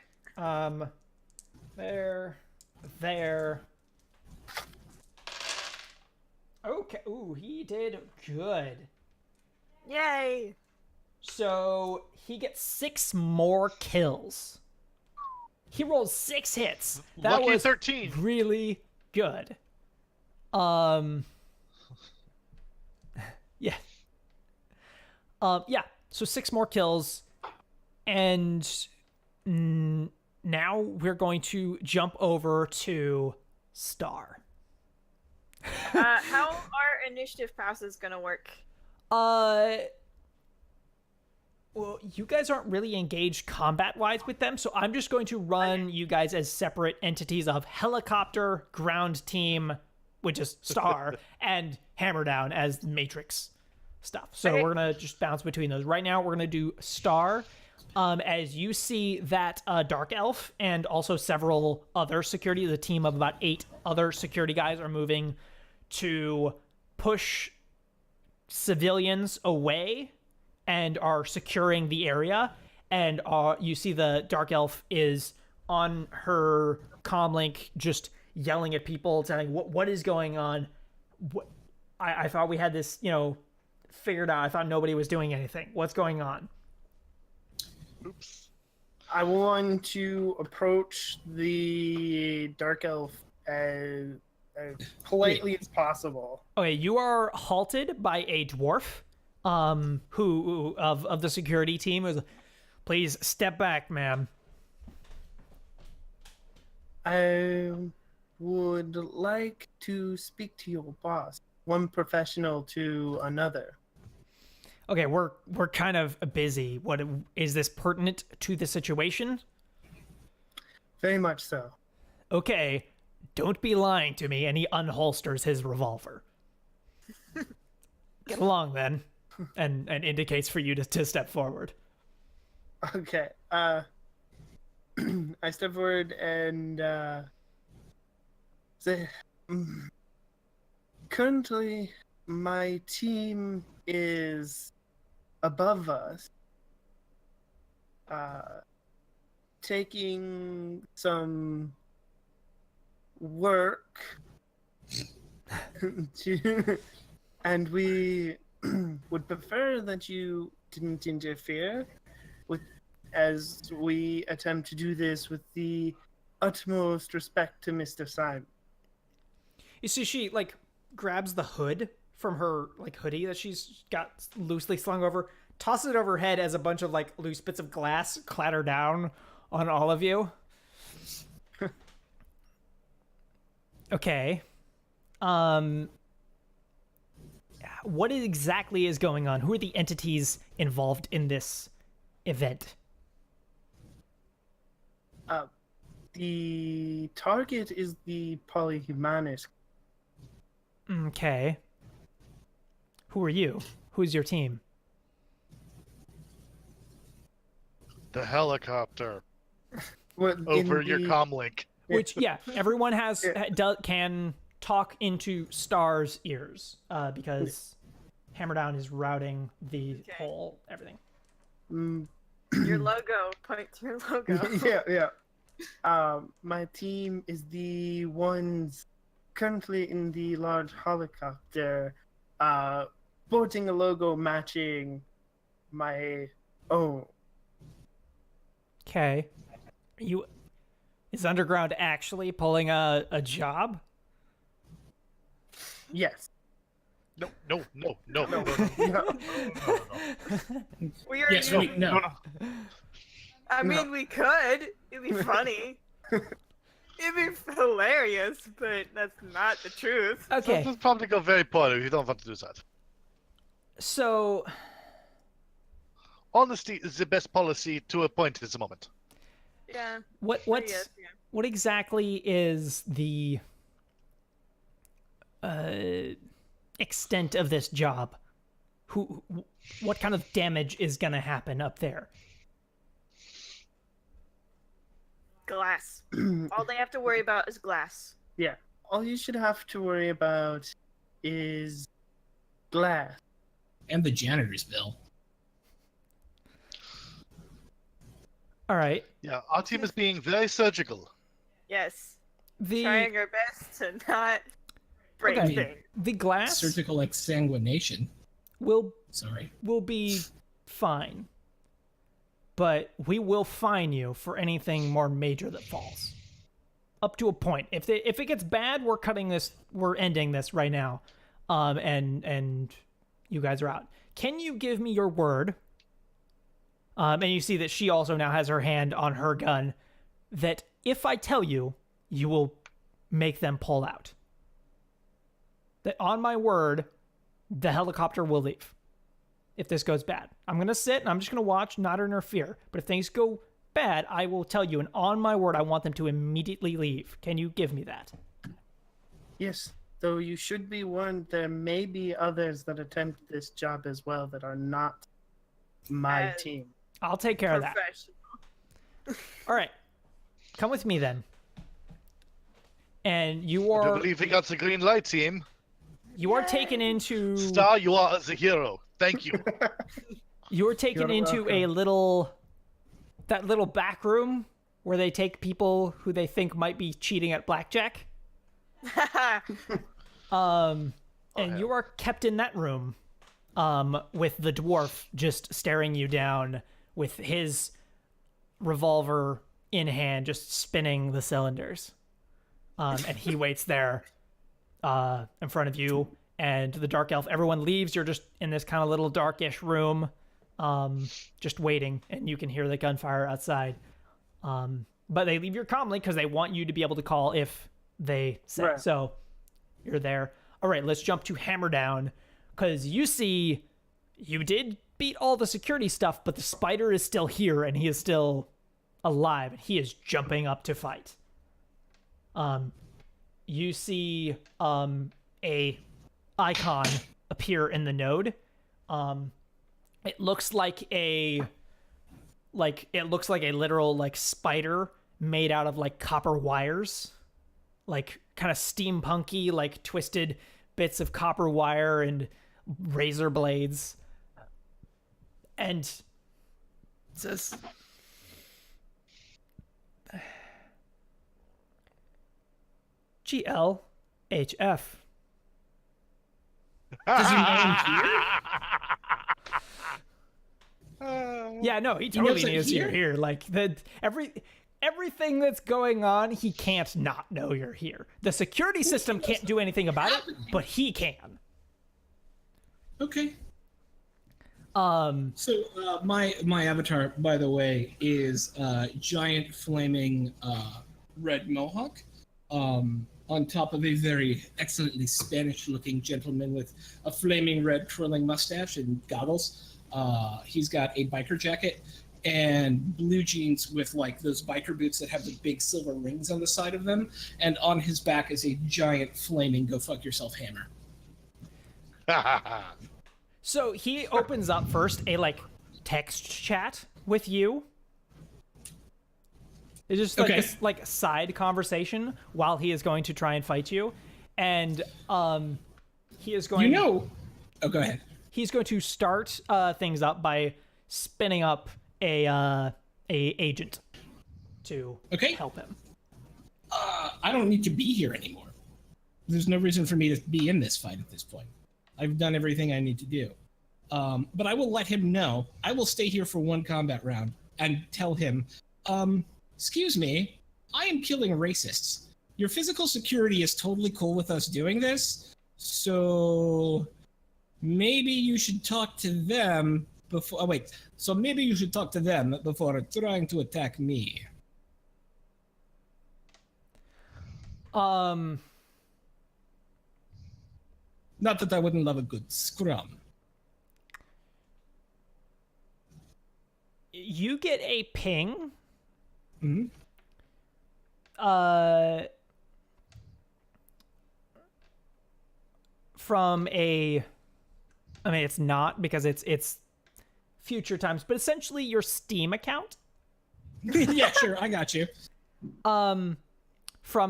There. Okay. Ooh, he did good. Yay! So he gets 6 more kills. He rolled 6 hits. That Lucky was 13. Really good. Yeah. Yeah. So 6 more kills, and now we're going to jump over to Star. How are initiative pass is gonna work? Well, you guys aren't really engaged combat-wise with them, so I'm just going to run you guys as separate entities of helicopter, ground team, which is Star, and Hammer Down as Matrix stuff. So Okay. we're going to just bounce between those. Right now, we're going to do Star. As you see that Dark Elf and also several other security, the team of about 8 other security guys are moving to push civilians away and are securing the area. And you see the Dark Elf is on her comlink just yelling at people, telling what is going on. I thought we had this, figured out. I thought nobody was doing anything. What's going on? Oops. I want to approach the Dark Elf as politely as possible. Okay, you are halted by a dwarf, who of the security team is, please step back, ma'am. I would like to speak to your boss, one professional to another. Okay, we're kind of busy. What is this pertinent to the situation? Very much so. Okay, don't be lying to me. And he unholsters his revolver. Get along then, and indicates for you to step forward. Okay. I step forward and say, currently my team is above us, taking some work and we would prefer that you didn't interfere with as we attempt to do this with the utmost respect to Mr. Simon. You see, she grabs the hood from her hoodie that she's got loosely slung over, tosses it over her head as a bunch of loose bits of glass clatter down on all of you. Okay. What exactly is going on? Who are the entities involved in this event? The target is the Polyhumanist. Okay. Who are you? Who's your team? The helicopter Well, over your comlink. Which, yeah, everyone can talk into Star's ears, because Hammerdown is routing the whole everything. Your logo. Point to your logo. Yeah. My team is the ones currently in the large helicopter, sporting a logo matching my own. Okay. Is Underground actually pulling a job? Yes. No. We are. Yes, wait, no. I mean, we could. It'd be funny. It'd be hilarious, but that's not the truth. Okay. This will probably go very poorly if you don't want to do that. So, Honesty is the best policy to a point at the moment. Yeah. what Yes, yeah. what exactly is the extent of this job? What kind of damage is gonna happen up there? Glass. All they have to worry about is glass. Yeah. All you should have to worry about is glass. And the janitor's bill. All right. Yeah, our team is being very surgical. Yes. The Trying our best to not break Okay. things. the glass Surgical exsanguination. will Sorry. be fine, but we will fine you for anything more major that falls. Up to a point. If it gets bad, we're cutting this. We're ending this right now, and you guys are out. Can you give me your word? And you see that she also now has her hand on her gun. That if I tell you, you will make them pull out. That on my word, the helicopter will leave if this goes bad. I'm going to sit and I'm just going to watch, not interfere. But if things go bad, I will tell you. And on my word, I want them to immediately leave. Can you give me that? Yes, though you should be warned, there may be others that attempt this job as well that are not my team. I'll take care of that. All right. Come with me then. And you I are... believe we got the green light, team. You are taken into... Star, you are the hero. Thank you. You are taken You're into a little... That little back room where they take people who they think might be cheating at blackjack. And you are kept in that room with the dwarf just staring you down with his revolver in hand, just spinning the cylinders. And he waits there in front of you and the dark elf. Everyone leaves. You're just in this kind of little darkish room, just waiting, and you can hear the gunfire outside. But they leave you calmly because they want you to be able to call if they say. Right. So you're there. All right, let's jump to Hammer Down, because you see you did beat all the security stuff, but the spider is still here, and he is still alive, and he is jumping up to fight. You see a icon appear in the node. It looks like a literal like spider made out of like copper wires, like kind of steampunky, like twisted bits of copper wire and razor blades. And it says, GLHF. Does he know I'm here? Yeah, no, he totally knows knows I'm you're here. Like everything that's going on, he can't not know you're here. The security system can't do anything about it, but he can. Okay. Um, So my avatar, by the way, is giant flaming red mohawk, on top of a very excellently Spanish-looking gentleman with a flaming red twirling mustache and goggles. He's got a biker jacket and blue jeans with like those biker boots that have the big silver rings on the side of them. And on his back is a giant flaming "Go fuck yourself" hammer. so he opens up first a like text chat with you. It's just like Okay. this like side conversation while he is going to try and fight you, and he is going. Oh, go ahead. He's going to start things up by spinning up a agent to Okay. help him. I don't need to be here anymore. There's no reason for me to be in this fight at this point. I've done everything I need to do. But I will let him know. I will stay here for one combat round and tell him, excuse me, I am killing racists. Your physical security is totally cool with us doing this, so maybe you should talk to them before... Oh, wait. So maybe you should talk to them before trying to attack me. Not that I wouldn't love a good scrum. You get a ping. Hmm? From a... I mean, it's not because it's future times, but essentially your Steam account. Yeah, sure. I got you. From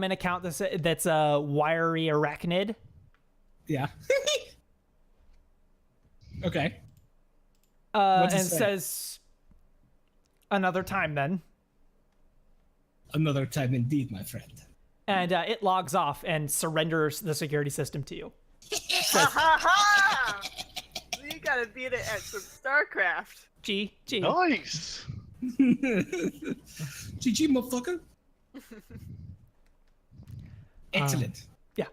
an account that's a wiry arachnid. Yeah. Okay. And it it say? says another time then. Another time indeed, my friend. And it logs off and surrenders the security system to you. Ha ha ha! You gotta beat it at some StarCraft. G. Nice. GG, motherfucker. Excellent. Yeah.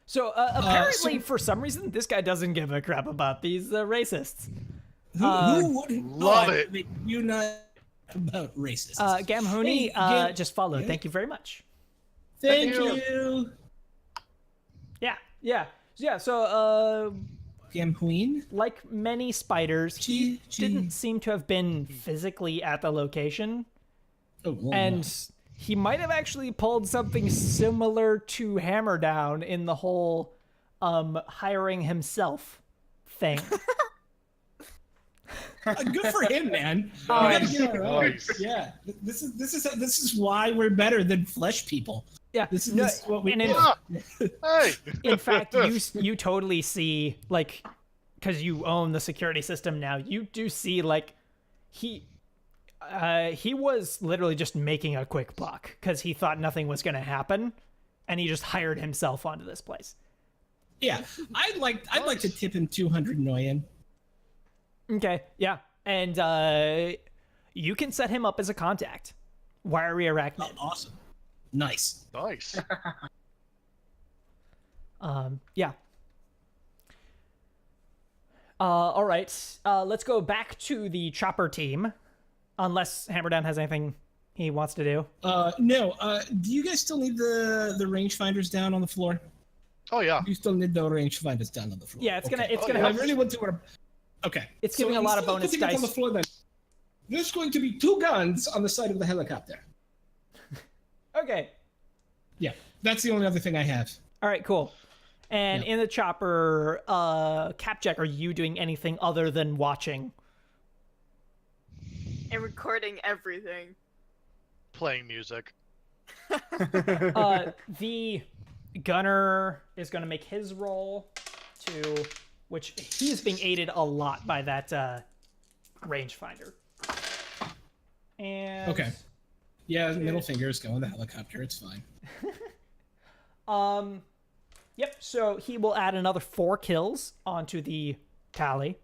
So apparently, for some reason, this guy doesn't give a crap about these racists. Who would love it. You not about racists? Gamhuni Hey, just followed. yeah. Thank you very much. Thank you. you. Yeah. So Gamhuin? Like many spiders, he Gee. didn't seem to have been physically at the location, Oh, well, and he might have actually pulled something similar to Hammerdown in the whole hiring himself thing. good for him, man. Nice. You gotta get it right. Nice. Yeah, this is why we're better than flesh people. Yeah, This is what we and do. Hey. in fact, you totally see, like, because you own the security system now, you do see, like, he was literally just making a quick buck because he thought nothing was going to happen, and he just hired himself onto this place. Yeah, I'd like to tip him 200 million. Okay, yeah, and you can set him up as a contact. Wiry arachnid. Awesome, nice. Nice. Yeah. All right. Let's go back to the chopper team, unless Hammerdown has anything he wants to do. No. Do you guys still need the rangefinders down on the floor? Oh yeah. You still need the rangefinders down on the floor. Yeah, it's gonna Okay. gonna yeah. I help. really want to. Okay. It's giving a lot of bonus instead putting it on the dice. floor, then there's going to be 2 guns on the side of the helicopter. Okay. Yeah, that's the only other thing I have. All right. Cool. And Yeah. in the chopper, Capjack, are you doing anything other than watching? And recording everything. Playing music. The gunner is going to make his roll to, which he's being aided a lot by that rangefinder. And Okay. Yeah, middle fingers go in the helicopter. It's fine. Yep. So he will add another 4 kills onto the tally.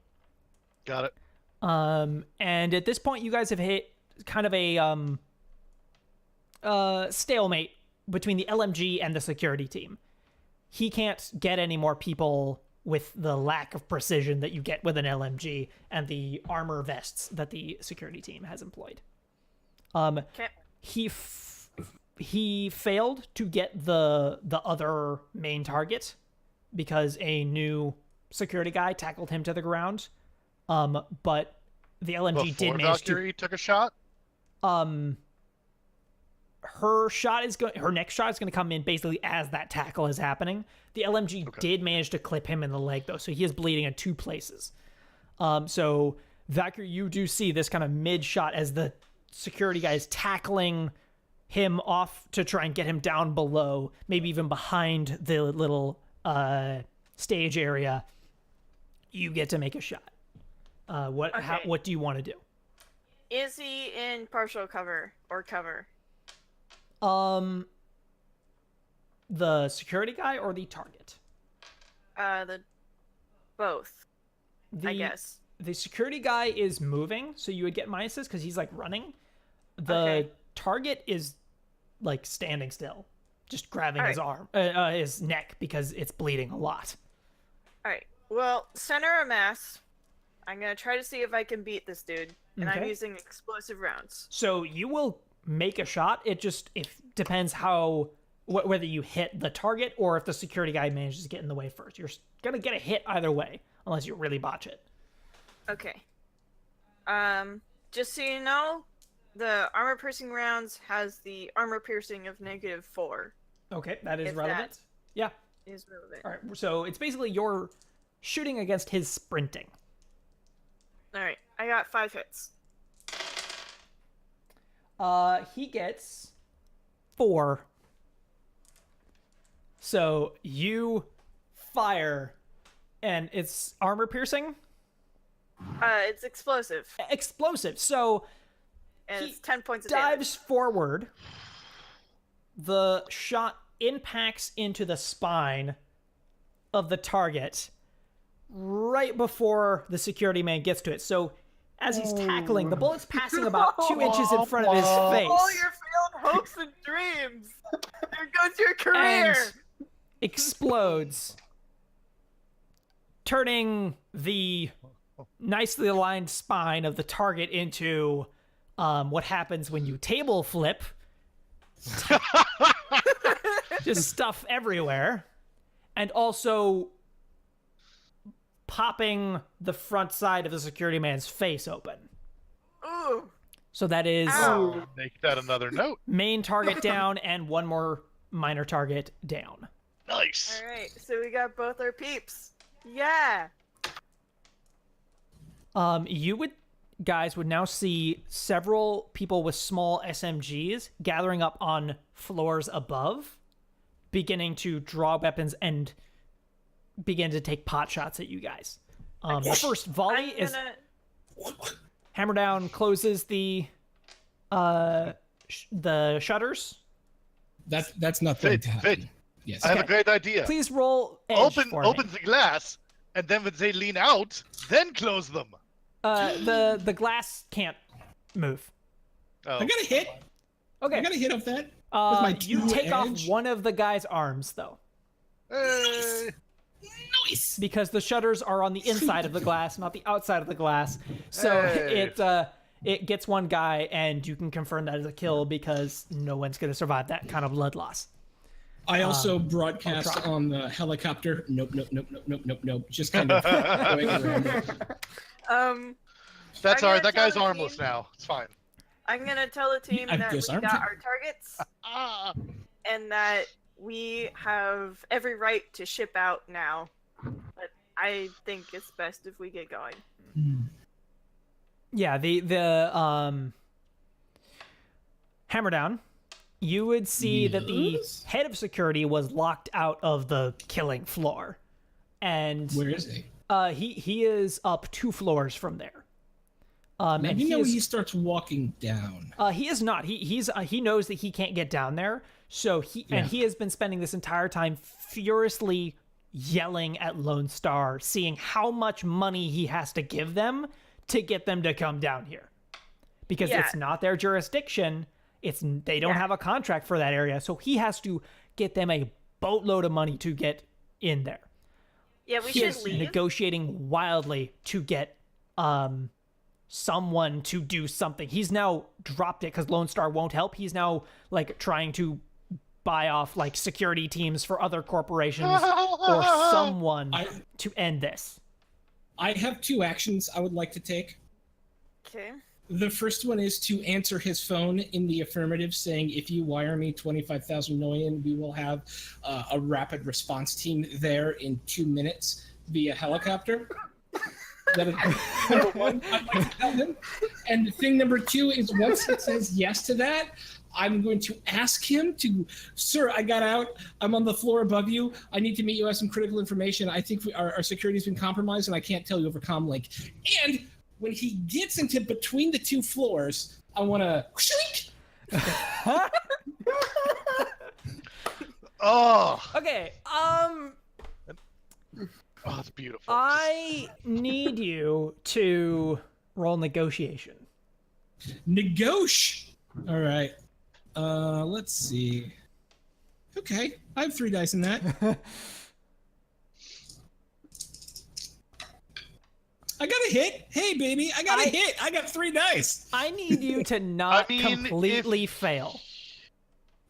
Got it. And at this point, you guys have hit kind of a stalemate between the LMG and the security team. He can't get any more people with the lack of precision that you get with an LMG and the armor vests that the security team has employed. Okay. He failed to get the other main target because a new security guy tackled him to the ground. But the LMG Before did manage to. Valkyrie took a shot. Her next shot is going to come in basically as that tackle is happening. The LMG did manage to clip him in the leg though, so he is bleeding in 2 places. So Valkyrie, you do see this kind of mid shot as the security guy is tackling him off to try and get him down below, maybe even behind the little stage area. You get to make a shot. What do you want to do? Is he in partial cover or cover? The security guy or the target? The both. I The- guess. The security guy is moving, so you would get minuses because he's like running. The Okay. target is like standing still, just grabbing All his arm, his neck because it's bleeding a lot. All right. Well, center of mass. I'm gonna try to see if I can beat this dude, and I'm Okay. using explosive rounds. So you will make a shot. It depends whether you hit the target or if the security guy manages to get in the way first. You're gonna get a hit either way, unless you really botch it. Okay. Just so you know, the armor piercing rounds has the armor piercing of -4. Okay, that is If relevant. that- Yeah. Is relevant. All right. So it's basically you're shooting against his sprinting. All right. I got 5 hits. He gets 4. So you fire, and it's armor piercing, It's explosive, explosive. So and he it's 10 points of dives forward. The shot impacts into the spine of the target right before the security man gets to it. So as he's tackling, the bullet's passing about 2 inches in front of his face. All your failed hopes and dreams. There goes your career. And explodes, turning the nicely aligned spine of the target into what happens when you table flip. Just stuff everywhere. And also popping the front side of the security man's face open. Ooh. So that is Ow. Make that another note. main target down and one more minor target down. Nice. All right, so we got both our peeps. Yeah. You guys would now see several people with small SMGs gathering up on floors above, beginning to draw weapons and begin to take pot shots at you guys. The first volley is hammer down, closes the shutters. That's not going to happen. Fit. Yes. I have a great idea. Please roll edge for me. Open the glass, and then when they lean out, then close them. The glass can't move. Oh. I got a hit. Okay. I got a hit off that. With my You two take off edge. one of the guy's arms though, Hey. Nice. because the shutters are on the inside of the glass, not the outside of the glass. So Hey. it gets one guy, and you can confirm that as a kill because no one's going to survive that kind of blood loss. I also broadcast try. on the helicopter. Nope. Just kind of going around it. That's I'm all gonna right. That guy's tell the armless team- now. It's fine. I'm gonna tell the team I've that we disarmed got him. our targets Ah. and that we have every right to ship out now. But I think it's best if we get going. Yeah, the hammer down. You would see that the Yes. head of security was locked out of the killing floor, and Where is he? he is up 2 floors from there. Now, And you know he is, he starts walking down. he is not. He knows that he can't get down there. So he has been spending this entire time furiously yelling at Lone Star, seeing how much money he has to give them to get them to come down here, because Yeah. it's not their jurisdiction. They don't have a contract for that area, so he has to get them a boatload of money to get in there. Yeah, we He should is leave. negotiating wildly to get someone to do something. He's now dropped it because Lone Star won't help. He's now like trying to buy off like security teams for other corporations or someone to end this. I have 2 actions I would like to take. Okay. The first one is to answer his phone in the affirmative, saying, if you wire me 25,000 million, we will have a rapid response team there in 2 minutes via helicopter. That is number one, I'd like to tell him. And thing number 2 is once he says yes to that, I'm going to ask him to, sir, I got out. I'm on the floor above you. I need to meet you. I have some critical information. I think our security's been compromised, and I can't tell you over comlink. And when he gets into between the 2 floors, I want to shriek. Oh. Okay, Oh, it's beautiful. I need you to roll negotiation. Negosh. All right. Let's see. Okay, I have 3 dice in that. I got a hit. Hey, baby, I got a hit. I got 3 dice. I need you to not I mean, completely fail.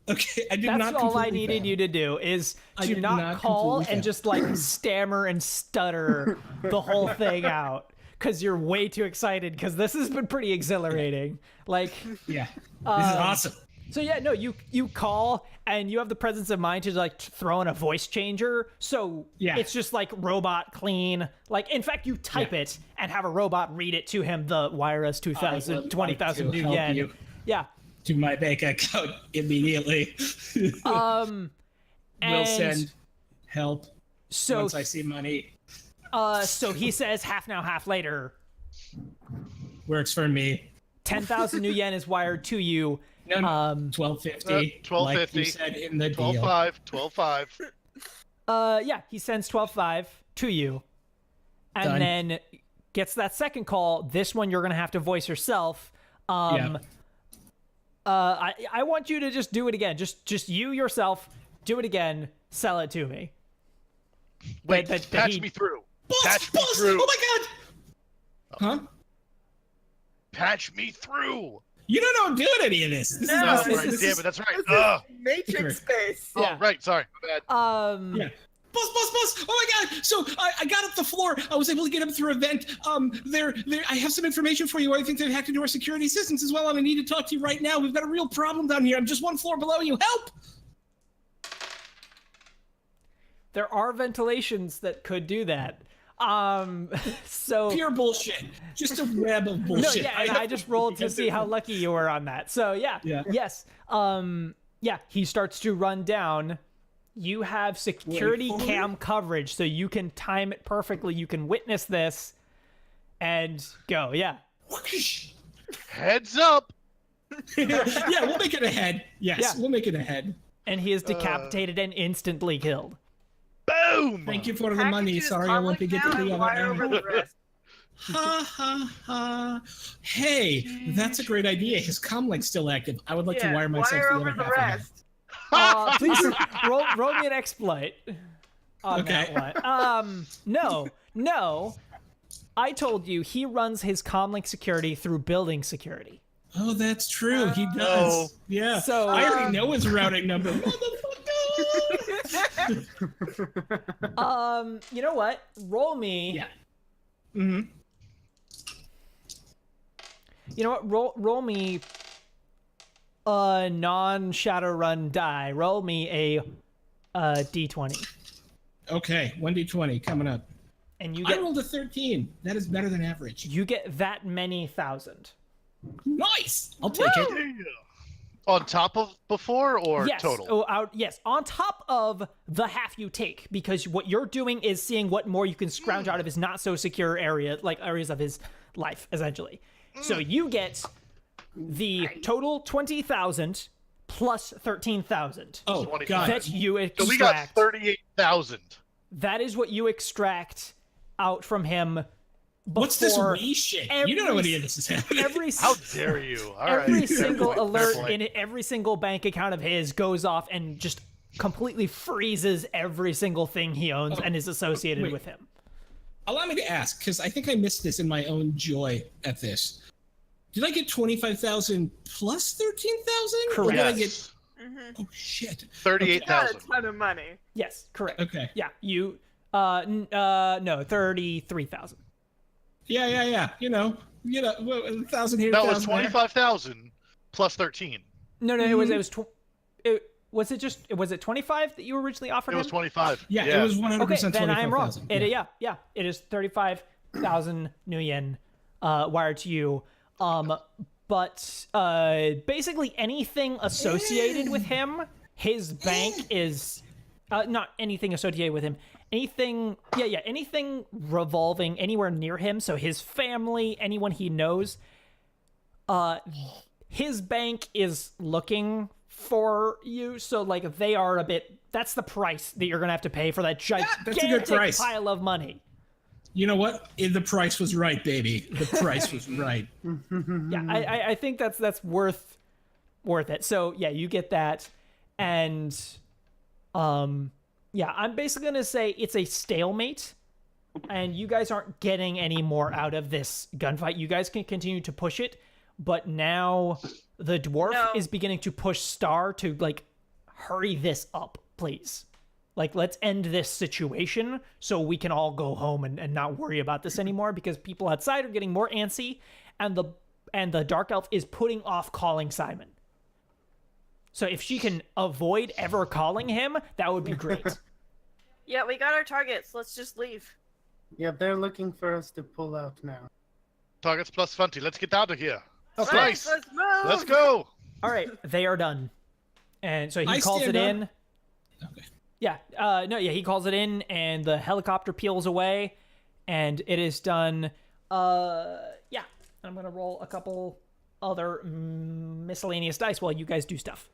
Okay, I did That's not. all I completely needed fail. you to do is I to did not not call completely and fail. just like stammer and stutter the whole thing out because you're way too excited because this has been pretty exhilarating. Like, Yeah, this is awesome. so yeah, no, you call and you have the presence of mind to like throw in a voice changer. So Yeah. it's just like robot clean. Like, in fact, you type Yeah. it and have a robot read it to him. The wire us I 2,000, would 20,000 like to new help yen. you Yeah. to my bank account immediately. And Will send help so once I see money. So he says half now, half later. Works for me. 10,000 new yen is wired to you. No, 1250. Like you 1250. said in the deal. 12.5. 12.5. Yeah, he sends 12.5 to you, and Done. then gets that second call. This one you're gonna have to voice yourself. Yeah. I want you to just do it again. Just you yourself do it again. Sell it to me. Wait, that patch he- me through. Boss, Patch me boss! through. Oh my god! Huh? Patch me through. You don't know I'm doing any of this. This No, is Oh, this right, is- damn it, that's right. Ugh. Matrix space. Oh, Yeah. right, sorry. My bad. Yeah. Boss! Oh my God! So I got up the floor. I was able to get up through a vent. I have some information for you. I think they've hacked into our security systems as well, and I need to talk to you right now. We've got a real problem down here. I'm just one floor below you. Help! There are ventilations that could do that. So Pure bullshit. Just a web of bullshit. No, yeah, and I just rolled to see how lucky you were on that. So yeah. Yes. Yeah, he starts to run down. You have security cam coverage, so you can time it perfectly. You can witness this and go. Yeah. Heads up. Yeah, we'll make it a head. Yes, Yeah. we'll make it a head. And he is decapitated and instantly killed. Boom. Thank you for the Hack money. into his Sorry, I won't comlink get now to and the wire other over the rest. Ha ha ha. Hey, that's a great idea. His comlink's still active. I would like to wire myself wire the over other the half of rest. Please roll me an exploit on Okay. that one. No. I told you he runs his comlink security through building security. Oh, that's true. He does. No. Yeah. So, I already know his routing number. You know what? Roll me. Yeah. Mm-hmm. You know what? Roll me a non-Shadowrun die. Roll me a d20. Okay, 1d20 coming up. And you I get rolled a 13. That is better than average. that many thousand. Nice. I'll take it. Yeah. On top of before or Yes. total? Yes. On top of the half you take, because what you're doing is seeing what more you can scrounge out of his not so secure areas of his life, essentially. So you get the total 20,000 plus 13,000. Oh, 25. God. That you extract. So we got 38,000. That is what you extract out from him. What's this before wee shit? You don't know every- any of this is happening. How dare you? All right. every Fair single point, fair alert point. in every single bank account of his goes off and just completely freezes every single thing he owns and is associated wait. with him. Allow me to ask, because I think I missed this in my own joy at this. Did I get 25,000 plus 13,000? Or did I get... Yes. Oh, shit. Got a 38,000. ton of money. Yes, correct. Okay. Yeah, you no, 33,000. Yeah. You know, 1,000 here, That was 1,000 there. 25,000 plus 13. No, was it 25 that you originally offered It was him? 25. Yeah, it was 100% Okay, then I am wrong. 25,000. Yeah, it is 35,000 new yen wired to you. But basically anything associated with him, his bank is not anything associated with him. Anything revolving anywhere near him, so his family, anyone he knows, his bank is looking for you, so like they are a bit, that's the price that you're gonna have to pay for that that's a good gigantic price. pile of money. You know what? The price was right, baby. The price was right. Yeah, I think that's worth it. So yeah, you get that, and yeah, I'm basically gonna say it's a stalemate, and you guys aren't getting any more out of this gunfight. You guys can continue to push it, but now the dwarf is beginning to push Star to like hurry this up, please. Like, let's end this situation so we can all go home and not worry about this anymore, because people outside are getting more antsy, and the dark elf is putting off calling Simon. So if she can avoid ever calling him, that would be great. Yeah, we got our targets. Let's just leave. Yeah, they're looking for us to pull out now. Targets plus 20. Let's get out of here. Okay. Slice. Let's move. Let's go. All right, they are done. And so he I calls it stand in. up. Okay. Yeah, he calls it in, and the helicopter peels away, and it is done. Yeah, I'm gonna roll a couple other miscellaneous dice while you guys do stuff.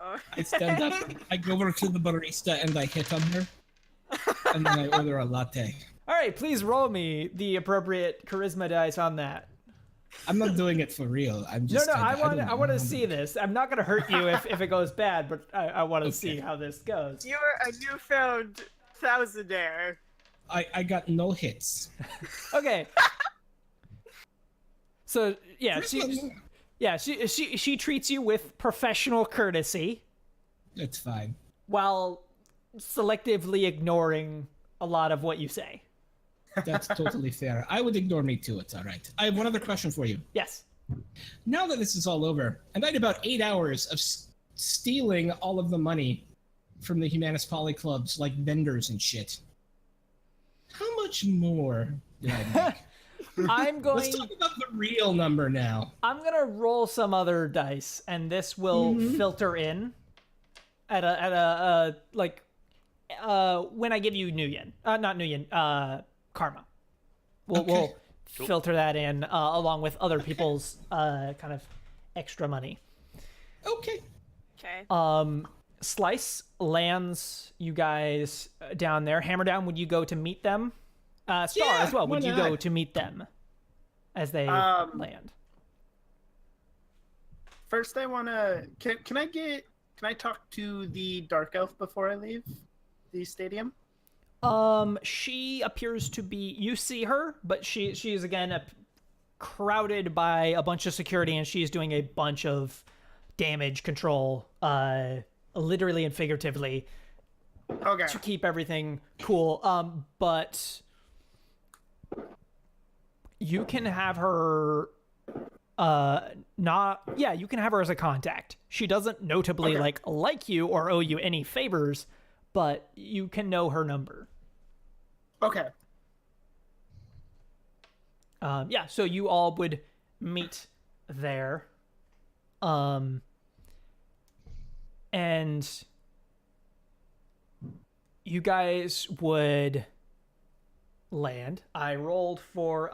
I stand up, I go over to the barista, and I hit on her. And then I order a latte. All right, please roll me the appropriate charisma dice on that. I'm not doing it for real. I'm just. I want to see this. I'm not gonna hurt you if it goes bad, but I want to see how this goes. You are a newfound thousandaire. I got no hits. Okay. So yeah, she treats you with professional courtesy, It's fine. while selectively ignoring a lot of what you say. That's totally fair. I would ignore me too. It's all right. I have one other question for you. Yes. Now that this is all over, and I had about 8 hours of stealing all of the money from the Humanist Poly clubs, like vendors and shit. How much more did I make? Let's talk about the real number now. I'm gonna roll some other dice, and this will filter in at a like when I give you New Yen, not New Yen, Karma. We'll filter that in along with other people's kind of extra money. Okay. Okay. Slice lands you guys down there. Hammerdown, would you go to meet them? Star Yeah, as well. why Would you go not? to meet them as they land? First, I wanna. Can I talk to the dark elf before I leave the stadium? She appears to be. You see her, but she is again crowded by a bunch of security, and she's doing a bunch of damage control, literally and figuratively, Okay. to keep everything cool. But you can have her. You can have her as a contact. She doesn't notably like you or owe you any favors, but you can know her number. Okay. So you all would meet there. And you guys would land. I rolled for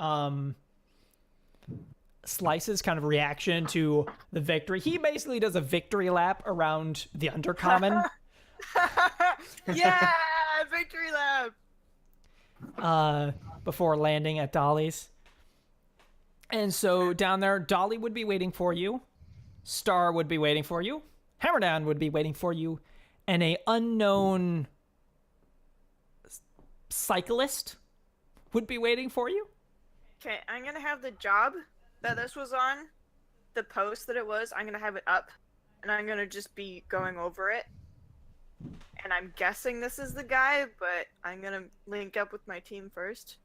Slice's kind of reaction to the victory. He basically does a victory lap around the Undercommon. Yeah, victory lap. Before landing at Dolly's. And so down there, Dolly would be waiting for you. Star would be waiting for you. Hammerdown would be waiting for you. And a unknown cyclist would be waiting for you. Okay, I'm gonna have the job that this was on, the post that it was, I'm gonna have it up, and I'm gonna just be going over it. And I'm guessing this is the guy, but I'm gonna link up with my team first.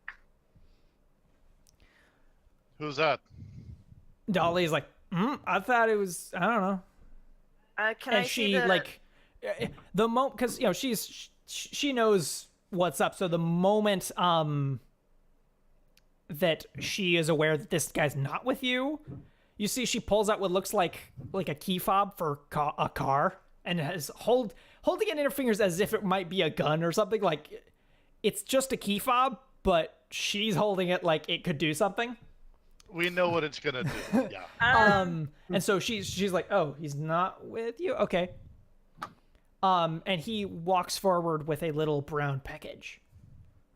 Who's that? Dolly's like, I thought it was, I don't know. Can And I see she the... the moment, because she knows what's up. So the moment that she is aware that this guy's not with you, you see she pulls out what looks like a key fob for a car and is holding it in her fingers as if it might be a gun or something. Like it's just a key fob, but she's holding it like it could do something. We know what it's gonna do. Yeah. And so she's like, oh, he's not with you? Okay. And he walks forward with a little brown package.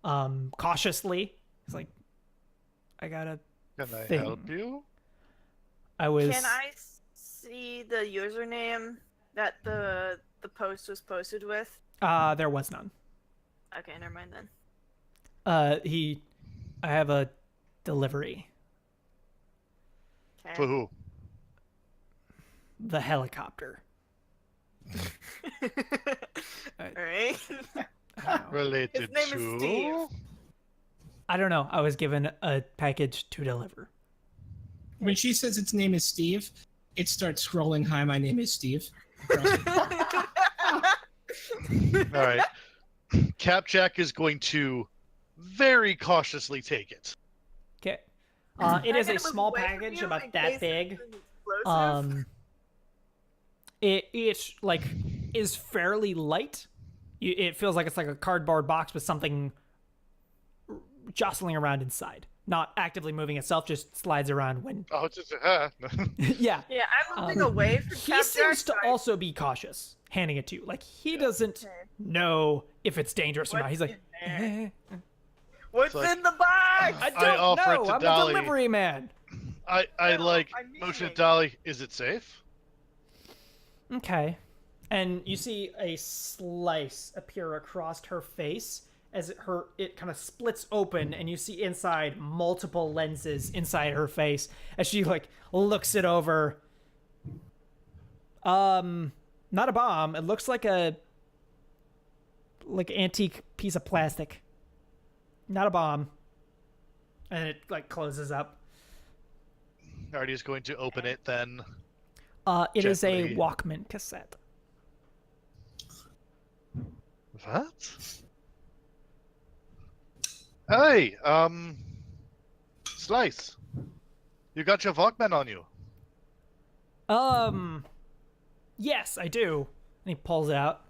Cautiously. He's like, I got a Can I thing. help you? Can I see the username that the post was posted with? There was none. Okay, never mind then. I have a delivery. Okay. For who? The helicopter. Alright. Related His name to? is Steve. I don't know. I was given a package to deliver. When she says its name is Steve, it starts scrolling, hi, my name is Steve. All right. Capjack is going to very cautiously take it. Okay. It is a small package about that big. It like is fairly light. It feels like it's like a cardboard box with something jostling around inside. Not actively moving itself, just slides around when. Oh, it's just Yeah. Yeah, I'm moving away from He seems to also be cautious, handing it to you. Like he doesn't know if it's dangerous or not. He's like, What's like- in the box? I don't offer it know. to I'm Dolly. a delivery man. I No, like I'm motion at moving. Dolly. Is it safe? Okay. And you see a slice appear across her face as it kind of splits open, and you see inside multiple lenses inside her face as she like looks it over. Not a bomb. It looks like a like antique piece of plastic, not a bomb, and it like closes up. Artie's going to open it then. It is a Gently. Walkman cassette. What? Hey, Slice. You got your Walkman on you. Yes, I do. And he pulls it out.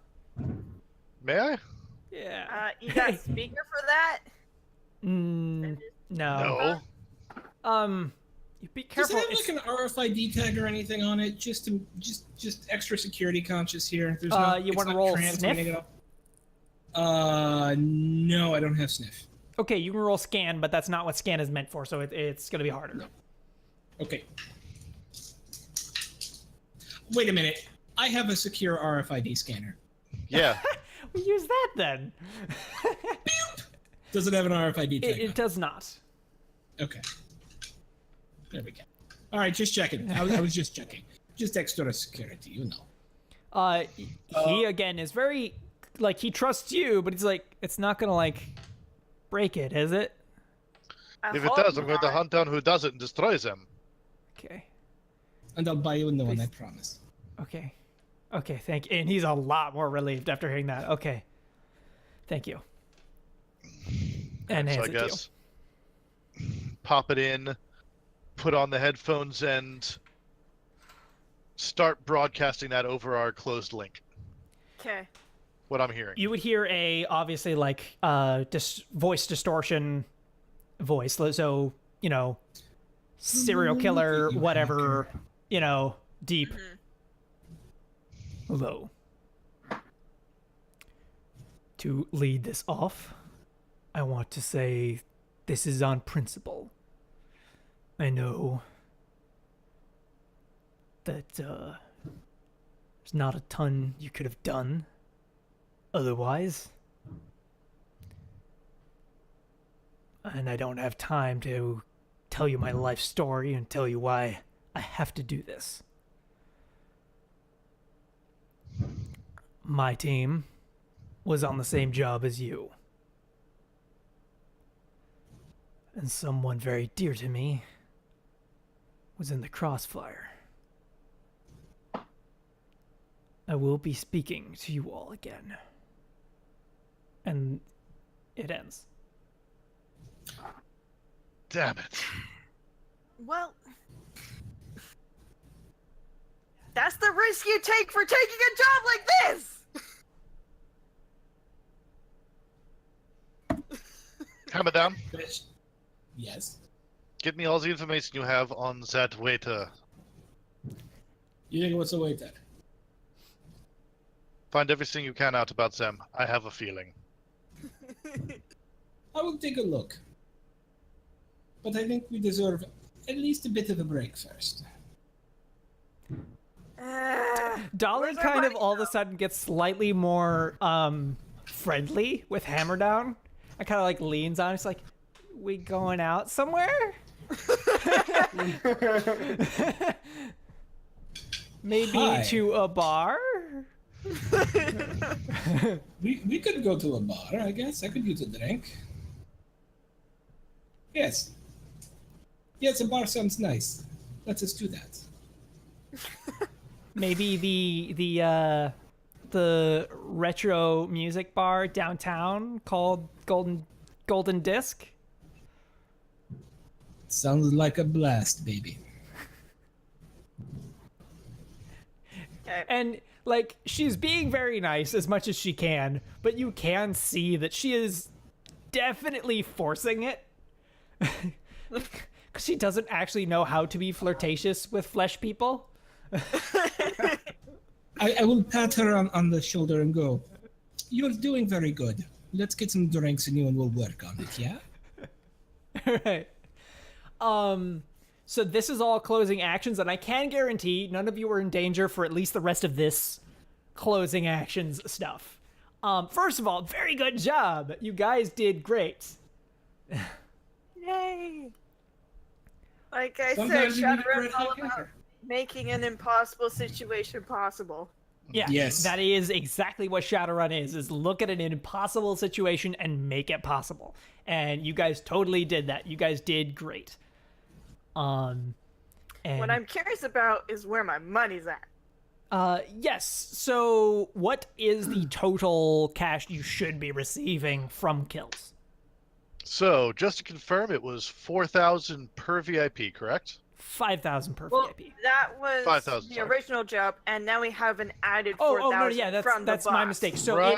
May I? Yeah. You got a speaker for that? No. No. You be Does careful. it have like an RFID tag or anything on it? Just extra security conscious here. There's no, You it's wanna not roll transmitting sniff? it up. No, I don't have sniff. Okay, you can roll scan, but that's not what scan is meant for, so it's gonna be harder. No. Okay. Wait a minute. I have a secure RFID scanner. Yeah. We use that then. Does it have an RFID tag? It does not. Okay. There we go. All right, just checking. I was just checking. Just extra security, you know. He again is very like he trusts you, but he's like it's not gonna like break it, is it? If it does, I'm going to hunt down who does it and destroy them. Okay. And I'll buy you a new one, I promise. Okay. Okay, thank you. And he's a lot more relieved after hearing that. Okay. Thank you. And So hands I it to you. guess pop it in, put on the headphones, and start broadcasting that over our closed link. Okay. What I'm hearing. You would hear a obviously like voice distortion voice. So, you know, serial killer, whatever, you know, deep. Hello. To lead this off, I want to say this is on principle. I know that there's not a ton you could have done otherwise. And I don't have time to tell you my life story and tell you why I have to do this. My team was on the same job as you. And someone very dear to me was in the crossfire. I will be speaking to you all again. And it ends. Damn it. Well, that's the risk you take for taking a job like this! Hammer down. Yes. Get me all the information you have on that waiter. You think what's the waiter? Find everything you can out about them. I have a feeling. I will take a look. But I think we deserve at least a bit of a break first. Dolly Where's our kind of money all of a sudden gets slightly more friendly with Hammer Down. I kind of like leans on. It's like, we going out somewhere? Maybe Hi. to a bar? We could go to a bar, I guess. I could use a drink. Yes. Yes, a bar sounds nice. Let's just do that. Maybe the retro music bar downtown called Golden Disc. Sounds like a blast, baby. Okay. And like she's being very nice as much as she can, but you can see that she is definitely forcing it. Because she doesn't actually know how to be flirtatious with flesh people. I will pat her on the shoulder and go, "You're doing very good. Let's get some drinks and you and we'll work on it, yeah?" Right. So this is all closing actions, and I can guarantee none of you are in danger for at least the rest of this closing actions stuff. First of all, very good job. You guys did great. Yay! Like I Sometimes said, you need a Shadowrun's red all hot about pepper. making an impossible situation possible. Yeah, Yes. that is exactly what Shadowrun is look at an impossible situation and make it possible. And you guys totally did that. You guys did great. And What I'm curious about is where my money's at. yes, so what is the total cash you should be receiving from kills? So, just to confirm, it was 4,000 per VIP, correct? 5,000 per Well, VIP. that was 5,000, the sorry. original job, and now we have an added Oh, 4,000 no, yeah, from that's the my boss. mistake. So right.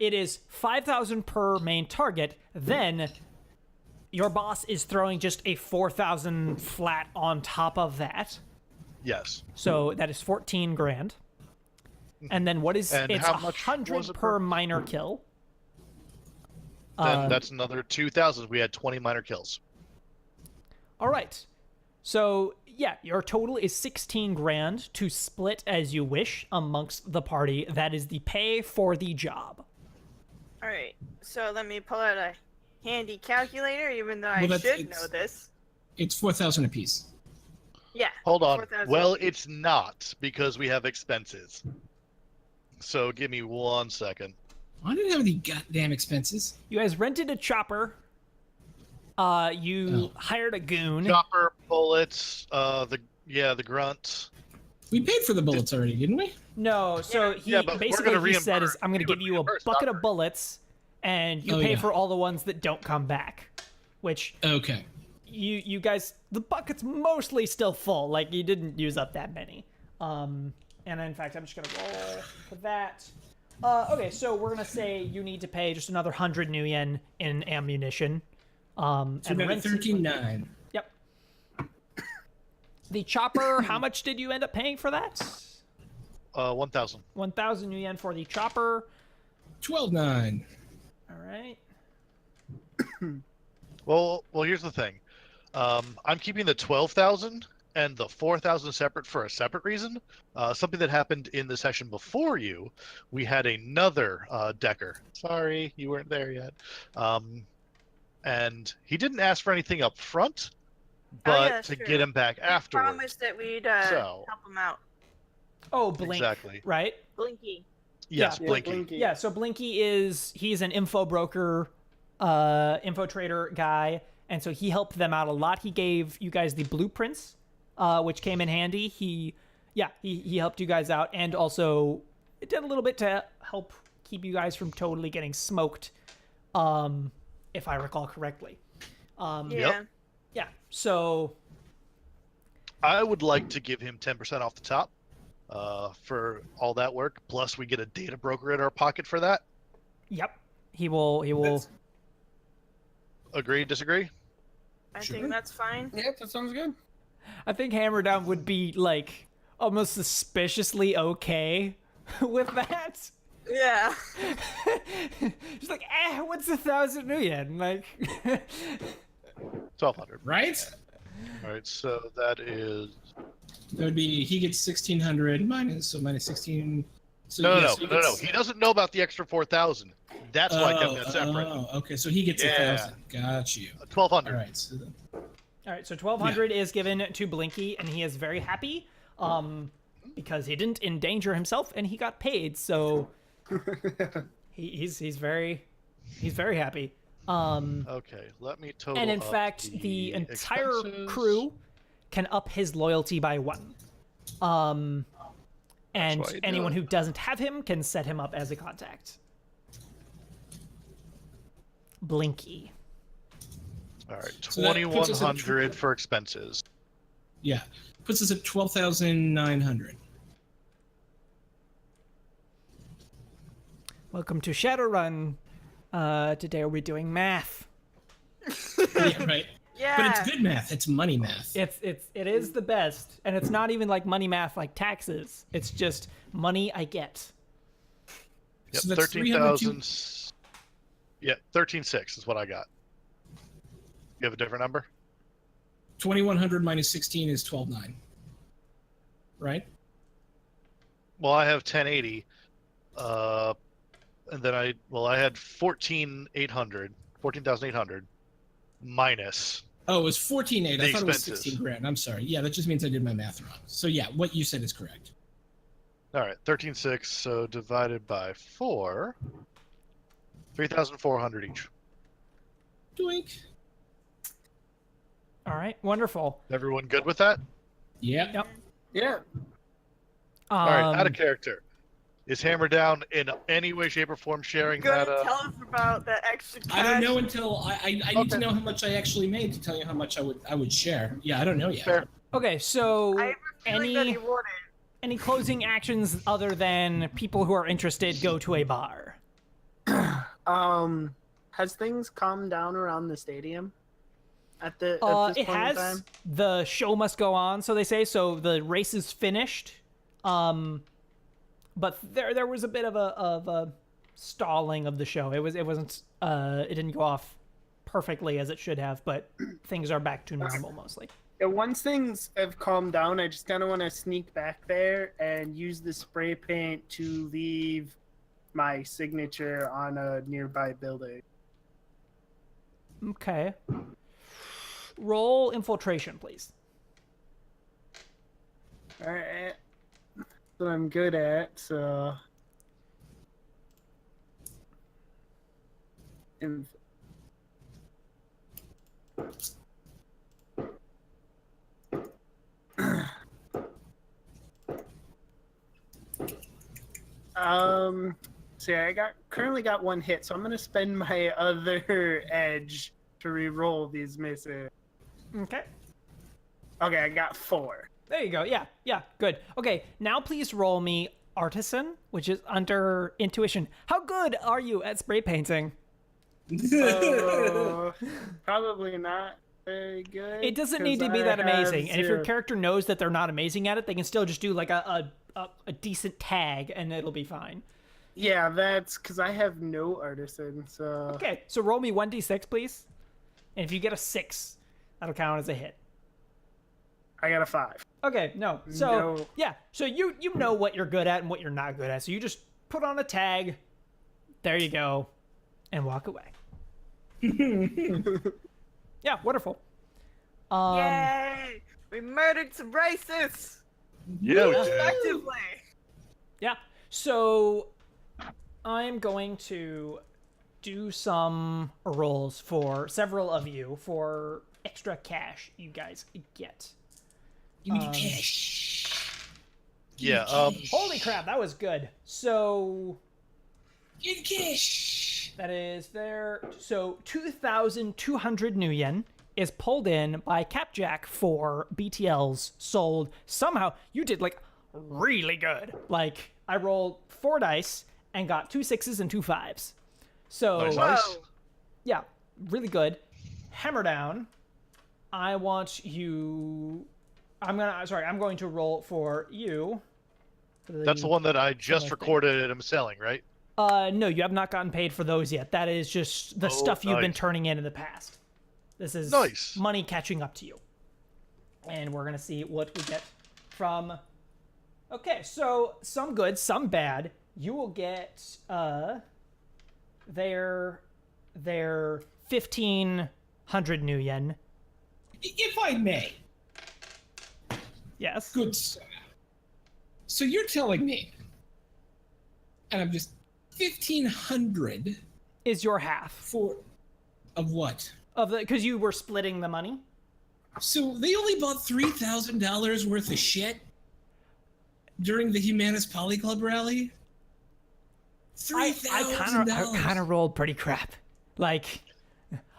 it is 5,000 per main target. Then your boss is throwing just a 4,000 flat on top of that. Yes. So that is 14 grand. And then what is And it's how much 100 was it per per- minor kill. Then that's another 2,000. We had 20 minor kills. All right. So, yeah, your total is 16 grand to split as you wish amongst the party. That is the pay for the job. All right, so let me pull out a handy calculator, even though I Well, that's- should it's- know this. It's 4,000 apiece. Yeah. Hold on. 4,000. Well, it's not because we have expenses. So give me 1 second. I didn't have any goddamn expenses. You guys rented a chopper. You hired a goon. Chopper, bullets, the grunt. We paid for the bullets already, didn't we? No, so Yeah, but we're basically gonna he said is reimburse- I'm going to we would give you a reimburse bucket Chopper. of bullets and you Oh, pay yeah. for all the ones that don't come back. Which Okay. you guys the bucket's mostly still full. Like you didn't use up that many. And in fact, I'm just going to roll for that. Okay, so we're going to say you need to pay just another 100 new yen in ammunition. So And we got rent- 13.9. Yep. The chopper, how much did you end up paying for that? 1,000. 1,000 new yen for the chopper. 12.9. All right. Well, here's the thing. I'm keeping the 12,000 and the 4,000 separate for a separate reason. Something that happened in the session before you, we had another decker. Sorry, you weren't there yet. And he didn't ask for anything up front, but that's to true. get him back afterwards. Promised that we'd So- help him out. Oh, Blink. Exactly. Right? Blinky. Yes, Yeah. Blinky. Yeah, so Blinky he's an info broker, info trader guy, and so he helped them out a lot. He gave you guys the blueprints, which came in handy. He helped you guys out, and also it did a little bit to help keep you guys from totally getting smoked, if I recall correctly. Yeah. Yeah, so I would like to give him 10% off the top for all that work. Plus, we get a data broker in our pocket for that. yep, he will. That's- Agree, disagree? I Sure. think that's fine. Yep, that sounds good. I think Hammerdown would be like almost suspiciously okay with that. Yeah. She's like, what's 1,000 new yen? Like, 1,200. Right? All right, so that is That would be, he gets 1,600 minus 16. So no. yes, he gets- He doesn't know about the extra 4,000. That's why I kept that separate. Oh, okay. So he gets Yeah. 1,000. Got you. 1,200. All right. So then, all right, so 1,200 is given to Blinky, and he is very happy, because he didn't endanger himself, and he got paid. So he's very happy. Okay, let me total. And in up fact, the entire expenses. crew can up his loyalty by 1. And why you do anyone it. who doesn't have him can set him up as a contact. Blinky. All right, So that puts us at 2,100 for expenses. yeah. Puts us at 12,900. Welcome to Shadowrun. Today we're doing math. Yeah, right. Yeah. But it's good math. It's money math. It is the best, and it's not even like money math like taxes. It's just money I get. Yep, So that's 13,000. Yeah, 13,600 is what I got. You have a different number? 2,100 minus 16 is 12,900. Right? Well, I have 1080. And then I had 14,800 minus. Oh, it was 14,800. I The thought it was expenses. 16 grand. I'm sorry. Yeah, that just means I did my math wrong. So yeah, what you said is correct. All right, 13,600, so divided by 4, 3,400 each. Doink. All right, wonderful. Everyone good with that? Yep. Yep. Yeah. All right, out of character. Is Hammer Down in any way, shape, or form sharing Gonna that? tell us about the extra cash. I don't know until I need to Okay. know how much I actually made to tell you how much I would share. Yeah, I don't know yet. Fair. Okay, so I have a feeling that he wouldn't. any closing actions other than people who are interested go to a bar? Has things calmed down around the stadium? At this It point in has. time? The show must go on, so they say. So the race is finished. But there was a bit of a stalling of the show. It wasn't it didn't go off perfectly as it should have, but things are back to normal mostly. Yeah, once things have calmed down, I just kind of want to sneak back there and use the spray paint to leave my signature on a nearby building. Okay. Roll infiltration, please. All right. That's what I'm good at, so. See, currently got one hit, so I'm gonna spend my other edge to re-roll these misses. Okay. Okay, I got 4. There you go. Yeah, good. Okay, now please roll me Artisan, which is under Intuition. How good are you at spray painting? Probably not very good. It doesn't need to 'cause be I that have amazing. And if your 0. character knows that they're not amazing at it, they can still just do like a decent tag and it'll be fine. Yeah, that's because I have no artisan, so. Okay, so roll me 1d6, please. And if you get a 6, that'll count as a hit. I got a 5. Okay, no. So, No. yeah. So you know what you're good at and what you're not good at. So you just put on a tag. There you go. And walk away. Yeah, wonderful. Yay! We murdered some racists! Yeah, we did. Effectively! Yeah. So I'm going to do some rolls for several of you for extra cash you guys get. Give me the cash. Yeah. Holy crap, that was good. So Give me the cash. that is there. So 2,200 new yen is pulled in by Capjack for BTLs sold. Somehow you did like really good. Like I rolled 4 dice and got 2 6s and 2 5s. So Nice. Whoa! yeah, really good. Hammer down. I want you. I'm going to roll for you. That's the one that I just recorded and I'm selling, right? No, you have not gotten paid for those yet. That is just the stuff you've been nice. turning in the past. This is Nice. money catching up to you. And we're going to see what we get from... Okay, so some good, some bad. You will get their 1,500 new yen. If I may, Yes. good sir. So you're telling me, and I'm just 1,500 Is your half for of what? of the because you were splitting the money. So they only bought $3,000 worth of shit during the Humanist Poly Club rally. I $3,000. kind of rolled pretty crap. Like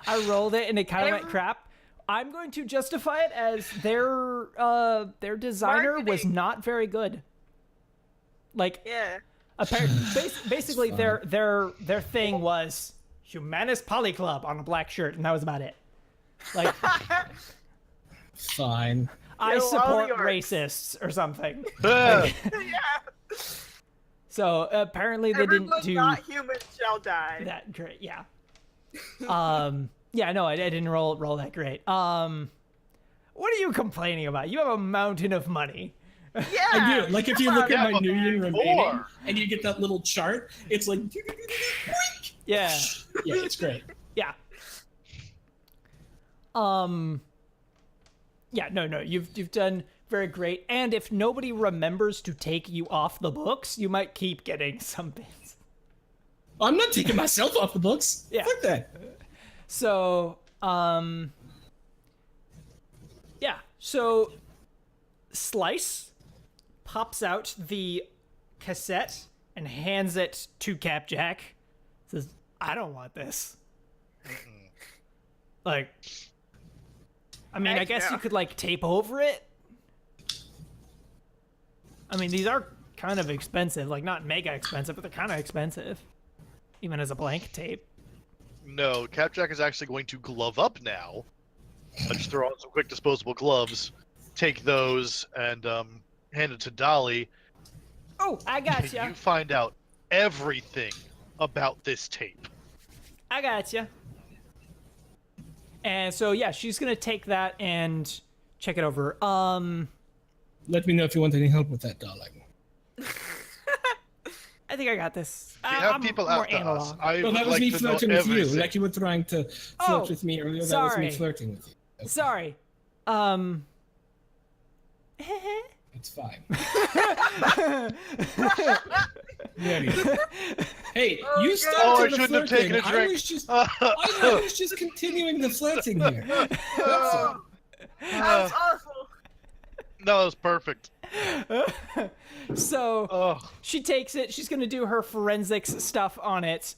I rolled it and it kind of went crap. I'm going to justify it as their designer was Marketing. not very good. Like Yeah. basically their thing was Humanist Poly Club on a black shirt and that was about it. Like Fine. I Kill all support the orcs. racists or something. Ah, Yeah. So apparently they Everyone didn't do not human shall die. that great. Yeah. Yeah, no, I didn't roll that great. What are you complaining about? You have a mountain of money. Yeah. I do. Like if you look Yeah, at my but New Year remaining, more. and you get that little chart, it's like, Yeah. yeah, it's great. Yeah. Yeah, no, you've done Very great. And if nobody remembers to take you off the books, you might keep getting some bits. I'm not taking myself off the books. Yeah. Fuck that. So, yeah. So, Slice pops out the cassette and hands it to Capjack. Says, "I don't want this." Like, I mean, I guess you could like tape over it. I mean, these are kind of expensive, like not mega expensive, but they're kind of expensive, even as a blank tape. No, Capjack is actually going to glove up now. Let's throw on some quick disposable gloves, take those, and hand it to Dolly. Oh, I gotcha. You find out everything about this tape. I gotcha. And so yeah, she's gonna take that and check it over. Let me know if you want any help with that, darling. I think I got this. We have I'm people more after us. analog. I Well, that would was like me to know flirting with you, everything. like you were trying to flirt Oh, with me earlier. That was sorry. me flirting with you. Okay, Sorry. it's fine. Hey, you started Oh, I the shouldn't have flirting. taken a drink. I was just continuing the flirting here. That's all. That was awful. No, that was perfect. So Oh, she takes it. She's gonna do her forensics stuff on it.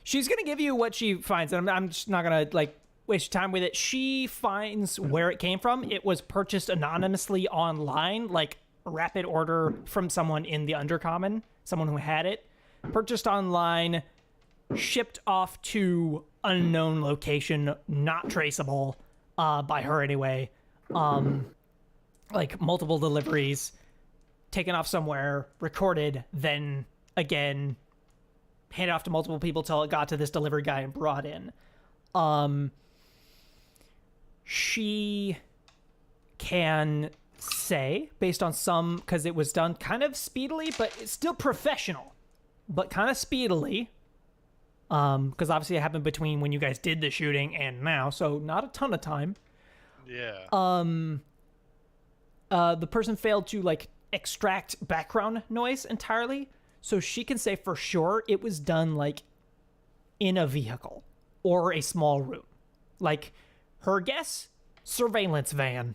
She's gonna give you what she finds, and I'm just not gonna like waste time with it. She finds where it came from. It was purchased anonymously online, like rapid order from someone in the Undercommon, someone who had it. Purchased online, shipped off to unknown location, not traceable by her anyway. Like multiple deliveries, taken off somewhere, recorded, then again handed off to multiple people till it got to this delivery guy and brought in. She can say, based on some, because it was done kind of speedily, but it's still professional, but kind of speedily, because obviously it happened between when you guys did the shooting and now, so not a ton of time. yeah. The person failed to like extract background noise entirely, so she can say for sure it was done like in a vehicle or a small room. Like her guess, surveillance van.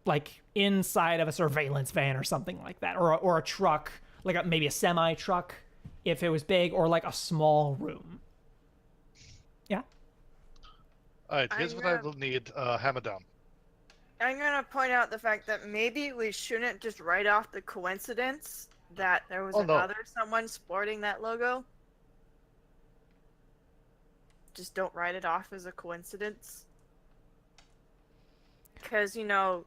Like inside of a surveillance van or something like that, or a truck, like maybe a semi truck if it was big, or like a small room. Yeah. All right, here's what I will need. Hammer down. I'm gonna point out the fact that maybe we shouldn't just write off the coincidence that there was Oh, no. another someone sporting that logo. Just don't write it off as a coincidence. Because, you know,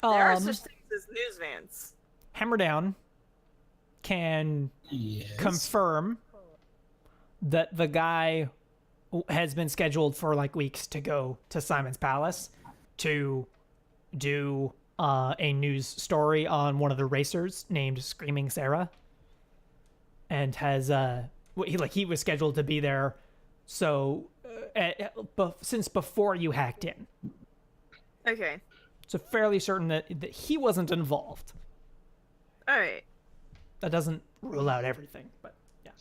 there are such things as news vans. Hammer down can Yes. confirm that the guy has been scheduled for like weeks to go to Simon's Palace to do a news story on one of the racers named Screaming Sarah, and has he was scheduled to be there, so since before you hacked in, Okay. so fairly certain that he wasn't involved. Alright. That doesn't rule out everything, but yeah.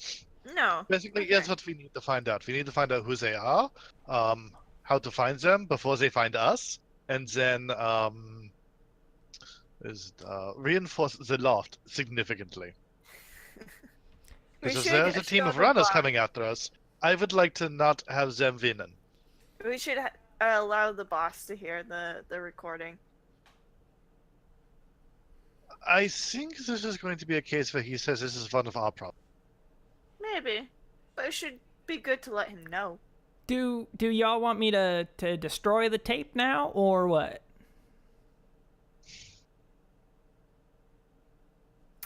No. Basically, Okay. here's what we need to find out. We need to find out who they are, how to find them before they find us, and then reinforce the loft significantly. We Because should there's a team show of the runners boss- coming after us. I would like to not have them winning. We should allow the boss to hear the recording. I think this is going to be a case where he says this is one of our problems. Maybe. But it should be good to let him know. Do y'all want me to destroy the tape now, or what?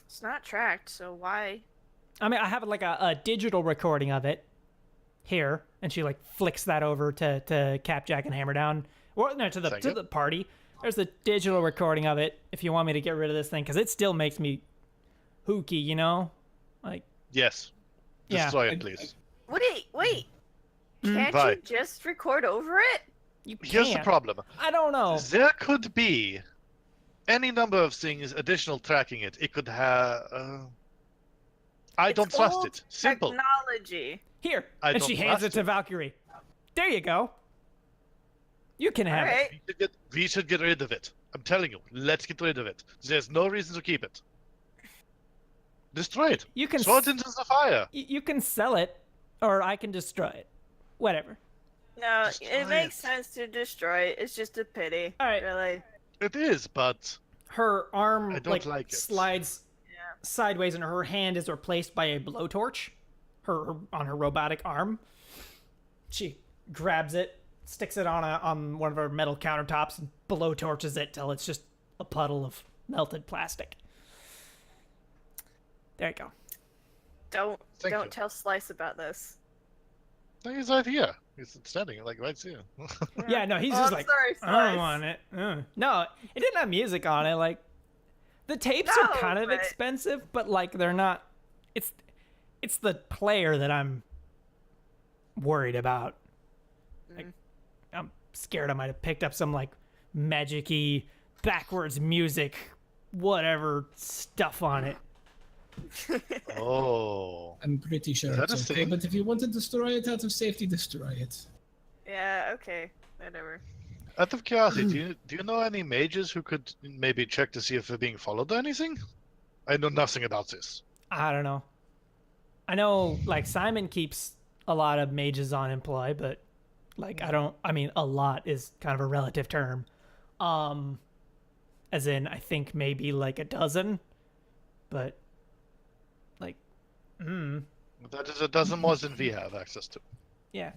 It's not tracked, so why? I mean, I have like a digital recording of it here, and she like flicks that over to Capjack and Hammerdown, or no, to the party. There's a digital recording of it. If you want me to get rid of this thing, because it still makes me hooky, you know, like Yes. Yeah. Destroy it, please. Wait! Can't Bye. you just record over it? You can't. Here's the problem. I don't know. There could be any number of things additional tracking it. It could have. I It's don't trust old it. Simple. Technology. Here. I And don't she hands it trust to it. Valkyrie. There you go. You can have it. Alright. We should get rid of it. I'm telling you, let's get rid of it. There's no reason to keep it. Destroy it. You can Throw it into the fire. you can sell it, or I can destroy it. Whatever. No, Destroy it makes it. sense to destroy it. It's just a pity. Alright. Really. It is, but Her arm I don't like it. slides Yeah. sideways, and her hand is replaced by a blowtorch. Her on her robotic arm. She grabs it, sticks it on one of her metal countertops, and blowtorches it till it's just a puddle of melted plastic. There you go. Don't Thank you. tell Slice about this. he's right here. He's standing like right here. Yeah, no, he's Oh, just I'm like, sorry, I don't Slice. want it. No, it didn't have music on it. Like, the tapes are No, kind of but- expensive, but like they're not. It's the player that I'm worried about. Like, I'm scared I might have picked up some like magic-y backwards music, whatever stuff on it. Oh. I'm pretty sure Is that it's a okay, thing? but if you want to destroy it out of safety, destroy it. Yeah. Okay. Whatever. Out of curiosity, do you know any mages who could maybe check to see if they're being followed or anything? I know nothing about this. I don't know. I know like Simon keeps a lot of mages on employ, but like I mean a lot is kind of a relative term. As in I think maybe like a dozen, but like That is a dozen more than we have access to. yeah.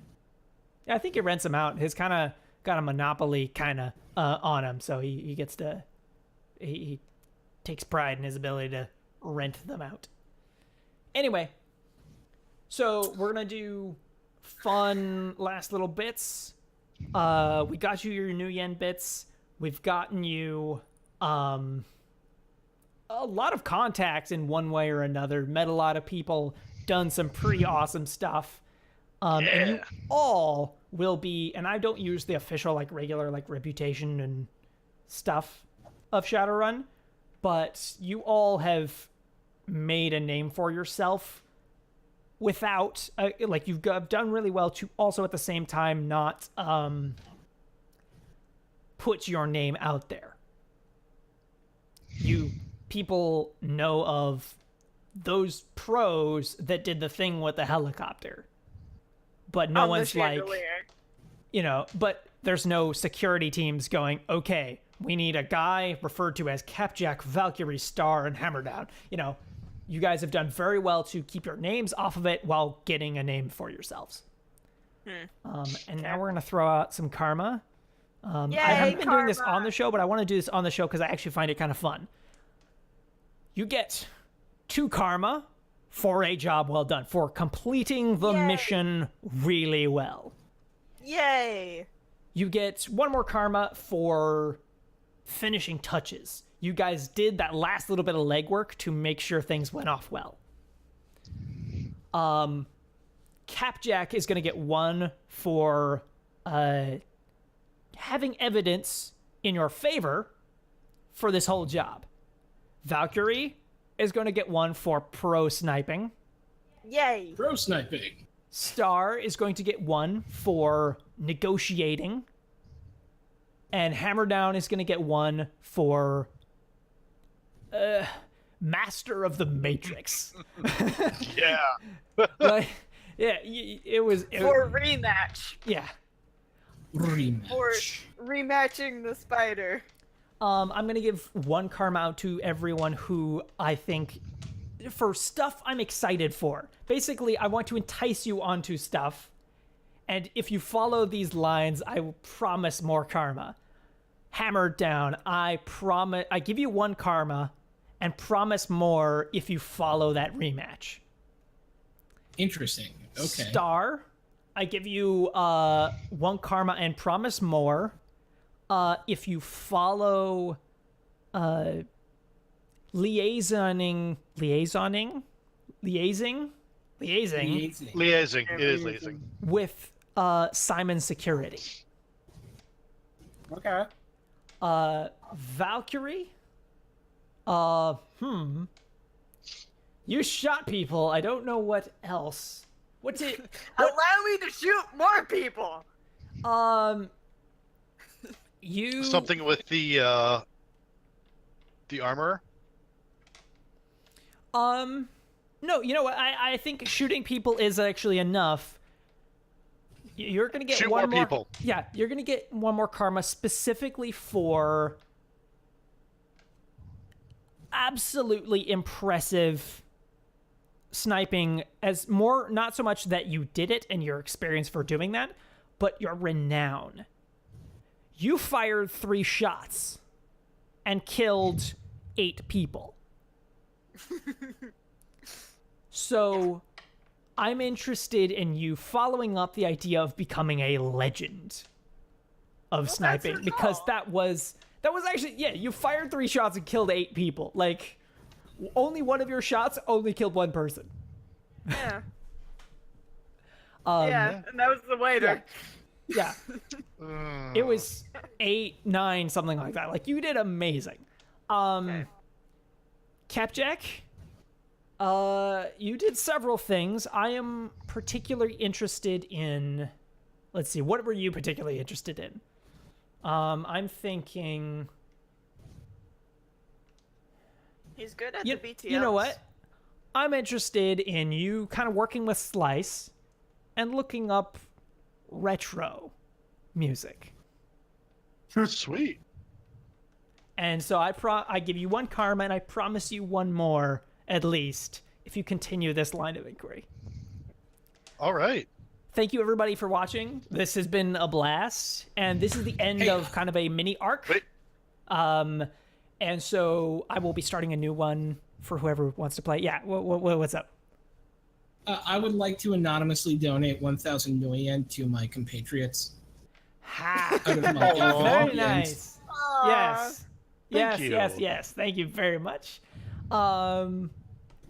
I think he rents them out. His kind of got a monopoly kind of on him, so he gets to he takes pride in his ability to rent them out. Anyway, so we're gonna do fun last little bits. We got you your new yen bits. We've gotten you a lot of contacts in one way or another. Met a lot of people. Done some pretty awesome stuff. And you Yeah. all will be, and I don't use the official like regular like reputation and stuff of Shadowrun, but you all have made a name for yourself without like you've done really well to also at the same time not put your name out there. You people know of those pros that did the thing with the helicopter, but no On the one's like, chandelier. but there's no security teams going, okay, we need a guy referred to as Capjack, Valkyrie, Star, and Hammerdown. You guys have done very well to keep your names off of it while getting a name for yourselves. And now we're going to throw out some karma. I haven't been doing this on the show, but I want to do this on the show because I actually find it kind of fun. You get 2 karma for a job well done, for completing the Yay. mission really well. Yay! You get 1 more karma for finishing touches. You guys did that last little bit of legwork to make sure things went off well. Capjack is going to get 1 for having evidence in your favor for this whole job. Valkyrie is going to get 1 for pro sniping. Yay! Pro sniping. Star is going to get 1 for negotiating. And Hammerdown is going to get 1 for Master of the Matrix. Yeah. Like, yeah, it was... For rematch. yeah. Rematch. For rematching the spider. I'm going to give 1 karma out to everyone who I think... for stuff I'm excited for. Basically, I want to entice you onto stuff. And if you follow these lines, I will promise more karma. Hammer down. I give you 1 karma and promise more if you follow that rematch. Interesting. Okay. Star, I give you 1 karma and promise more if you follow liaising. Liaising. Liaising. It is liaising. With Simon's security. Okay. Valkyrie. You shot people. I don't know what else. What did? What? Allow me to shoot more people. You. Something with the armor. No, you know what? I think shooting people is actually enough. You're gonna get Shoot one more people. Yeah, you're gonna get one more karma specifically for absolutely impressive sniping. As more, not so much that you did it and your experience for doing that, but your renown. You fired 3 shots and killed 8 people. So I'm interested in you following up the idea of becoming a legend of sniping, because that was actually, yeah, you fired 3 shots and killed 8 people. Like, only one of your shots only killed 1 person. Yeah. Yeah, and that was the waiter. Yeah. It was 8, 9, something like that. Like, you did amazing. Okay. Capjack, you did several things. I am particularly interested in, let's see, what were you particularly interested in? I'm thinking, He's good at the BTLs. you know what? I'm interested in you kind of working with Slice and looking up retro music. Sweet. And so I give you 1 karma, and I promise you 1 more at least if you continue this line of inquiry. All right. Thank you everybody for watching. This has been a blast, and this is the end of kind of a mini arc. Wait. And so I will be starting a new one for whoever wants to play. Yeah, what's up? I would like to anonymously donate 1,000 yen to my compatriots. Ha! Out of my Very yen. nice. Yes. Thank you. Yes. Thank you very much. And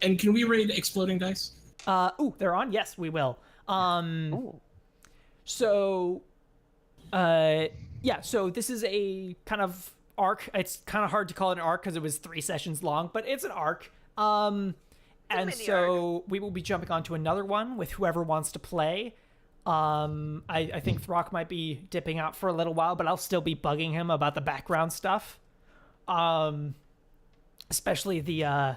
can we raid exploding dice? They're on? Yes, we will. So, yeah, so this is a kind of arc. It's kind of hard to call it an arc because it was 3 sessions long, but it's an arc. And so we will be jumping on to another one with whoever wants to play. I think Throck might be dipping out for a little while, but I'll still be bugging him about the background stuff. Especially the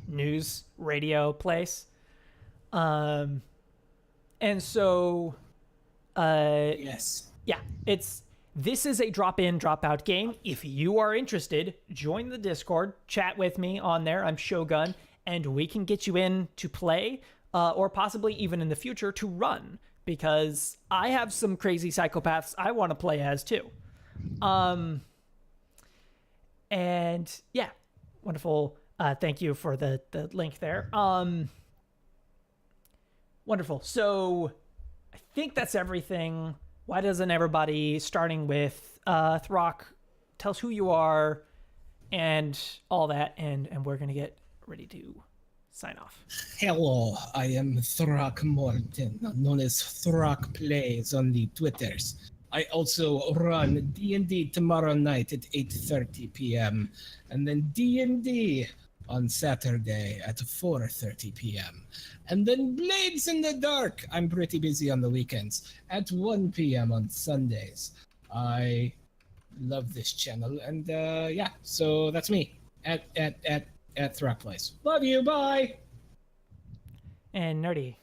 news radio place. And so, Yes. yeah, this is a drop-in, drop-out game. If you are interested, join the Discord, chat with me on there. I'm Shogun, and we can get you in to play, or possibly even in the future to run, because I have some crazy psychopaths I want to play as too. And yeah, wonderful. Thank you for the link there. Wonderful. So I think that's everything. Why doesn't everybody, starting with Throck, tell us who you are and all that, and we're going to get ready to sign off. Hello, I am Throck Morton, known as Throck Plays on the Twitters. I also run D&D tomorrow night at 8:30 p.m. and then D&D on Saturday at 4:30 p.m. And then Blades in the Dark. I'm pretty busy on the weekends at 1 p.m. on Sundays. I love this channel, and yeah, so that's me at Throck Plays. Love you. Bye. And Nerdy.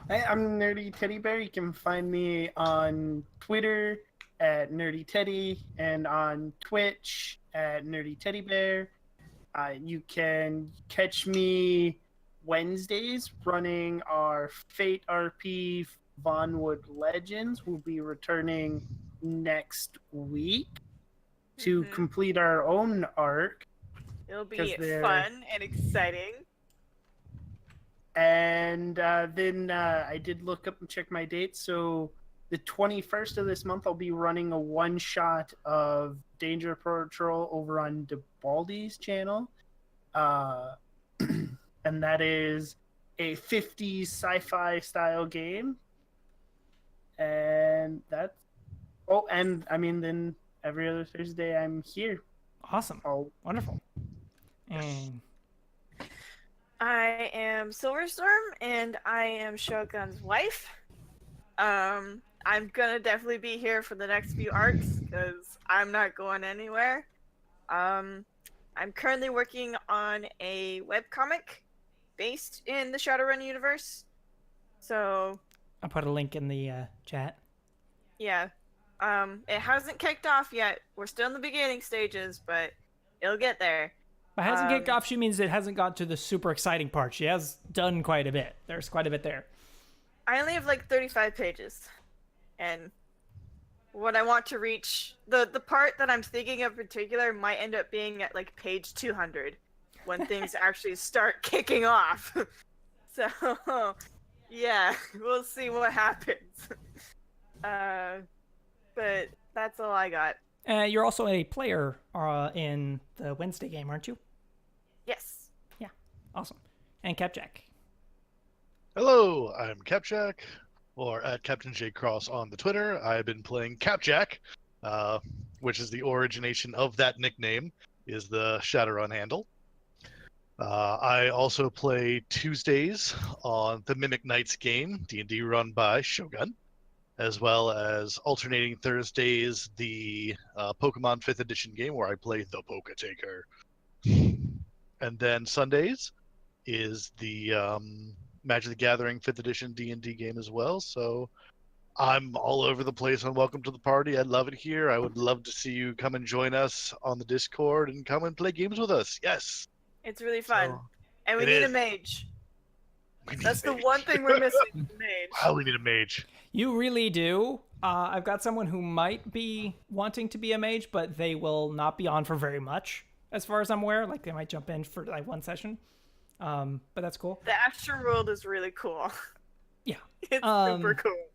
Hey, I'm Nerdy Teddy Bear. You can find me on Twitter at Nerdy Teddy and on Twitch at Nerdy Teddy Bear. You can catch me Wednesdays running our Fate RP Vonwood Legends. We'll be returning next week to complete our own arc. It'll be 'Cause they're- fun and exciting. And then I did look up and check my dates. So the 21st of this month, I'll be running a one-shot of Danger Patrol over on DeBaldi's channel. And that is a 50s sci-fi style game. And that's Oh, and I mean, then every other Thursday I'm here. Awesome. Oh, Wonderful. And I am Silverstorm, and I am Shogun's wife. I'm gonna definitely be here for the next few arcs because I'm not going anywhere. I'm currently working on a webcomic based in the Shadowrun universe. So I'll put a link in the chat. yeah, it hasn't kicked off yet. We're still in the beginning stages, but it'll get there. By hasn't kicked off, she means it hasn't got to the super exciting part. She has done quite a bit. There's quite a bit there. I only have like 35 pages, and what I want to reach, the part that I'm thinking of in particular might end up being at like page 200 when things actually start kicking off. So yeah, we'll see what happens. But that's all I got. You're also a player in the Wednesday game, aren't you? Yes. Yeah. Awesome. And Capjack. Hello, I'm Capjack, or at Captain J Cross on the Twitter. I've been playing Capjack, which is the origination of that nickname, is the Shadowrun handle. I also play Tuesdays on the Mimic Knights game, D&D run by Shogun, as well as alternating Thursdays, the Pokemon 5th edition game where I play the Poke-Taker. And then Sundays is the Magic the Gathering 5th edition D&D game as well. So I'm all over the place on Welcome to the Party. I love it here. I would love to see you come and join us on the Discord and come and play games with us. Yes. It's really fun. So, And we it need a is. mage. We need That's a the mage. one thing we're missing, is a mage. Wow, we need a mage. You really do. I've got someone who might be wanting to be a mage, but they will not be on for very much, as far as I'm aware. Like, they might jump in for like one session. But that's cool. The Astral World is really cool. Yeah. It's super cool.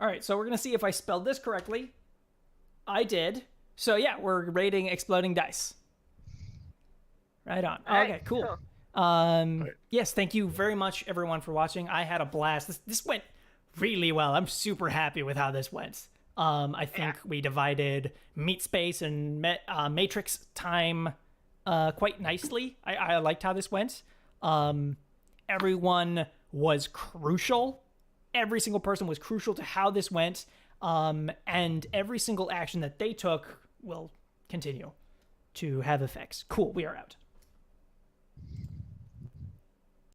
All right, so we're going to see if I spelled this correctly. I did. So yeah, we're rating Exploding Dice. Right on. All right, Okay, cool. cool. Yes, thank you very much, everyone, for watching. I had a blast. This went really well. I'm super happy with how this went. I think we divided meat space and matrix time quite nicely. I liked how this went. Everyone was crucial. Every single person was crucial to how this went. And every single action that they took will continue to have effects. Cool, we are out.